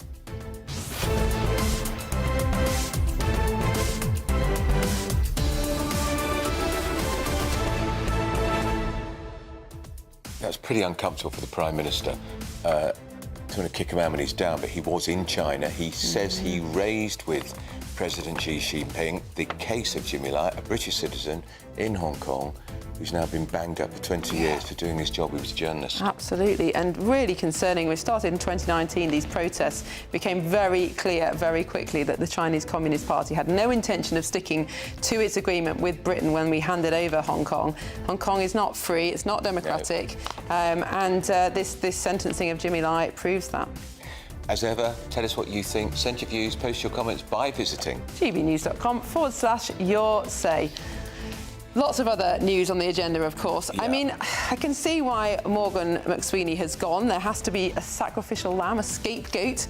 That's pretty uncomfortable for the Prime Minister. It's going to kick him out when he's down, but he was in China. He says he raised with President Xi Jinping the case of Jimmy Lai, a British citizen in Hong Kong, who's now been banged up for 20 years for doing his job. He was a journalist. Absolutely, and really concerning. We started in 2019. These protests became very clear very quickly that the Chinese Communist Party had no intention of sticking to its agreement with Britain when we handed over Hong Kong. Hong Kong is not free, it's not democratic, and this sentencing of Jimmy Lai proves that. As ever, tell us what you think. Send your views, post your comments by visiting gbnews.com/your say. Lots of other news on the agenda, of course. Yeah. I mean, I can see why Morgan McSweeney has gone. There has to be a sacrificial lamb, a scapegoat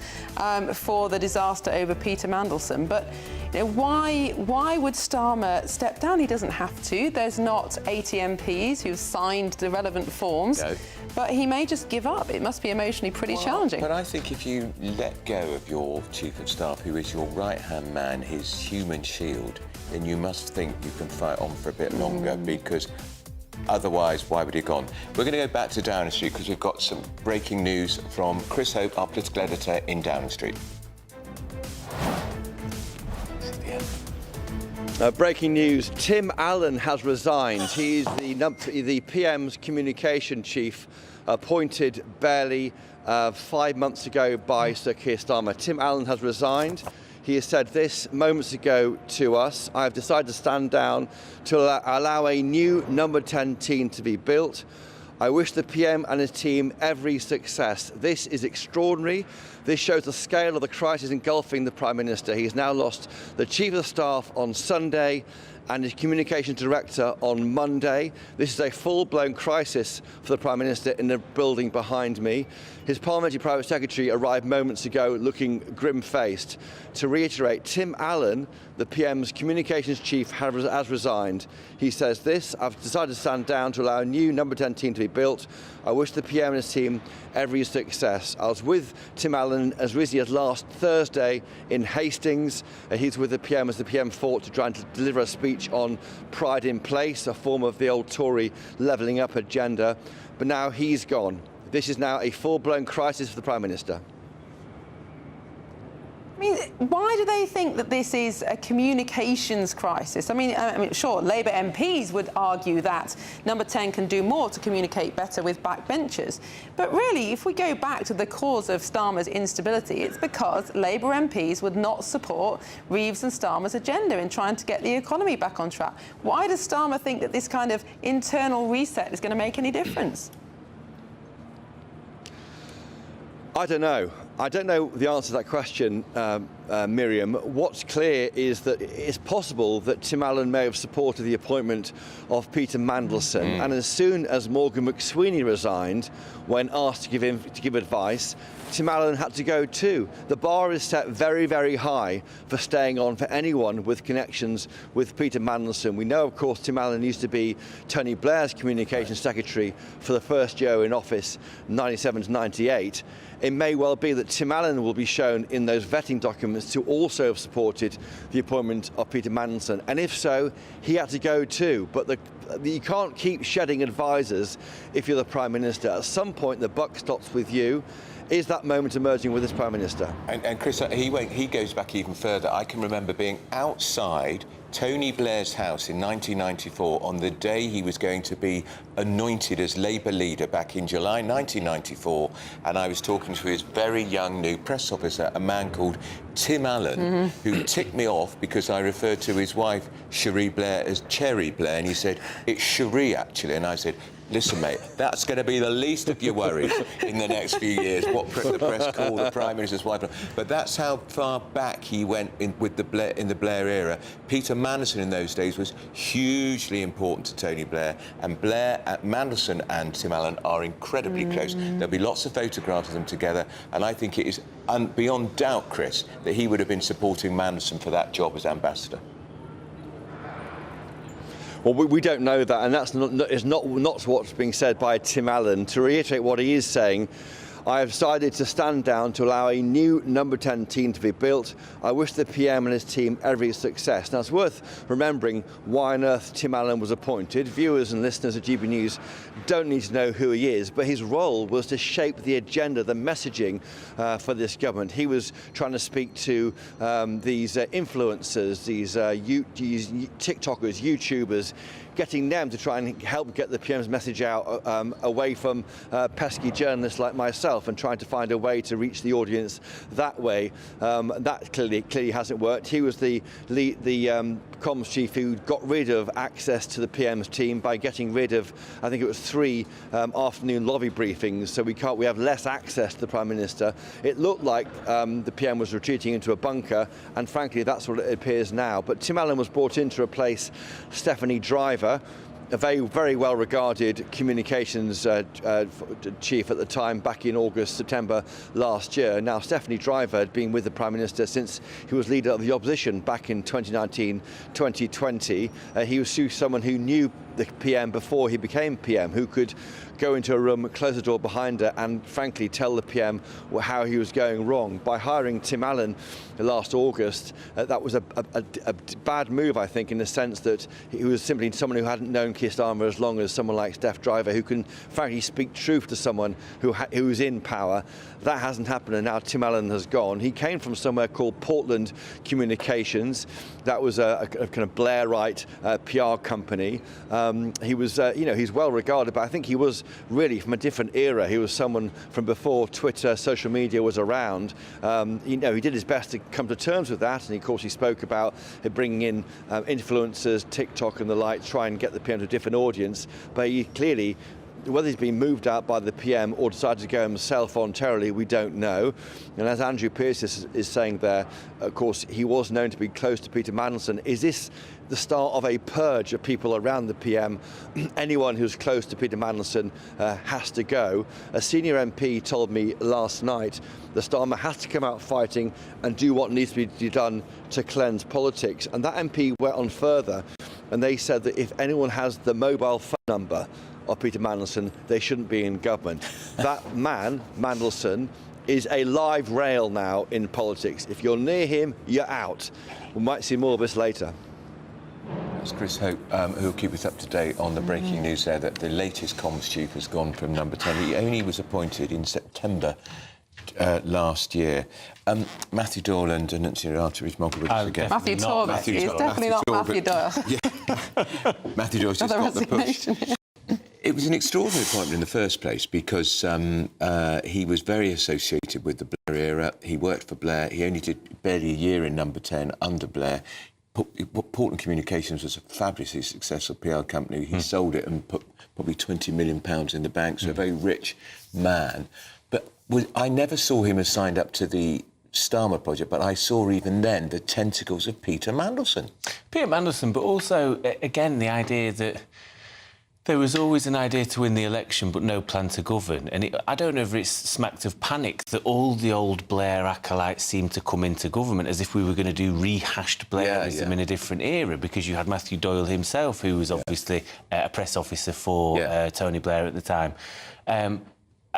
for the disaster over Peter Mandelson. But you know, why would Starmer step down? He doesn't have to. There's not 80 MPs who've signed the relevant forms. No. But he may just give up. It must be emotionally pretty challenging. But I think if you let go of your Chief of Staff, who is your right-hand man, his human shield, then you must think you can fight on for a bit longer, because otherwise, why would he have gone? We're going to go back to Downing Street because we've got some breaking news from Chris Hope, our political editor in Downing Street. Breaking news, Tim Allen has resigned. He's the PM's communication chief, appointed barely 5 months ago by Sir Keir Starmer. Tim Allen has resigned. He has said this moments ago to us: I have decided to stand down to allow a new number 10 team to be built. I wish the PM and his team every success. This is extraordinary. This shows the scale of the crisis engulfing the Prime Minister. He has now lost the Chief of Staff on Sunday and his communications director on Monday. This is a full-blown crisis for the Prime Minister in the building behind me. His parliamentary private secretary arrived moments ago looking grim-faced. To reiterate, Tim Allen, the PM's communications chief, has resigned. He says this: I've decided to stand down to allow a new number 10 team to be built. I wish the PM and his team every success. I was with Tim Allen as recently as last Thursday in Hastings. He's with the PM as the PM fought to try and deliver a speech on Pride in Place, a form of the old Tory levelling up agenda. But now he's gone. This is now a full-blown crisis for the Prime Minister. I mean, why do they think that this is a communications crisis? I mean, sure, Labour MPs would argue that number 10 can do more to communicate better with backbenchers. But really, if we go back to the cause of Starmer's instability, it's because Labour MPs would not support Reeves and Starmer's agenda in trying to get the economy back on track. Why does Starmer think that this kind of internal reset is going to make any difference? I don't know. I don't know the answer to that question, Miriam. What's clear is that it's possible that Tim Allen may have supported the appointment of Peter Mandelson, and as soon as Morgan McSweeney resigned, when asked to give advice, Tim Allen had to go too. The bar is set very, very high for staying on for anyone with connections with Peter Mandelson. We know, of course, Tim Allen used to be Tony Blair's communications secretary for the first year in office, 97 to 98. It may well be that that Tim Allen will be shown in those vetting documents to also have supported the appointment of Peter Mandelson? And if so, he had to go too. But you can't keep shedding advisors if you're the Prime Minister. At some point, the buck stops with you. Is that moment emerging with this Prime Minister? And Chris, he goes back even further. I can remember being outside Tony Blair's house in 1994 on the day he was going to be anointed as Labour leader back in July 1994, and I was talking to his very young new press officer, a man called Tim Allen, who ticked me off because I referred to his wife, Cherie Blair, as Cherry Blair, and he said, it's Cherie, actually, and I said, listen, mate, that's going to be the least of your worries in the next few years, what the press call the Prime Minister's wife. But that's how far back he went in the Blair era. Peter Mandelson in those days was hugely important to Tony Blair, and Mandelson and Tim Allen are incredibly close. There'll be lots of photographs of them together, and I think it is beyond doubt, Chris, that he would have been supporting Mandelson for that job as ambassador. Well, we don't know that, and that's not what's being said by Tim Allen. To reiterate what he is saying, I have decided to stand down to allow a new number 10 team to be built. I wish the PM and his team every success. Now, it's worth remembering why on earth Tim Allen was appointed. Viewers and listeners of GB News don't need to know who he is, but his role was to shape the agenda, the messaging for this government. He was trying to speak to these influencers, these TikTokers, YouTubers, getting them to try and help get the PM's message out away from pesky journalists like myself, and trying to find a way to reach the audience that way. That clearly hasn't worked. He was the comms chief who got rid of access to the PM's team by getting rid of, I think it was 3 afternoon lobby briefings, so we have less access to the Prime Minister. It looked like the PM was retreating into a bunker, and frankly that's what it appears now. But Tim Allen was brought in to replace Stephanie Driver, a very well-regarded communications chief at the time, back in September last year. Now, Stephanie Driver had been with the Prime Minister since he was leader of the opposition back in 2019-2020. He was someone who knew the PM before he became PM, who could go into a room, close the door behind her, and frankly tell the PM how he was going wrong. By hiring Tim Allen last August, that was a bad move, I think, in the sense that he was simply someone who hadn't known Keir Starmer as long as someone like Steph Driver, who can frankly speak truth to someone who's in power. That hasn't happened, and now Tim Allen has gone. He came from somewhere called Portland Communications. That was a kind of Blairite PR company. He was, he's well regarded, but I think he was really from a different era. He was someone from before Twitter, social media was around. He did his best to come to terms with that, and of course he spoke about bringing in influencers, TikTok and the like, try and get the PM to a different audience. But he clearly, whether he's been moved out by the PM or decided to go himself voluntarily, we don't know. And as Andrew Pearce is saying there, of course, he was known to be close to Peter Mandelson. Is this the start of a purge of people around the PM? Anyone who's close to Peter Mandelson has to go. A senior MP told me last night that Starmer has to come out fighting and do what needs to be done to cleanse politics. And that MP went on further, and they said that if anyone has the mobile phone number of Peter Mandelson, they shouldn't be in government. That man, Mandelson, is a live rail now in politics. If you're near him, you're out. We might see more of this later. That's Chris Hope, who'll keep us up to date on the breaking news there that the latest comms chief has gone from number 10. He only was appointed in September last year. Matthew Doyle and Annunziata Rees-Mogg forget. Matthew Doyle. It's definitely not Matthew Doyle. Yeah. Matthew Doyle's just got the push. It was an extraordinary appointment in the first place because he was very associated with the Blair era. He worked for Blair. He only did barely a year in number 10 under Blair. Portland Communications was a fabulously successful PR company. He sold it and put probably £20 million in the bank, so a very rich man. But I never saw him as signed up to the Starmer project, but I saw even then the tentacles of Peter Mandelson. Peter Mandelson, but also, again, the idea that there was always an idea to win the election, but no plan to govern. And I don't know if it's smacked of panic that all the old Blair acolytes seemed to come into government as if we were going to do rehashed Blairism in a different era, because you had Matthew Doyle himself, who was obviously a press officer for Tony Blair at the time.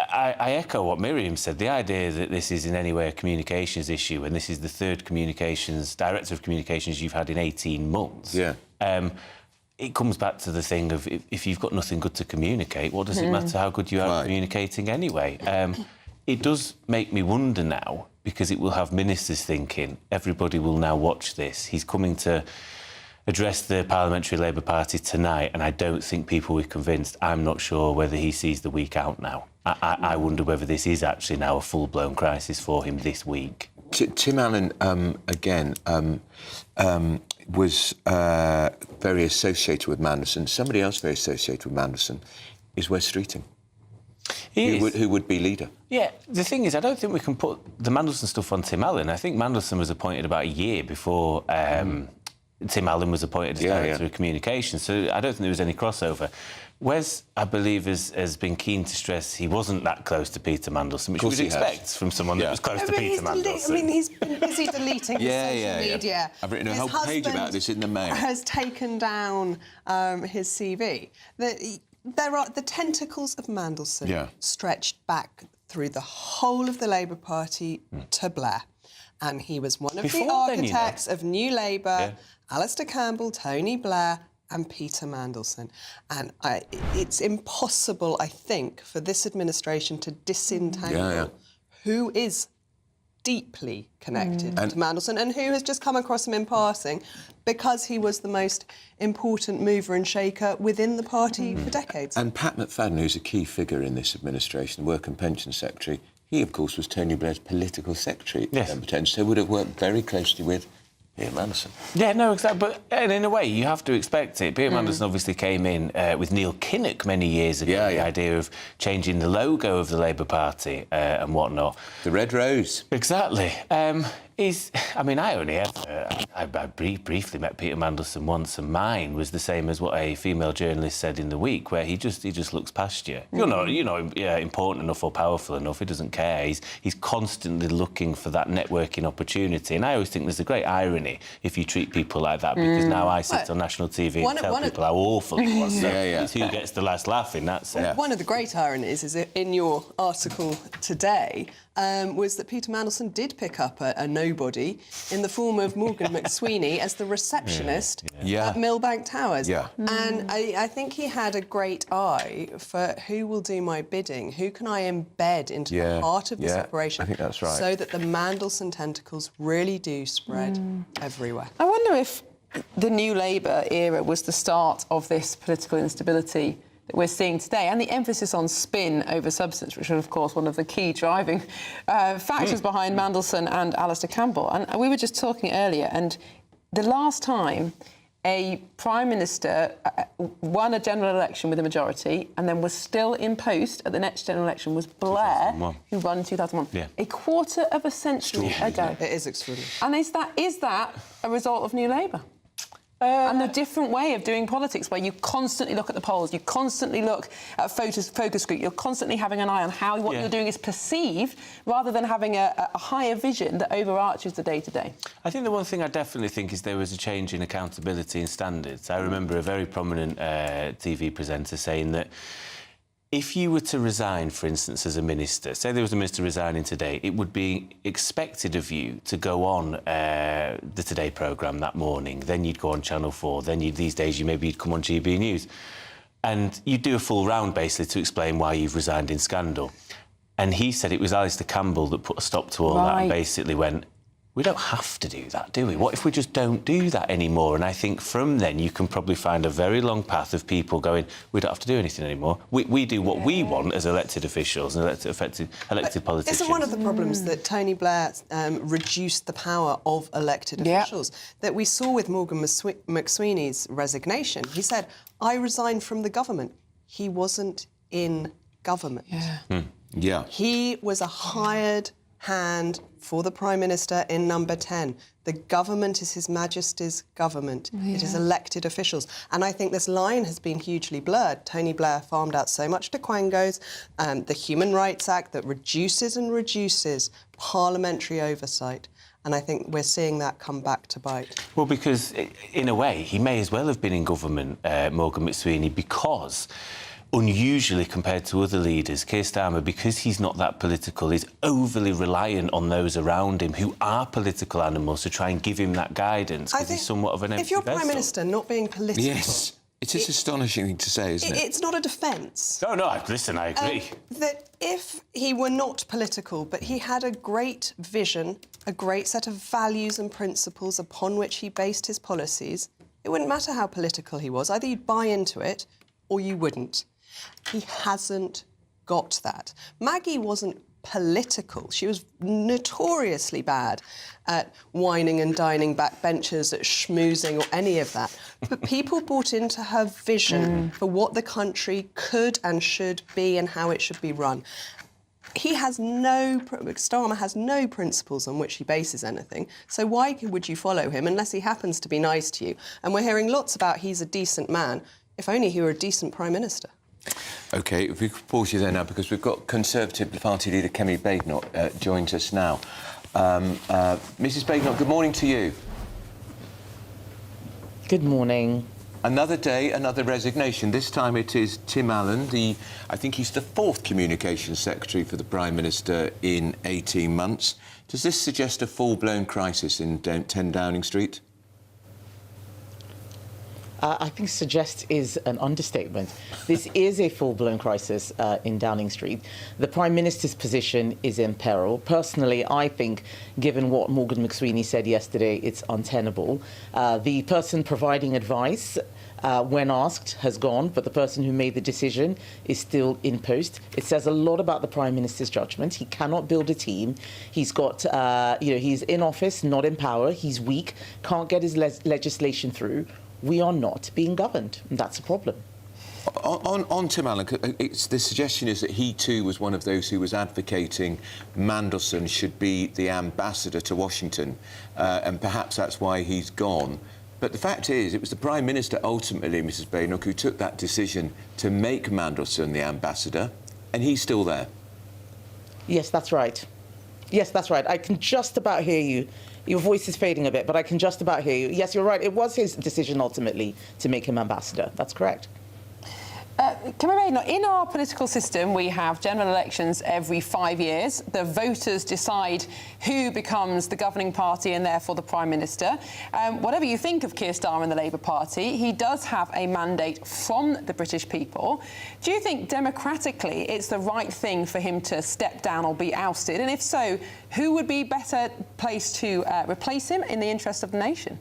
I echo what Miriam said. The idea that this is in any way a communications issue, and this is the third director of communications you've had in 18 months. Yeah. It comes back to the thing of if you've got nothing good to communicate, what does it matter how good you are at communicating anyway? It does make me wonder now, because it will have ministers thinking, everybody will now watch this. He's coming to address the Parliamentary Labour Party tonight, and I don't think people will be convinced. I'm not sure whether he sees the week out now. I wonder whether this is actually now a full-blown crisis for him this week. Tim Allen, again, was very associated with Mandelson. Somebody else very associated with Mandelson is Wes Streeting, who would be leader. Yeah, the thing is, I don't think we can put the Mandelson stuff on Tim Allen. I think Mandelson was appointed about a year before Tim Allen was appointed as Director of Communications, so I don't think there was any crossover. Wes, I believe, has been keen to stress he wasn't that close to Peter Mandelson, which you would expect from someone that was close to Peter Mandelson. I mean, he's been busy deleting his social media. I've written a whole page about this in the Mail. Has taken down his CV. There are the tentacles of Mandelson stretched back through the whole of the Labour Party to Blair. And he was one of the architects of New Labour, Alistair Campbell, Tony Blair, and Peter Mandelson. And it's impossible, I think, for this administration to disentangle who is deeply connected to Mandelson and who has just come across him in passing because he was the most important mover and shaker within the party for decades. And Pat McFadden, who's a key figure in this administration, the Work and Pension Secretary, he, of course, was Tony Blair's political secretary at Number 10, so would have worked very closely with Peter Mandelson. Yeah, no, exactly. But in a way, you have to expect it. Peter Mandelson obviously came in with Neil Kinnock many years ago, the idea of changing the logo of the Labour Party and whatnot. The Red Rose. Exactly. I only ever... I briefly met Peter Mandelson once, and mine was the same as what a female journalist said in The Week, where he just looks past you. You're not, important enough or powerful enough. He doesn't care. He's constantly looking for that networking opportunity. And I always think there's a great irony if you treat people like that, because now I sit on national TV and tell people how awful it was. So it's who gets the last laugh in that sense. One of the great ironies is in your article today was that Peter Mandelson did pick up a nobody in the form of Morgan McSweeney as the receptionist at Millbank Towers. And I think he had a great eye for who will do my bidding, who can I embed into the heart of this operation, I think that's right, so that the Mandelson tentacles really do spread everywhere. I wonder if the New Labour era was the start of this political instability that we're seeing today, and the emphasis on spin over substance, which was, of course, one of the key driving factors behind Mandelson and Alistair Campbell. And we were just talking earlier, and the last time a Prime Minister won a general election with a majority and then was still in post at the next general election was Blair, who won in 2001. A quarter of a century ago. It is extraordinary. And is that a result of New Labour? And a different way of doing politics, where you constantly look at the polls, you constantly look at focus group, you're constantly having an eye on how what you're doing is perceived, rather than having a higher vision that overarches the day-to-day. I think the one thing I definitely think is there was a change in accountability and standards. I remember a very prominent TV presenter saying that if you were to resign, for instance, as a minister, say there was a minister resigning today, it would be expected of you to go on the Today programme that morning, then you'd go on Channel 4, then these days you'd come on GBNews, and you'd do a full round, basically, to explain why you've resigned in scandal. And he said it was Alistair Campbell that put a stop to all that and basically went, we don't have to do that, do we? What if we just don't do that anymore? And I think from then you can probably find a very long path of people going, we don't have to do anything anymore. We do what we want as elected officials and elected politicians. Isn't one of the problems that Tony Blair reduced the power of elected officials? That we saw with Morgan McSweeney's resignation. He said, I resigned from the government. He wasn't in government. He was a hired hand for the Prime Minister in Number 10. The government is His Majesty's government. It is elected officials. And I think this line has been hugely blurred. Tony Blair farmed out so much to Quangos, the Human Rights Act that reduces parliamentary oversight. And I think we're seeing that come back to bite. Well, because, in a way, he may as well have been in government, Morgan McSweeney, because unusually compared to other leaders, Keir Starmer, because he's not that political, is overly reliant on those around him who are political animals to try and give him that guidance, because he's somewhat of an empty If you're vessel. Prime Minister not being political... Yes. It is astonishing thing to say, isn't it? It's not a defence. No, listen, I agree. That if he were not political, but he had a great vision, a great set of values and principles upon which he based his policies, it wouldn't matter how political he was. Either you'd buy into it or you wouldn't. He hasn't got that. Maggie wasn't political. She was notoriously bad at whining and dining backbenchers, at schmoozing or any of that. But people bought into her vision for what the country could and should be and how it should be run. Starmer has no principles on which he bases anything, so why would you follow him unless he happens to be nice to you? And we're hearing lots about he's a decent man. If only he were a decent Prime Minister. OK, if we could pause you there now, because we've got Conservative Party leader Kemi Badenoch joins us now. Mrs Badenoch, good morning to you. Good morning. Another day, another resignation. This time it is Tim Allen, I think he's the 4th Communications Secretary for the Prime Minister in 18 months. Does this suggest a full-blown crisis in 10 Downing Street? I think suggest is an understatement. This is a full-blown crisis in Downing Street. The Prime Minister's position is in peril. Personally, I think, given what Morgan McSweeney said yesterday, it's untenable. The person providing advice, when asked, has gone, but the person who made the decision is still in post. It says a lot about the Prime Minister's judgment. He cannot build a team. He's got, he's in office, not in power. He's weak, can't get his legislation through. We are not being governed, and that's a problem. On Tim Allen, the suggestion is that he too was one of those who was advocating Mandelson should be the ambassador to Washington, and perhaps that's why he's gone. But the fact is, it was the Prime Minister ultimately, Mrs Badenoch, who took that decision to make Mandelson the ambassador, and he's still there. Yes, that's right. Yes, that's right. I can just about hear you. Your voice is fading a bit, but I can just about hear you. Yes, you're right. It was his decision ultimately to make him ambassador. That's correct. In our political system, we have general elections every 5 years. The voters decide who becomes the governing party and therefore the Prime Minister. Whatever you think of Keir Starmer and the Labour Party, he does have a mandate from the British people. Do you think democratically it's the right thing for him to step down or be ousted? And if so, who would be better placed to replace him in the interest of the nation?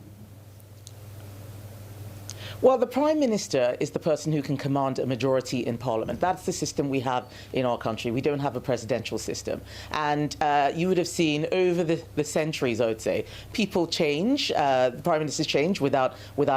Well, the Prime Minister is the person who can command a majority in Parliament. That's the system we have in our country. We don't have a presidential system. And you would have seen over the centuries, I would say, people change, the Prime Ministers change without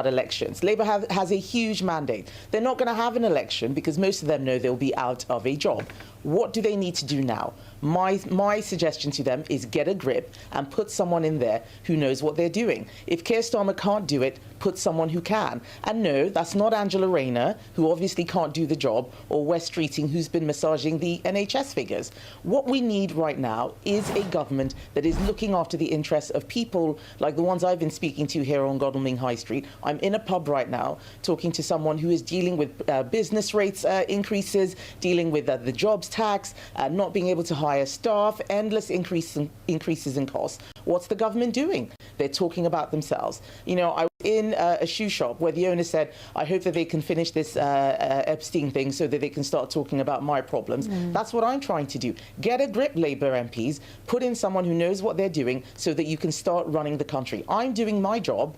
elections. Labour has a huge mandate. They're not going to have an election because most of them know they'll be out of a job. What do they need to do now? My suggestion to them is get a grip and put someone in there who knows what they're doing. If Keir Starmer can't do it, put someone who can. And no, that's not Angela Rayner, who obviously can't do the job, or Wes Streeting, who's been massaging the NHS figures. What we need right now is a government that is looking after the interests of people like the ones I've been speaking to here on Godalming High Street. I'm in a pub right now talking to someone who is dealing with business rates increases, dealing with the jobs tax, not being able to hire staff, endless increases in costs. What's the government doing? They're talking about themselves. You know, I was in a shoe shop where the owner said, I hope that they can finish this Epstein thing so that they can start talking about my problems. That's what I'm trying to do. Get a grip, Labour MPs, put in someone who knows what they're doing so that you can start running the country. I'm doing my job.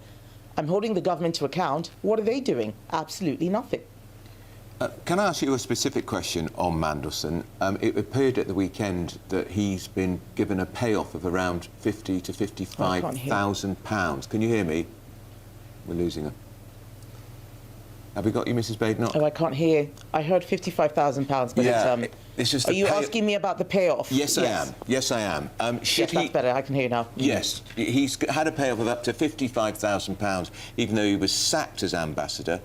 I'm holding the government to account. What are they doing? Absolutely nothing. Can I ask you a specific question on Mandelson? It appeared at the weekend that he's been given a payoff of around £50,000 to £55,000. Can you hear me? We're losing her. Have we got you, Mrs Badenoch? Oh, I can't hear. I heard £55,000, but yeah, it's just are you asking me about the payoff? Yes, I am. Yes, I am. Yes, that's better. I can hear you now. Yes, he's had a payoff of up to £55,000, even though he was sacked as ambassador.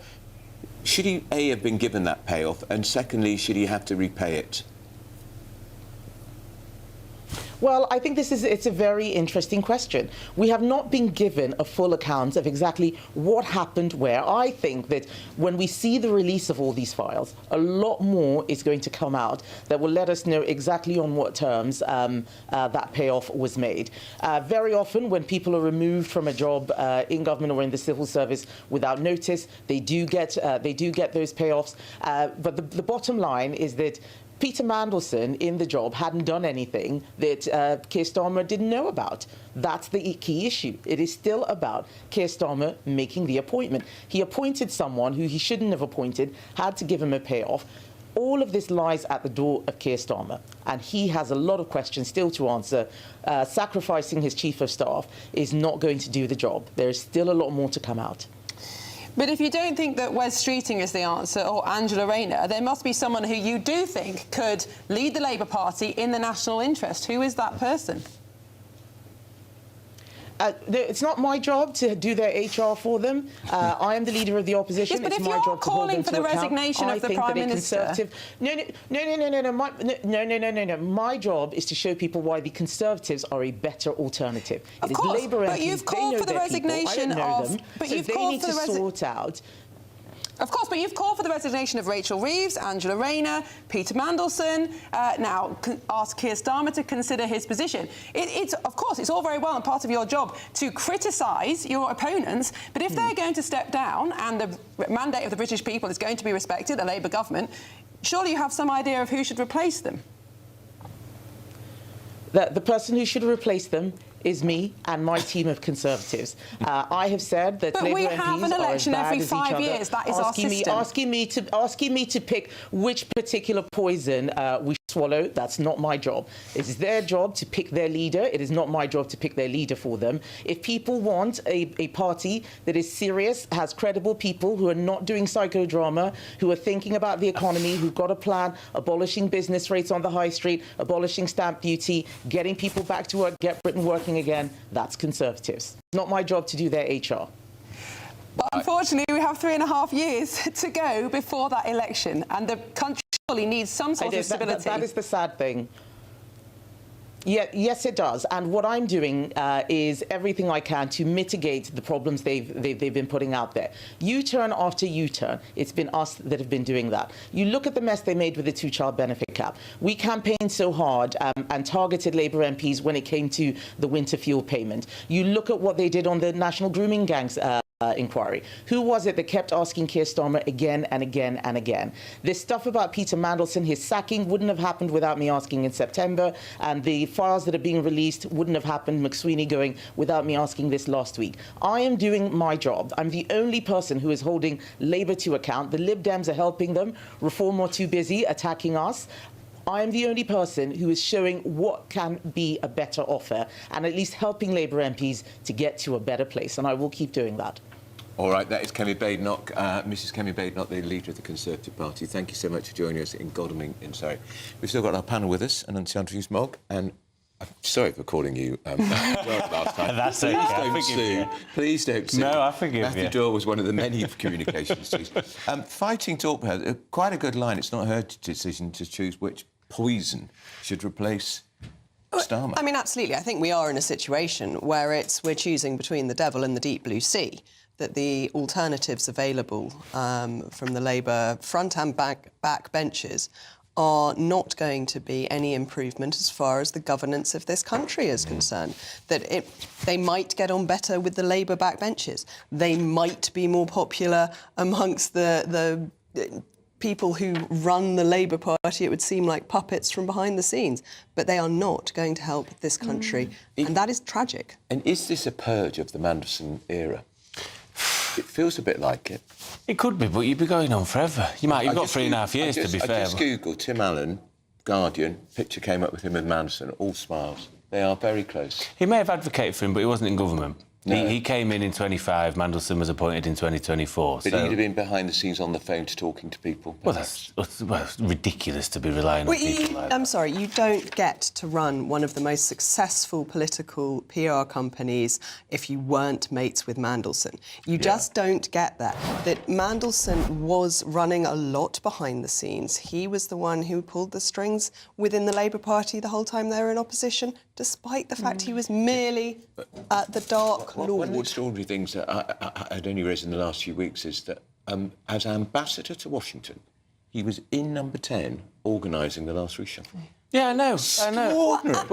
Should he, A, have been given that payoff, and secondly, should he have to repay it? Well, I think it's a very interesting question. We have not been given a full account of exactly what happened where. I think that when we see the release of all these files, a lot more is going to come out that will let us know exactly on what terms that payoff was made. Very often, when people are removed from a job in government or in the civil service without notice, they do get those payoffs. But the bottom line is that Peter Mandelson in the job hadn't done anything that Keir Starmer didn't know about. That's the key issue. It is still about Keir Starmer making the appointment. He appointed someone who he shouldn't have appointed, had to give him a payoff. All of this lies at the door of Keir Starmer, and he has a lot of questions still to answer. Sacrificing his chief of staff is not going to do the job. There is still a lot more to come out. But if you don't think that Wes Streeting is the answer, or Angela Rayner, there must be someone who you do think could lead the Labour Party in the national interest. Who is that person? It's not my job to do their HR for them. I am the leader of the opposition. Yes, but it's if my you're job to hold them calling for to the account. resignation of the Prime Minister... No. My job is to show people why the Conservatives are a better alternative. Of it is course, Labour but MPs. you've called for the resignation of... But you've called for the sort out... Of course, but you've called for the resignation of Rachel Reeves, Angela Rayner, Peter Mandelson, now ask Keir Starmer to consider his position. Of course, it's all very well and part of your job to criticise your opponents, but if they're going to step down and the mandate of the British people is going to be respected, a Labour government, surely you have some idea of who should replace them. The person who should replace them is me and my team of Conservatives. I have said that Labour we MPs have an election are as bad every as 5 each other, years. That is our system. asking me to pick which particular poison we swallow. That's not my job. It is their job to pick their leader. It is not my job to pick their leader for them. If people want a party that is serious, has credible people who are not doing psychodrama, who are thinking about the economy, who've got a plan, abolishing business rates on the high street, abolishing stamp duty, getting people back to work, get Britain working again, that's Conservatives. Not my job to do their HR. But unfortunately, we have 3.5 years to go before that election, and the country surely needs some sort of stability. That is the sad thing. Yeah, yes, it does. And what I'm doing is everything I can to mitigate the problems they've been putting out there. U-turn after U-turn, it's been us that have been doing that. You look at the mess they made with the two-child benefit cap. We campaigned so hard and targeted Labour MPs when it came to the winter fuel payment. You look at what they did on the national grooming gangs inquiry. Who was it that kept asking Keir Starmer again and again and again? This stuff about Peter Mandelson, his sacking, wouldn't have happened without me asking in September, and the files that are being released wouldn't have happened, McSweeney going, without me asking this last week. I am doing my job. I'm the only person who is holding Labour to account. The Lib Dems are helping them. Reform are too busy attacking us. I am the only person who is showing what can be a better offer and at least helping Labour MPs to get to a better place, and I will keep doing that. All right, that is Kemi Badenoch, Mrs Kemi Badenoch, the leader of the Conservative Party. Thank you so much for joining us in Godalming in Surrey. We've still got our panel with us, and Andrew Smog, and I'm sorry for calling you last time. That's okay. Please don't sue. No, I forgive Matthew you. Doyle was one of the many communications teams. Fighting Talk, quite a good line. It's not her decision to choose which poison should replace Starmer. I mean, absolutely. I think we are in a situation where we're choosing between the devil and the deep blue sea, that the alternatives available from the Labour front and back benches are not going to be any improvement as far as the governance of this country is concerned. That they might get on better with the Labour backbenches. They might be more popular amongst the people who run the Labour Party. It would seem like puppets from behind the scenes. But they are not going to help this country. And that is tragic. And is this a purge of the Mandelson era? It feels a bit like it. It could be, but you'd be going on forever. You've got 3.5 years, to be fair. I just Googled Tim Allen, Guardian, picture came up with him and Mandelson, all smiles. They are very close. He may have advocated for him, but he wasn't in government. No. He came in 25, Mandelson was appointed in 2024. But he'd have been behind the scenes on the phone talking to people. Well, that's ridiculous to be relying on people like that. I'm sorry, you don't get to run one of the most successful political PR companies if you weren't mates with Mandelson. You just don't get that. That Mandelson was running a lot behind the scenes. He was the one who pulled the strings within the Labour Party the whole time they were in opposition, despite the fact he was merely the Dark Lord. One of the extraordinary things that I'd only raised in the last few weeks is that as ambassador to Washington, he was in number 10 organising the last reshuffle. Yeah, I know.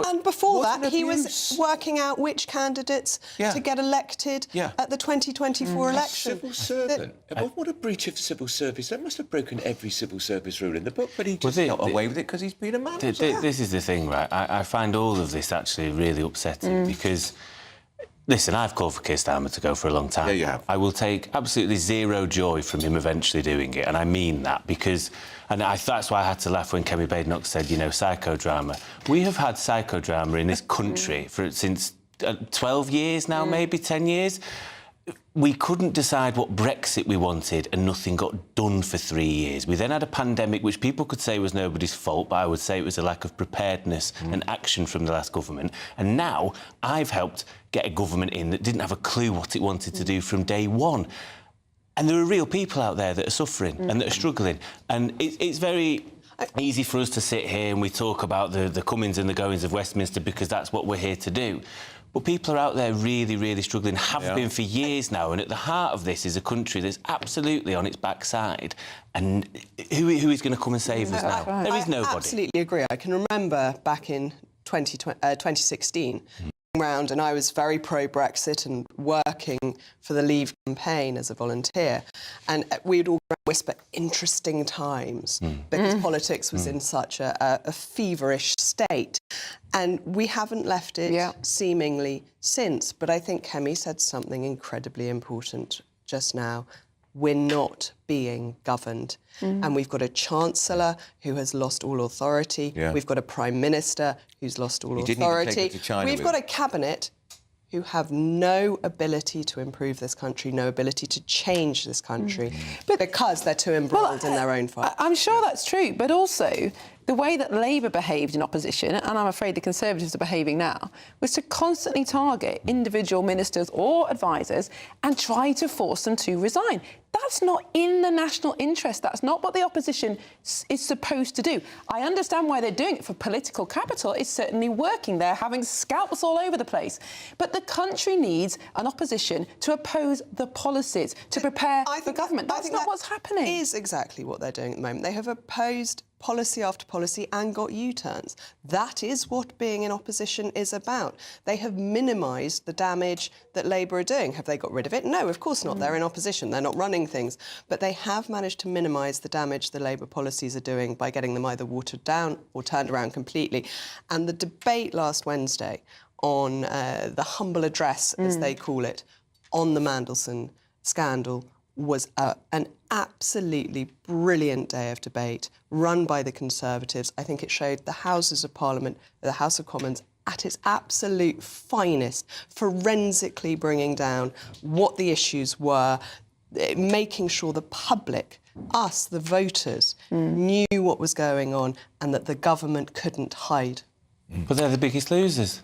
And before that, he was working out which candidates to get elected at the 2024 election. Civil servant. What a breach of civil service. That must have broken every civil service rule in the book, but he just got away with it because he's been a man. This is the thing, right? I find all of this actually really upsetting because... Listen, I've called for Keir Starmer to go for a long time. Yeah, you have. I will take absolutely zero joy from him eventually doing it, and I mean that because... And that's why I had to laugh when Kemi Badenoch said, you know, psychodrama. We have had psychodrama in this country since 12 years now, maybe 10 years. We couldn't decide what Brexit we wanted and nothing got done for 3 years. We then had a pandemic, which people could say was nobody's fault, but I would say it was a lack of preparedness and action from the last government. And now I've helped get a government in that didn't have a clue what it wanted to do from day one. And there are real people out there that are suffering and that are struggling. And it's very easy for us to sit here and we talk about the comings and the goings of Westminster because that's what we're here to do. But people are out there really, really struggling, have been for years now, and at the heart of this is a country that's absolutely on its backside. And who is going to come and save us now? There is nobody. I absolutely agree. I can remember back in 2016, round, and I was very pro-Brexit and working for the Leave campaign as a volunteer. And we'd all whisper interesting times because politics was in such a feverish state. And we haven't left it seemingly since. But I think Kemi said something incredibly important just now. We're not being governed. And we've got a Chancellor who has lost all authority. We've got a Prime Minister who's lost all authority. We've got a Cabinet who have no ability to improve this country, no ability to change this country, because they're too embroiled in their own fight. I'm sure that's true, but also the way that Labour behaved in opposition, and I'm afraid the Conservatives are behaving now, was to constantly target individual ministers or advisers and try to force them to resign. That's not in the national interest. That's not what the opposition is supposed to do. I understand why they're doing it for political capital. It's certainly working. They're having scalps all over the place. But the country needs an opposition to oppose the policies, to prepare for government. That's not what's happening. Is exactly what they're doing at the moment. They have opposed policy after policy and got U-turns. That is what being in opposition is about. They have minimised the damage that Labour are doing. Have they got rid of it? No, of course not. They're in opposition. They're not running things. But they have managed to minimise the damage the Labour policies are doing by getting them either watered down or turned around completely. And the debate last Wednesday on the humble address, as they call it, on the Mandelson scandal was an absolutely brilliant day of debate run by the Conservatives. I think it showed the Houses of Parliament, the House of Commons, at its absolute finest, forensically bringing down what the issues were, making sure the public, us, the voters, knew what was going on and that the government couldn't hide. But they're the biggest losers.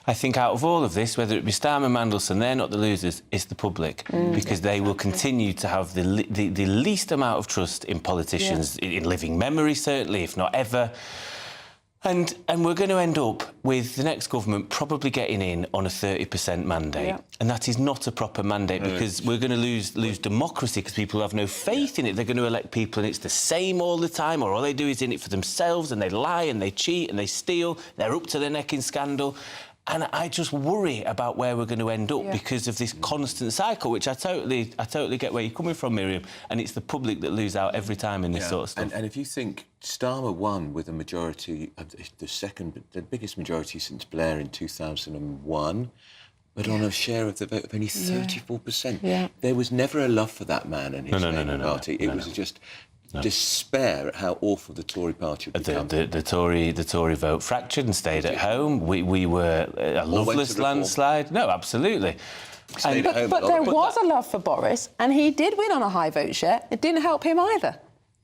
I think out of all of this, whether it be Starmer, Mandelson, they're not the losers, it's the public, because they will continue to have the least amount of trust in politicians, in living memory, certainly, if not ever. And we're going to end up with the next government probably getting in on a 30% mandate. And that is not a proper mandate because we're going to lose democracy because people have no faith in it. They're going to elect people and it's the same all the time, or all they do is in it for themselves and they lie and they cheat and they steal. They're up to their neck in scandal. And I just worry about where we're going to end up because of this constant cycle, which I totally get where you're coming from, Miriam. And it's the public that lose out every time in this sort of stuff. And if you think Starmer won with a majority, the biggest majority since Blair in 2001, but on a share of the vote of only 34%. There was never a love for that man and his party. It was just despair at how awful the Tory party had become. The Tory vote fractured and stayed at home. We were a loveless landslide. No, absolutely. stayed at home. But there was a love for Boris, and he did win on a high vote share. It didn't help him either.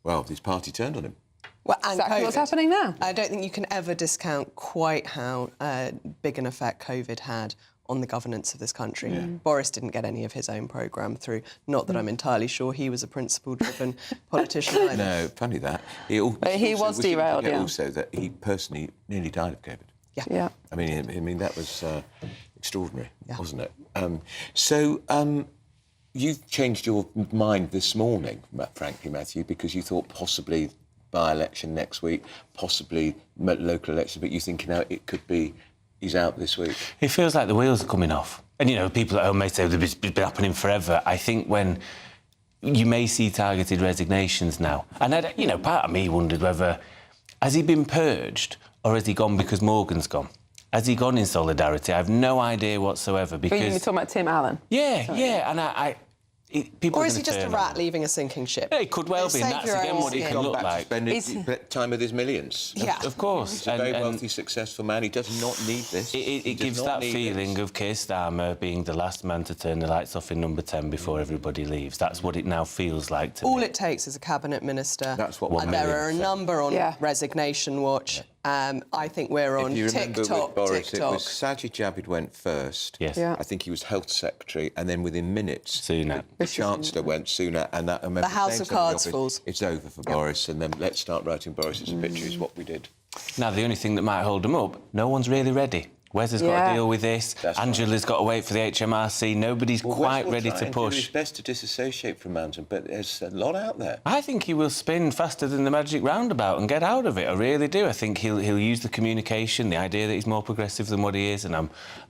Well, his party turned on him. Well, and exactly COVID. what's happening now. I don't think you can ever discount quite how big an effect COVID had on the governance of this country. Boris didn't get any of his own programme through. Not that I'm entirely sure he was a principle-driven politician either. No, funny that. He was derailed, yeah. Also, that he personally nearly died of COVID. Yeah. I mean that was extraordinary, wasn't it? You've changed your mind this morning, frankly, Matthew, because you thought possibly by-election next week, possibly local election, but you think now it could be he's out this week. It feels like the wheels are coming off. And, you know, people at home may say it's been happening forever. I think when you may see targeted resignations now, and, part of me wondered whether, has he been purged or has he gone because Morgan's gone? Has he gone in solidarity? I have no idea whatsoever because... You're talking about Tim Allen? Yeah, and people or is he just a rat leaving a sinking ship? Yeah, it could well be, and that's again what he can look like. Spend time with his millions. Yeah. Of course. He's a very wealthy, successful man. He does not need this. It gives that feeling of Keir Starmer being the last man to turn the lights off in number 10 before everybody leaves. That's what it now feels like to me. All it takes is a cabinet minister. That's what and there are a number on resignation watch. I think we're on TikTok. If you remember with Boris, it was Sajid Javid went first. Yes. I think he was Health Secretary, and then within minutes, the Chancellor went sooner, and that... The House of Cards falls. It's over for Boris, and then let's start writing Boris's obituaries, what we did. Now, the only thing that might hold him up, no one's really ready. Wes has got to deal with this. Angela's got to wait for the HMRC. Nobody's quite ready to push. It's best to disassociate from Mountain, but there's a lot out there. I think he will spin faster than the magic roundabout and get out of it. I really do. I think he'll use the communication, the idea that he's more progressive than what he is, and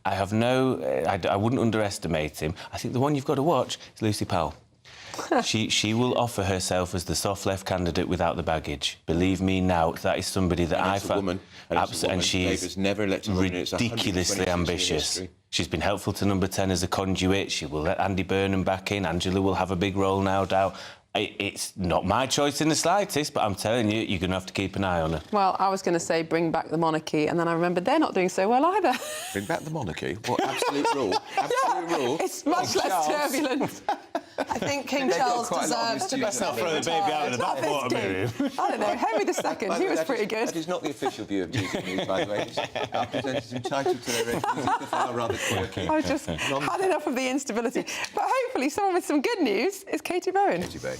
I wouldn't underestimate him. I think the one you've got to watch is Lucy Powell. She will offer herself as the soft left candidate without the baggage. Believe me now, that is somebody that I found... And she is never elected ridiculously ambitious. She's been helpful to number 10 as a conduit. She will let Andy Burnham back in. Angela will have a big role, no doubt. It's not my choice in the slightest, but I'm telling you, you're going to have to keep an eye on her. Well, I was going to say bring back the monarchy, and then I remembered they're not doing so well either. Bring back the monarchy? What, absolute rule? Absolute rule? It's much less turbulent. I think King Charles deserves to be... Let's not throw the baby out of the bathwater, Miriam. I don't know, Henry II, he was pretty good. That is not the official view of GBNews, by the way. Our presenters entitled to their views are rather quirky. I just had enough of the instability. But hopefully someone with some good news is Katie Bowen. Katie Bowen.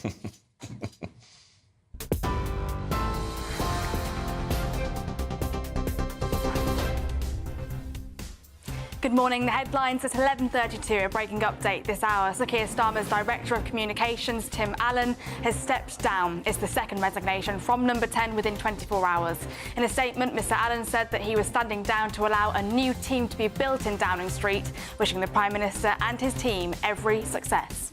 Good morning. The headlines at 11:32, a breaking update this hour. Sir Keir Starmer's Director of Communications, Tim Allen, has stepped down. It's the second resignation from number 10 within 24 hours. In a statement, Mr Allen said that he was standing down to allow a new team to be built in Downing Street, wishing the Prime Minister and his team every success.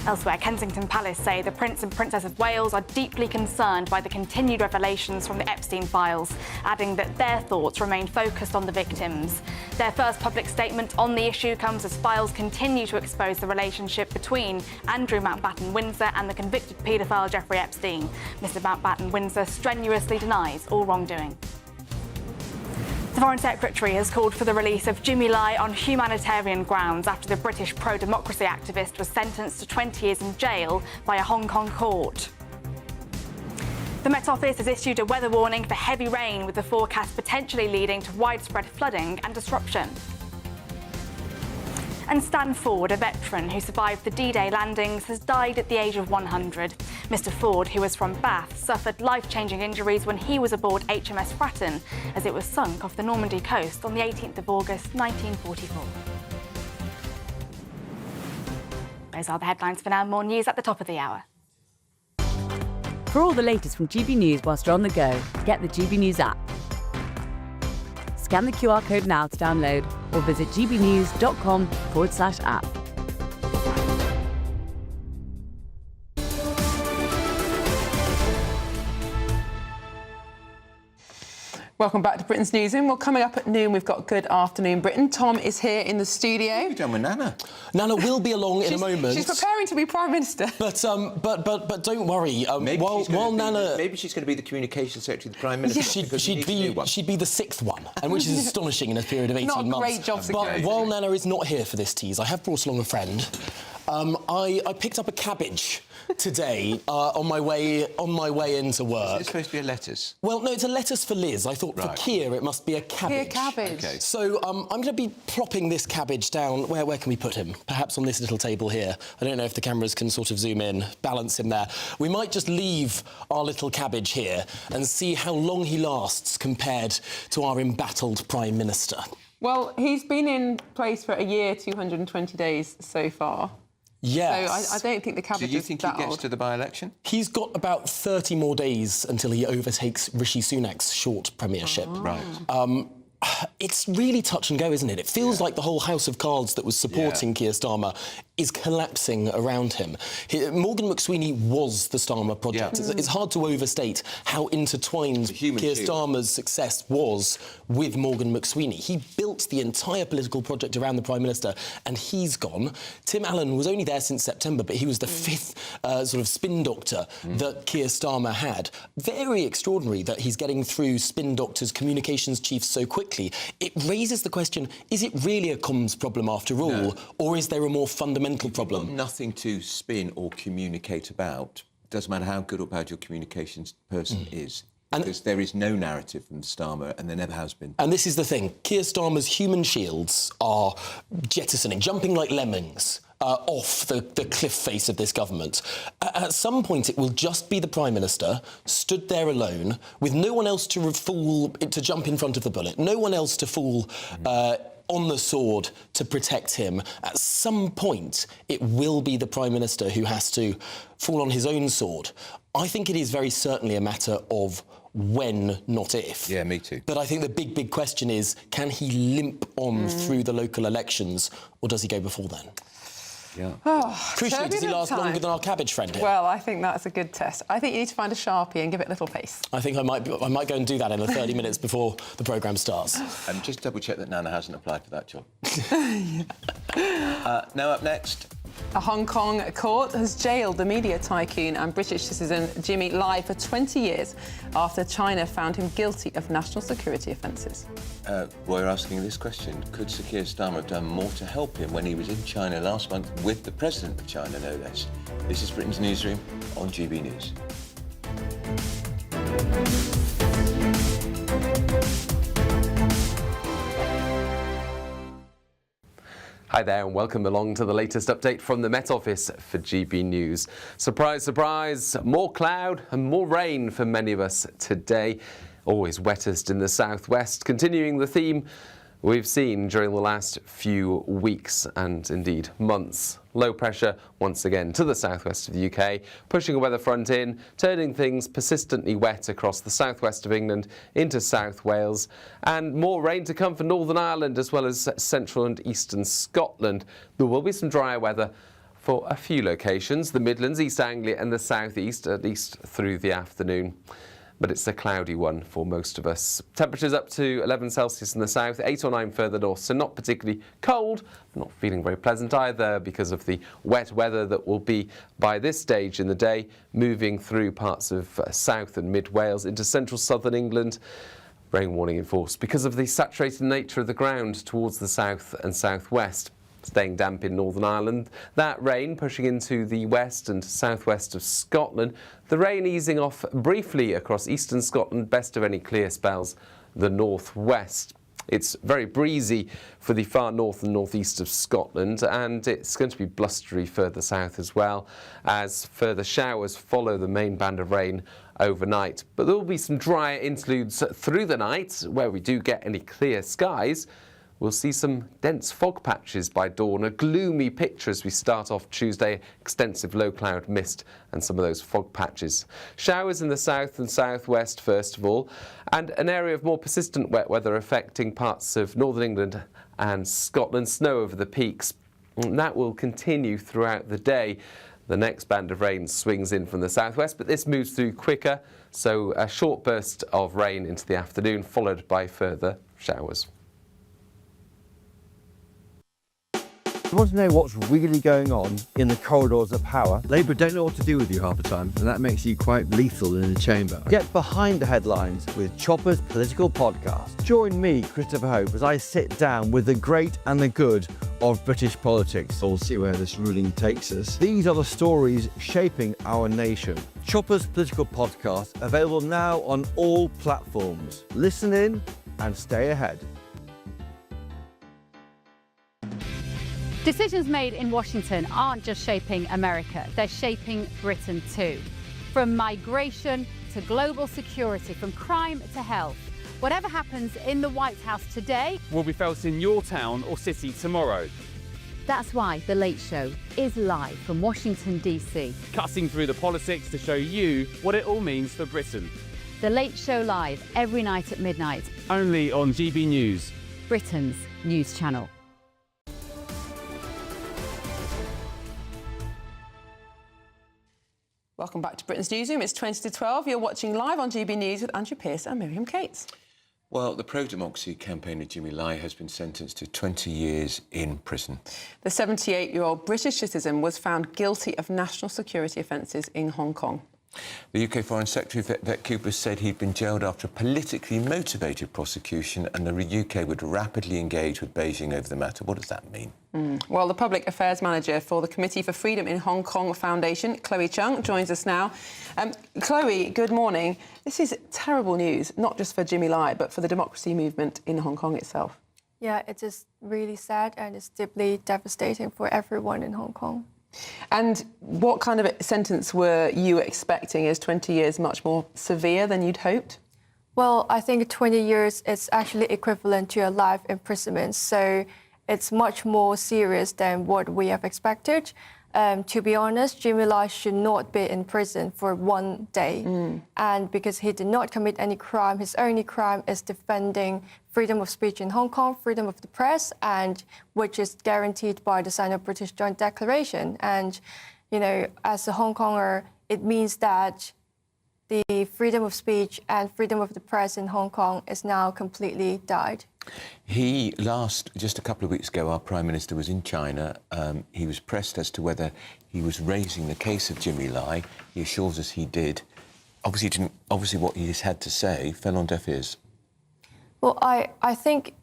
Elsewhere, Kensington Palace say the Prince and Princess of Wales are deeply concerned by the continued revelations from the Epstein files, adding that their thoughts remain focused on the victims. Their first public statement on the issue comes as files continue to expose the relationship between Andrew Mountbatten-Windsor and the convicted paedophile Jeffrey Epstein. Mr Mountbatten-Windsor strenuously denies all wrongdoing. The Foreign Secretary has called for the release of Jimmy Lai on humanitarian grounds after the British pro-democracy activist was sentenced to 20 years in jail by a Hong Kong court. The Met Office has issued a weather warning for heavy rain, with the forecast potentially leading to widespread flooding and disruption. And Stan Ford, a veteran who survived the D-Day landings, has died at the age of 100. Mr Ford, who was from Bath, suffered life-changing injuries when he was aboard HMS Fratton as it was sunk off the Normandy coast on the 18th of August 1944. Those are the headlines for now. More news at the top of the hour. For all the latest from GB News whilst you're on the go, get the GB News app. Scan the QR code now to download or visit gbnews.com/app. Welcome back to Britain's Newsroom. Well, coming up at noon, we've got Good Afternoon Britain. Tom is here in the studio. What have you done with Nana? Nana will be along in a moment. She's preparing to be Prime Minister. But don't worry. Maybe she's going to be the Communications Secretary of the Prime Minister. Yeah. She'd be the sixth one, and which is astonishing in a period of 18 months. Not a great job security. But while Nana is not here for this tease, I have brought along a friend. I picked up a cabbage today on my way into work. Is it supposed to be a lettuce? Well, no, it's a lettuce for Liz. I thought for Keir it must be a cabbage. Keir cabbage. Okay. So I'm going to be plopping this cabbage down. Where can we put him? Perhaps on this little table here. I don't know if the cameras can sort of zoom in, balance him there. We might just leave our little cabbage here and see how long he lasts compared to our embattled Prime Minister. Well, he's been in place for a year, 220 days so far. Yes. So I don't think the cabbage is that old. Do you think he gets to the by-election? He's got about 30 more days until he overtakes Rishi Sunak's short premiership. Oh. Right. It's really touch and go, isn't it? It feels like the whole house of cards that was supporting Keir Starmer is collapsing around him. Morgan McSweeney was the Starmer project. It's hard to overstate how intertwined Keir Starmer's success was with Morgan McSweeney. He built the entire political project around the Prime Minister, and he's gone. Tim Allen was only there since September, but he was the fifth sort of spin doctor that Keir Starmer had. Very extraordinary that he's getting through spin doctors, communications chiefs so quickly. It raises the question, is it really a comms problem after all, or is there a more fundamental problem? You've got nothing to spin or communicate about. Doesn't matter how good or bad your communications person is. Because there is no narrative from Starmer, and there never has been. And this is the thing. Keir Starmer's human shields are jettisoning, jumping like lemmings off the cliff face of this government. At some point, it will just be the Prime Minister, stood there alone, with no one else to jump in front of the bullet, no one else to fall on the sword to protect him. At some point, it will be the Prime Minister who has to fall on his own sword. I think it is very certainly a matter of when, not if. Yeah, me too. But I think the big question is, can he limp on through the local elections, or does he go before then? Yeah. Oh, crucially, does he last longer than our cabbage friend here? Well, I think that's a good test. I think you need to find a Sharpie and give it a little pace. I think I might go and do that in the 30 minutes before the programme starts. And just double-check that Nana hasn't applied for that job. Now up next... A Hong Kong court has jailed the media tycoon and British citizen Jimmy Lai for 20 years after China found him guilty of national security offences. We're asking this question. Could Sir Keir Starmer have done more to help him when he was in China last month with the President of China, no less? This is Britain's Newsroom on GB News. Hi there and welcome along to the latest update from the Met Office for GB News. Surprise, surprise, more cloud and more rain for many of us today. Always wettest in the southwest, continuing the theme we've seen during the last few weeks and indeed months. Low pressure once again to the southwest of the UK, pushing a weather front in, turning things persistently wet across the southwest of England into South Wales, and more rain to come for Northern Ireland as well as central and eastern Scotland. There will be some drier weather for a few locations, the Midlands, East Anglia and the southeast, at least through the afternoon. But it's a cloudy one for most of us. Temperatures up to 11 Celsius in the south, 8 or 9 further north, so not particularly cold, but not feeling very pleasant either because of the wet weather that will be, by this stage in the day, moving through parts of South and Mid Wales into central southern England. Rain warning in force because of the saturated nature of the ground towards the south and southwest. Staying damp in Northern Ireland. That rain pushing into the west and southwest of Scotland. The rain easing off briefly across eastern Scotland, best of any clear spells, the northwest. It's very breezy for the far north and northeast of Scotland, and it's going to be blustery further south as well, as further showers follow the main band of rain overnight. But there will be some drier interludes through the night, where we do get any clear skies. We'll see some dense fog patches by dawn, a gloomy picture as we start off Tuesday, extensive low cloud mist and some of those fog patches. Showers in the south and southwest first of all, and an area of more persistent wet weather affecting parts of northern England and Scotland, snow over the peaks. And that will continue throughout the day. The next band of rain swings in from the southwest, but this moves through quicker, so a short burst of rain into the afternoon, followed by further showers. You want to know what's really going on in the corridors of power? Labour don't know what to do with you half the time, and that makes you quite lethal in the chamber. Get behind the headlines with Chopper's Political Podcast. Join me, Christopher Hope, as I sit down with the great and the good of British politics. We'll see where this ruling takes us. These are the stories shaping our nation. Chopper's Political Podcast, available now on all platforms. Listen in and stay ahead. Decisions made in Washington aren't just shaping America, they're shaping Britain too. From migration to global security, from crime to health. Whatever happens in the White House today will be felt in your town or city tomorrow. That's why The Late Show is live from Washington, D.C. Cutting through the politics to show you what it all means for Britain. The Late Show live every night at midnight. Only on GB News, Britain's news channel. Welcome back to Britain's Newsroom. It's 20 to 12. You're watching live on GB News with Andrew Pearce and Miriam Cates. Well, the pro-democracy campaigner Jimmy Lai has been sentenced to 20 years in prison. The 78-year-old British citizen was found guilty of national security offences in Hong Kong. The UK Foreign Secretary, Vet Cooper, said he'd been jailed after a politically motivated prosecution and the UK would rapidly engage with Beijing over the matter. What does that mean? Well, the Public Affairs Manager for the Committee for Freedom in Hong Kong Foundation, Chloe Chung, joins us now. Chloe, good morning. This is terrible news, not just for Jimmy Lai, but for the democracy movement in Hong Kong itself. Yeah, it is really sad and it's deeply devastating for everyone in Hong Kong. And what kind of sentence were you expecting? Is 20 years much more severe than you'd hoped? Well, I think 20 years is actually equivalent to a life imprisonment. So it's much more serious than what we have expected. To be honest, Jimmy Lai should not be in prison for 1 day. And because he did not commit any crime, his only crime is defending freedom of speech in Hong Kong, freedom of the press, and which is guaranteed by the Sino-British Joint Declaration. And, you know, as a Hong Konger, it means that the freedom of speech and freedom of the press in Hong Kong is now completely died. Just a couple of weeks ago, our Prime Minister was in China. He was pressed as to whether he was raising the case of Jimmy Lai. He assures us he did. Obviously what he has had to say fell on deaf ears. Well, I think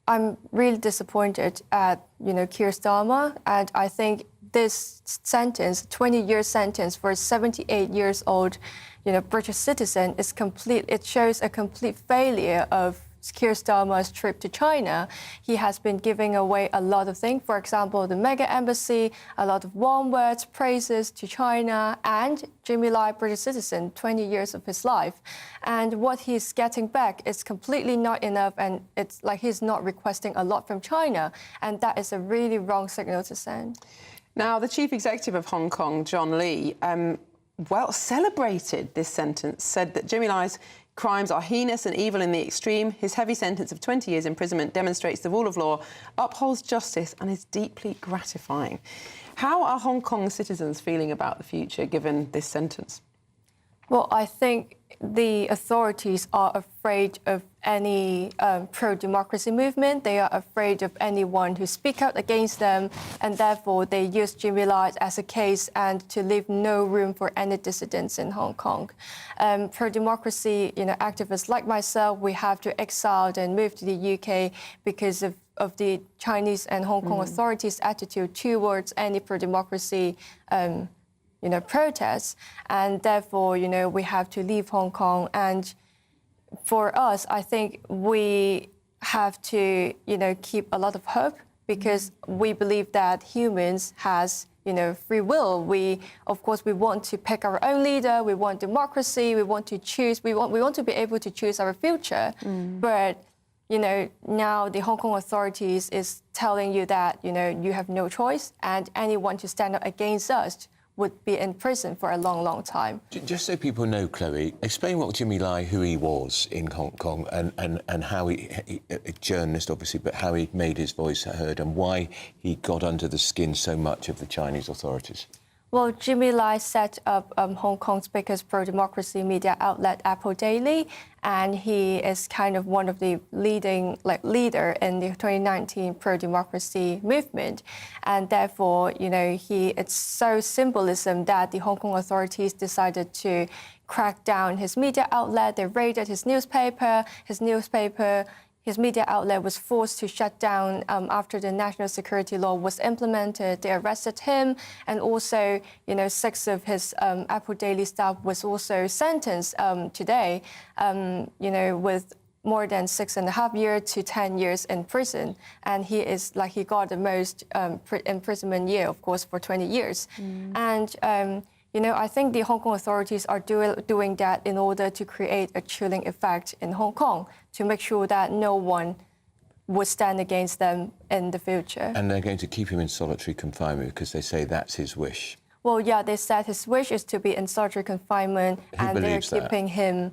I'm really disappointed at, Keir Starmer, and I think this sentence, 20-year sentence for a 78-years-old, British citizen is complete. It shows a complete failure of Keir Starmer's trip to China. He has been giving away a lot of things. For example, the mega embassy, a lot of warm words, praises to China, and Jimmy Lai, British citizen, 20 years of his life. And what he's getting back is completely not enough, and it's like he's not requesting a lot from China, and that is a really wrong signal to send. Now, the chief executive of Hong Kong, John Lee, celebrated this sentence, said that Jimmy Lai's crimes are heinous and evil in the extreme. His heavy sentence of 20 years imprisonment demonstrates the rule of law, upholds justice and is deeply gratifying. How are Hong Kong citizens feeling about the future, given this sentence? Well, I think the authorities are afraid of any pro-democracy movement. They are afraid of anyone who speaks out against them, and therefore they use Jimmy Lai as a case and to leave no room for any dissidents in Hong Kong. Pro-democracy, activists like myself, we have to exile and move to the UK because of the Chinese and Hong Kong authorities' attitude towards any pro-democracy protests, and therefore, we have to leave Hong Kong. And for us, I think we have to, keep a lot of hope, because we believe that humans has, free will. Of course, we want to pick our own leader. We want democracy. We want to choose. We want to be able to choose our future. But now the Hong Kong authorities is telling you that, you have no choice, and anyone to stand up against us would be in prison for a long, long time. Just so people know, Chloe, explain what Jimmy Lai, who he was in Hong Kong, and how he, a journalist obviously, but how he made his voice heard and why he got under the skin so much of the Chinese authorities. Well, Jimmy Lai set up Hong Kong's biggest pro-democracy media outlet, Apple Daily, and he is kind of one of the leading leader in the 2019 pro-democracy movement, and therefore, it's so symbolism that the Hong Kong authorities decided to crack down his media outlet. They raided his newspaper. His media outlet was forced to shut down after the national security law was implemented. They arrested him, and also, 6 of his Apple Daily staff was also sentenced today, with more than 6.5 years to 10 years in prison. And he got the most imprisonment year, of course, for 20 years. And I think the Hong Kong authorities are doing that in order to create a chilling effect in Hong Kong, to make sure that no one would stand against them in the future. And they're going to keep him in solitary confinement because they say that's his wish. Well, yeah, they said his wish is to be in solitary confinement, and they're keeping him,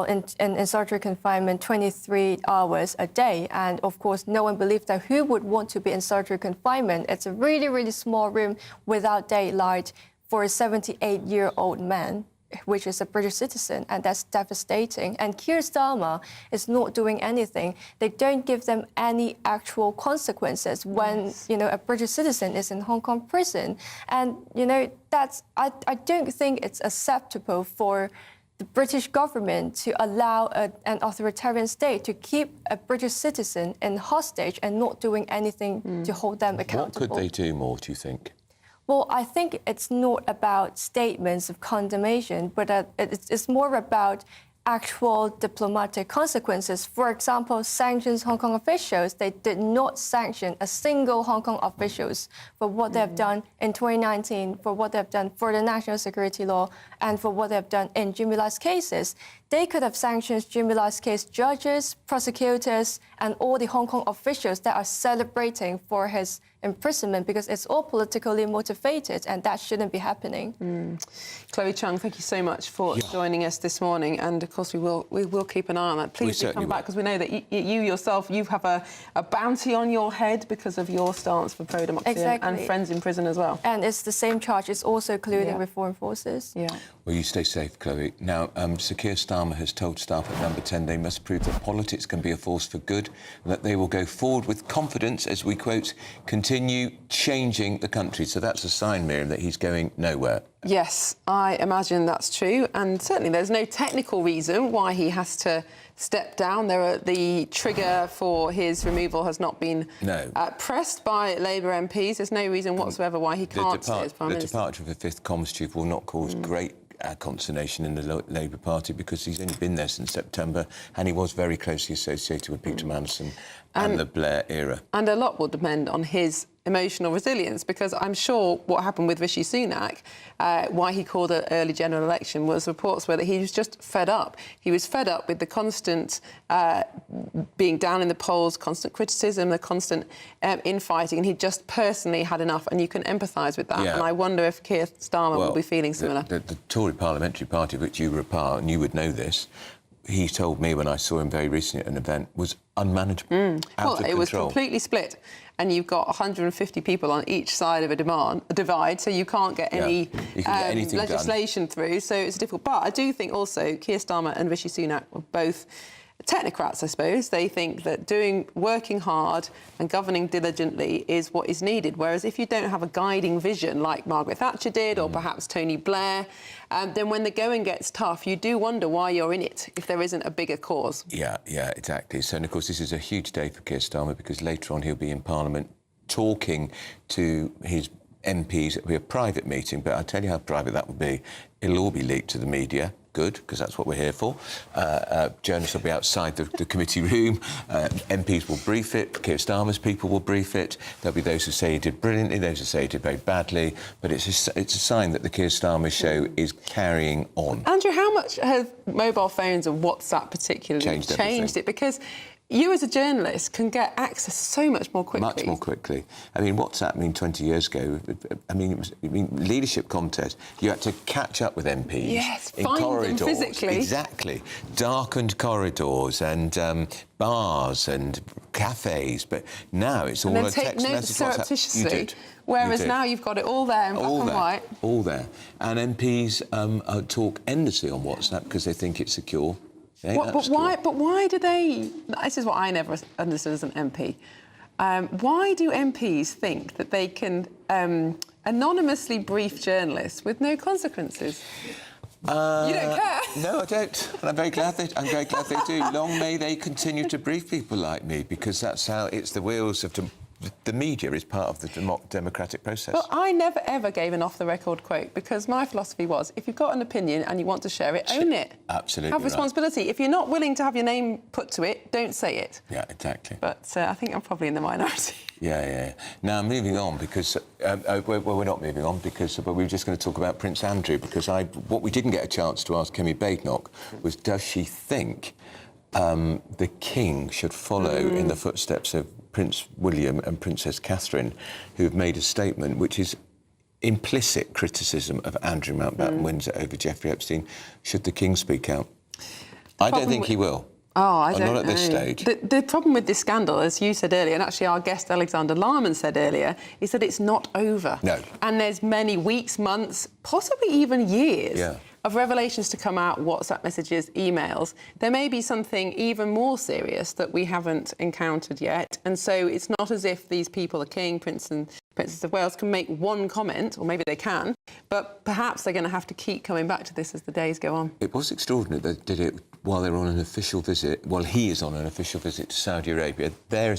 in solitary confinement 23 hours a day. And of course, no one believes that who would want to be in solitary confinement. It's a really, really small room without daylight for a 78-year-old man, which is a British citizen, and that's devastating. And Keir Starmer is not doing anything. They don't give them any actual consequences when, a British citizen is in Hong Kong prison. And, I don't think it's acceptable for the British government to allow an authoritarian state to keep a British citizen in hostage and not doing anything to hold them accountable. What could they do more, do you think? Well, I think it's not about statements of condemnation, but it's more about actual diplomatic consequences. For example, sanctions Hong Kong officials. They did not sanction a single Hong Kong officials for what they have done in 2019, for what they have done for the national security law, and for what they have done in Jimmy Lai's cases. They could have sanctioned Jimmy Lai's case judges, prosecutors, and all the Hong Kong officials that are celebrating for his imprisonment, because it's all politically motivated, and that shouldn't be happening. Chloe Chung, thank you so much for joining us this morning, and of course we will keep an eye on that. Please do come back, because we know that you yourself, you have a bounty on your head because of your stance for pro-democracy, and friends in prison as well. And it's the same charge. It's also including with foreign forces. Well, you stay safe, Chloe. Now, Sir Keir Starmer has told staff at Number 10 they must prove that politics can be a force for good, and that they will go forward with confidence as we, quote, continue changing the country. So that's a sign, Miriam, that he's going nowhere. Yes, I imagine that's true. And certainly there's no technical reason why he has to step down. The trigger for his removal has not been pressed by Labour MPs. There's no reason whatsoever why he can't stay as Prime Minister. The departure of the 5th Comms Chief will not cause great consternation in the Labour Party, because he's only been there since September, and he was very closely associated with Peter Mandelson and the Blair era. And a lot will depend on his emotional resilience, because I'm sure what happened with Rishi Sunak, why he called an early general election, was reports where he was just fed up. He was fed up with the constant being down in the polls, constant criticism, the constant infighting, and he just personally had enough, and you can empathise with that. And I wonder if Keir Starmer will be feeling similar. The Tory Parliamentary Party, of which you were a part, and you would know this, he told me when I saw him very recently at an event, was unmanageable, out of control. Well, it was completely split, and you've got 150 people on each side of a divide, so you can't get any legislation through, so it's difficult. But I do think also Keir Starmer and Rishi Sunak were both technocrats, I suppose. They think that working hard and governing diligently is what is needed, whereas if you don't have a guiding vision like Margaret Thatcher did, or perhaps Tony Blair, then when the going gets tough, you do wonder why you're in it if there isn't a bigger cause. Yeah, exactly. So, and of course, this is a huge day for Keir Starmer, because later on he'll be in Parliament talking to his MPs. It'll be a private meeting, but I'll tell you how private that will be. It'll all be leaked to the media. Good, because that's what we're here for. Journalists will be outside the committee room. MPs will brief it. Keir Starmer's people will brief it. There'll be those who say he did brilliantly, those who say he did very badly. But it's a sign that the Keir Starmer show is carrying on. Andrew, how much have mobile phones and WhatsApp particularly changed it? Because you as a journalist can get access so much more quickly. Much more quickly. I mean, what's happening 20 years ago? I mean, leadership contest, you had to catch up with MPs. Yes, in find corridors. them physically. Exactly. Darkened corridors and bars and cafes. But now it's all a text message. Surreptitiously. You did. Whereas now you've got it all there in black and white. All there. And MPs talk endlessly on WhatsApp because they think it's secure. But why do they... This is what I never understood as an MP. Why do MPs think that they can anonymously brief journalists with no consequences? You don't care? No, I don't. And I'm very glad they do. Long may they continue to brief people like me, because that's how it's the wheels of the media is part of the democratic process. Well, I never, ever gave an off-the-record quote, because my philosophy was, if you've got an opinion and you want to share it, own it. Absolutely. Have responsibility. If you're not willing to have your name put to it, don't say it. Yeah, exactly. But I think I'm probably in the minority. Yeah. Now, moving on, because... we're not moving on, because we were just going to talk about Prince Andrew, because what we didn't get a chance to ask Kemi Badenoch was, does she think the King should follow in the footsteps of Prince William and Princess Catherine, who have made a statement which is implicit criticism of Andrew Mountbatten Windsor over Jeffrey Epstein? Should the King speak out? I don't think he will. Oh, I don't know. Not at this stage. The problem with this scandal, as you said earlier, and actually our guest Alexander Larman said earlier, is that it's not over. No. And there's many weeks, months, possibly even years of revelations to come out, WhatsApp messages, emails. There may be something even more serious that we haven't encountered yet. And so it's not as if these people, the King, Prince and Princess of Wales, can make one comment, or maybe they can, but perhaps they're going to have to keep coming back to this as the days go on. It was extraordinary they did it while they were on an official visit. Well, he is on an official visit to Saudi Arabia. There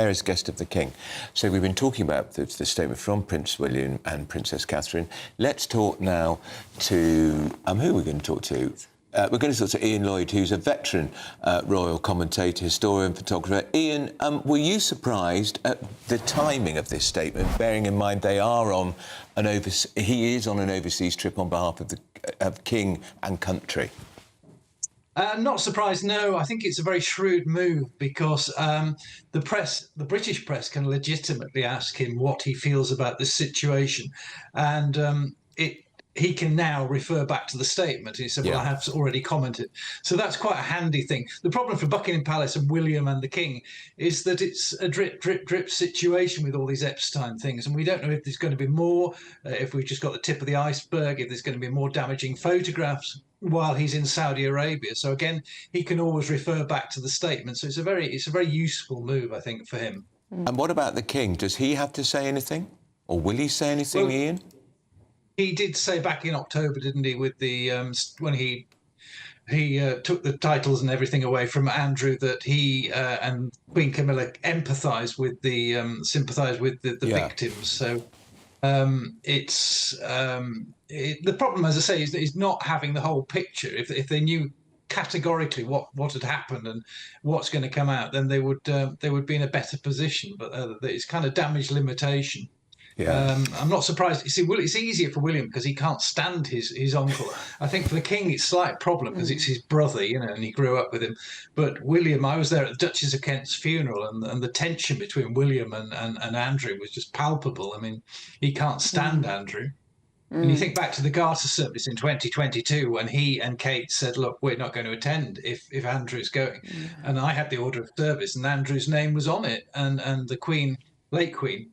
as guest of the King. So we've been talking about the statement from Prince William and Princess Catherine. Let's talk now to... who are we going to talk to? We're going to talk to Ian Lloyd, who's a veteran royal commentator, historian, photographer. Ian, were you surprised at the timing of this statement, bearing in mind they are on he is on an overseas trip on behalf of King and country? Not surprised, no. I think it's a very shrewd move, because the British press can legitimately ask him what he feels about this situation, and he can now refer back to the statement. He said, well, I have already commented. So that's quite a handy thing. The problem for Buckingham Palace and William and the King is that it's a drip, drip, drip situation with all these Epstein things. And we don't know if there's going to be more, if we've just got the tip of the iceberg, if there's going to be more damaging photographs while he's in Saudi Arabia. So again, he can always refer back to the statement. So it's a very useful move, I think, for him. And what about the King? Does he have to say anything? Or will he say anything, Ian? He did say back in October, didn't he, with the when he took the titles and everything away from Andrew, that he and Queen Camilla sympathised with the victims. So the problem, as I say, is not having the whole picture. If they knew categorically what had happened and what's going to come out, then they would be in a better position. But it's kind of damage limitation. Yeah. I'm not surprised. You see, it's easier for William because he can't stand his uncle. I think for the King, it's a slight problem because it's his brother, and he grew up with him. But William, I was there at the Duchess of Kent's funeral, and the tension between William and Andrew was just palpable. I mean, he can't stand Andrew. And you think back to the Garter service in 2022 when he and Kate said, look, we're not going to attend if Andrew's going. And I had the order of service and Andrew's name was on it. And the Queen, late Queen,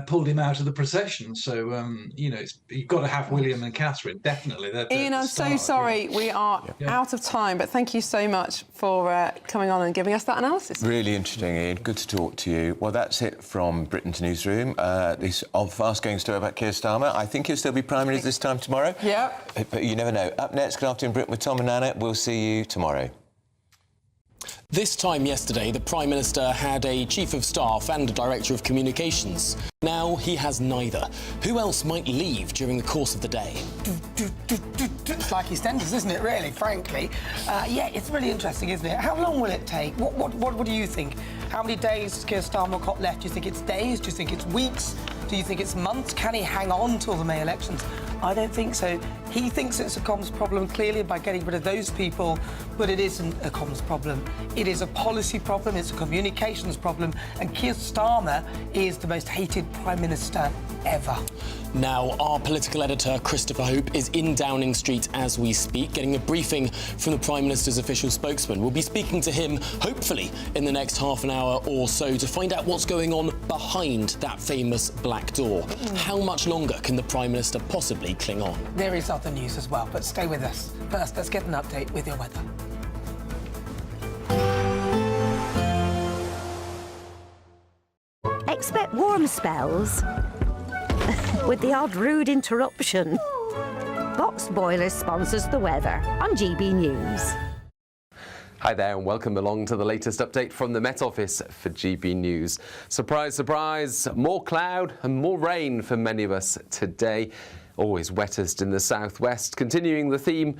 pulled him out of the procession. So, you've got to have William and Catherine, definitely. Ian, I'm so sorry we are out of time, but thank you so much for coming on and giving us that analysis. Really interesting, Ian. Good to talk to you. Well, that's it from Britain's Newsroom. This fast-going story about Keir Starmer. I think he'll still be Prime Minister this time tomorrow. Yeah. But you never know. Up next, Good Afternoon Britain with Tom and Nana. We'll see you tomorrow. This time yesterday, the Prime Minister had a Chief of Staff and a Director of Communications. Now he has neither. Who else might leave during the course of the day? It's like EastEnders, isn't it, really, frankly? It's really interesting, isn't it? How long will it take? What do you think? How many days has Keir Starmer got left? Do you think it's days? Do you think it's weeks? Do you think it's months? Can he hang on till the May elections? I don't think so. He thinks it's a comms problem, clearly, by getting rid of those people But it isn't a comms problem. It is a policy problem, it's a communications problem, and Keir Starmer is the most hated Prime Minister ever. Now, our political editor, Christopher Hope, is in Downing Street as we speak, getting a briefing from the Prime Minister's official spokesman. We'll be speaking to him, hopefully, in the next half an hour or so to find out what's going on behind that famous black door. How much longer can the Prime Minister possibly cling on? There is other news as well, but stay with us. First, let's get an update with your weather. Expect warm spells with the odd rude interruption. Box Boiler sponsors the weather on GB News. Hi there and welcome along to the latest update from the Met Office for GB News. Surprise, surprise, more cloud and more rain for many of us today. Always wettest in the southwest, continuing the theme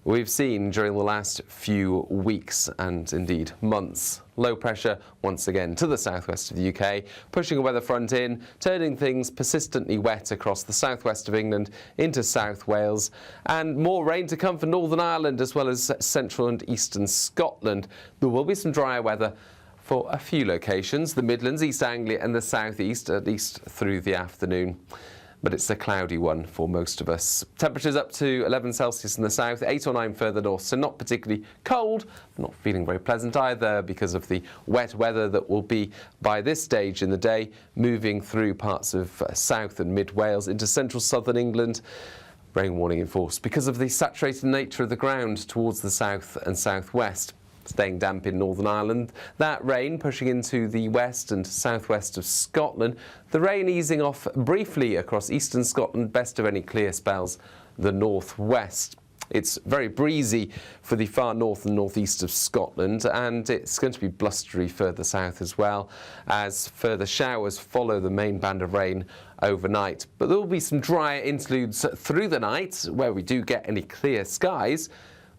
we've seen during the last few weeks and indeed months. Low pressure once again to the southwest of the UK, pushing a weather front in, turning things persistently wet across the southwest of England into South Wales, and more rain to come for Northern Ireland as well as central and eastern Scotland. There will be some drier weather for a few locations, the Midlands, East Anglia and the southeast, at least through the afternoon. But it's a cloudy one for most of us. Temperatures up to 11 Celsius in the south, 8 or 9 further north, so not particularly cold, but not feeling very pleasant either because of the wet weather that will be, by this stage in the day, moving through parts of South and Mid Wales into central southern England. Rain warning in force because of the saturated nature of the ground towards the south and southwest. Staying damp in Northern Ireland, that rain pushing into the west and southwest of Scotland. The rain easing off briefly across eastern Scotland, best of any clear spells, the northwest. It's very breezy for the far north and northeast of Scotland, and it's going to be blustery further south as well, as further showers follow the main band of rain overnight. But there will be some drier interludes through the night, where we do get any clear skies.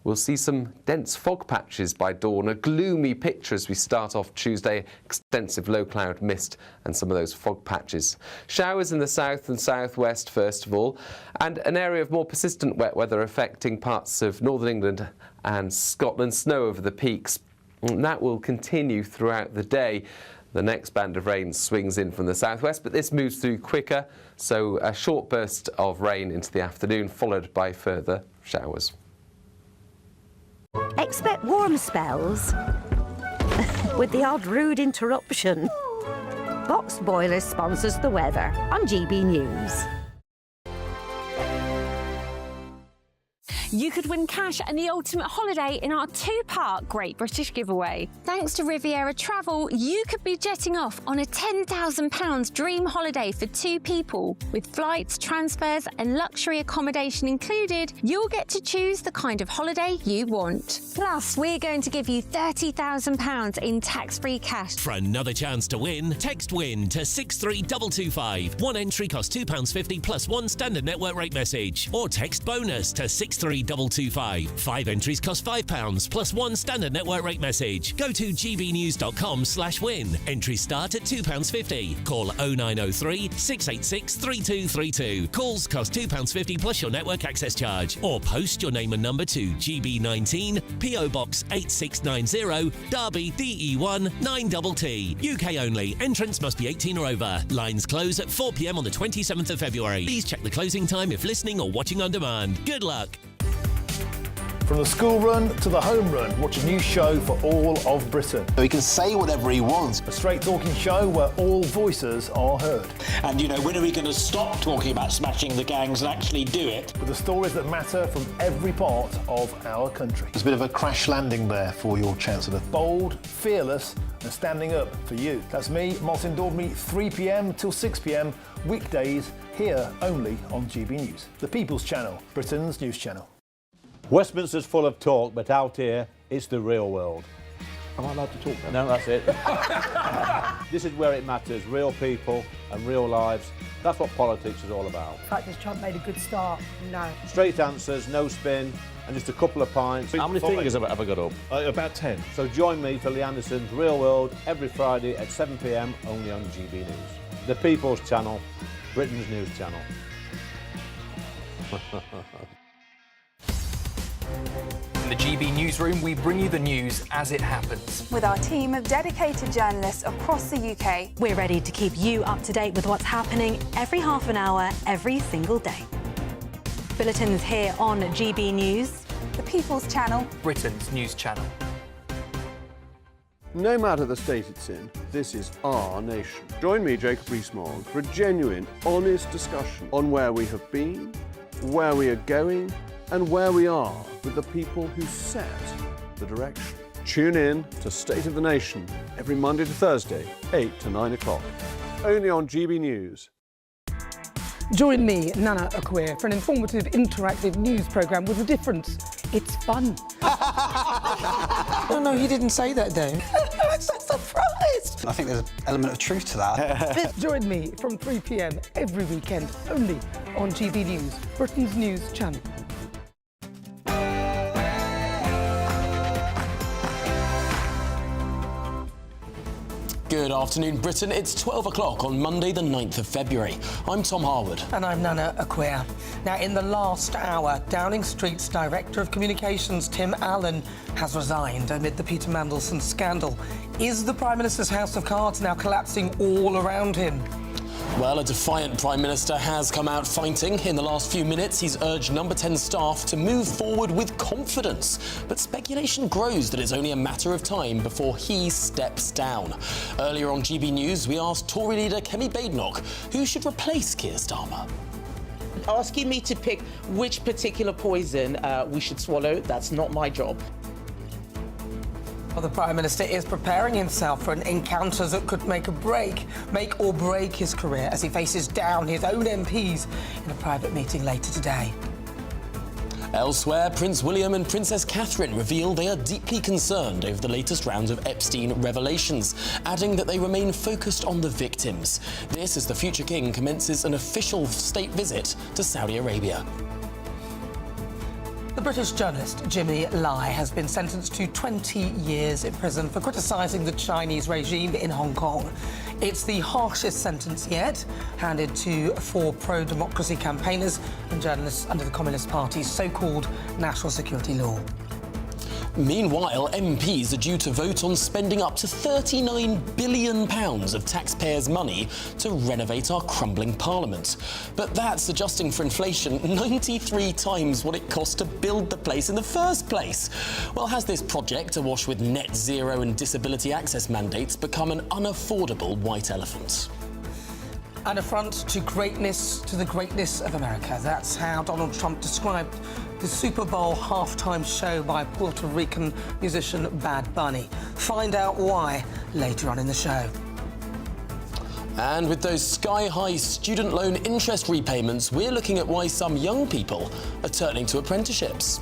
We'll see some dense fog patches by dawn, a gloomy picture as we start off Tuesday, extensive low cloud mist and some of those fog patches. Showers in the south and southwest first of all, and an area of more persistent wet weather affecting parts of northern England and Scotland, snow over the peaks. And that will continue throughout the day. The next band of rain swings in from the southwest, but this moves through quicker, so a short burst of rain into the afternoon, followed by further showers. Expect warm spells with the odd rude interruption. Box Boiler sponsors the weather on GB News. You could win cash and the ultimate holiday in our two-part Great British giveaway. Thanks to Riviera Travel, you could be jetting off on a £10,000 dream holiday for two people. With flights, transfers and luxury accommodation included, you'll get to choose the kind of holiday you want. Plus, we're going to give you £30,000 in tax-free cash. For another chance to win, text WIN to 63225. One entry costs £2.50 plus one standard network rate message. Or text BONUS to 63225. 5 entries cost £5 plus one standard network rate message. Go to gbnews.com/win. Entries start at £2.50. Call 0903 686 3232. Calls cost £2.50 plus your network access charge. Or post your name and number to GB19, PO Box 8690, Derby DE1 9TT. UK only. Entrance must be 18 or over. Lines close at 4 p.m. on the 27th of February. Please check the closing time if listening or watching on demand. Good luck. From the school run to the home run, watch a new show for all of Britain. He can say whatever he wants. A straight talking show where all voices are heard. And, you know, when are we going to stop talking about smashing the gangs and actually do it? With the stories that matter from every part of our country. There's a bit of a crash landing there for your Chancellor. Bold, fearless and standing up for you. That's me, Martin Daubney, 3 p.m. till 6 p.m, weekdays, here only on GB News. The People's Channel, Britain's news channel. Westminster's full of talk, but out here, it's the real world. Am I allowed to talk then? No, that's it. This is where it matters, real people and real lives. That's what politics is all about. In fact, has Trump made a good start? No. Straight answers, no spin, and just a couple of pints. How many fingers have I got up? About 10. So join me for Lee Anderson's Real World every Friday at 7 p.m, only on GB News. The People's Channel, Britain's news channel. the GB Newsroom, we bring you the news as it happens. With our team of dedicated journalists across the UK, we're ready to keep you up to date with what's happening every half an hour, every single day. Bulletins here on GB News, the People's Channel, Britain's news channel. No matter the state it's in, this is our nation. Join me, Jacob Rees-Mogg, for a genuine, honest discussion on where we have been, where we are going, and where we are with the people who set the direction. Tune in to State of the Nation every Monday to Thursday, 8 to 9 o'clock, only on GB News. Join me, Nana Akweer, for an informative, interactive news programme with a difference. It's fun. No, he didn't say that, Dave. I'm so surprised. I think there's an element of truth to that. Join me from 3 p.m. every weekend, only on GB News, Britain's news channel. Good afternoon, Britain. It's 12 o'clock on Monday, the 9th of February. I'm Tom Harwood. And I'm Nana Akweer. Now, in the last hour, Downing Street's Director of Communications, Tim Allen, has resigned amid the Peter Mandelson scandal. Is the Prime Minister's House of Cards now collapsing all around him? Well, a defiant Prime Minister has come out fighting. In the last few minutes, he's urged Number 10 staff to move forward with confidence. But speculation grows that it's only a matter of time before he steps down. Earlier on GB News, we asked Tory leader Kemi Badenoch who should replace Keir Starmer. Asking me to pick which particular poison we should swallow, that's not my job. Well, the Prime Minister is preparing himself for an encounter that could make or break his career as he faces down his own MPs in a private meeting later today. Elsewhere, Prince William and Princess Catherine reveal they are deeply concerned over the latest rounds of Epstein revelations, adding that they remain focused on the victims. This as the future king commences an official state visit to Saudi Arabia. The British journalist Jimmy Lai has been sentenced to 20 years in prison for criticising the Chinese regime in Hong Kong. It's the harshest sentence yet handed to 4 pro-democracy campaigners and journalists under the Communist Party's so-called national security law. Meanwhile, MPs are due to vote on spending up to £39 billion of taxpayers' money to renovate our crumbling parliament. But that's adjusting for inflation 93 times what it cost to build the place in the first place. Well, has this project, awash with net zero and disability access mandates, become an unaffordable white elephant? An affront to the greatness of America. That's how Donald Trump described the Super Bowl halftime show by Puerto Rican musician Bad Bunny. Find out why later on in the show. And with those sky-high student loan interest repayments, we're looking at why some young people are turning to apprenticeships.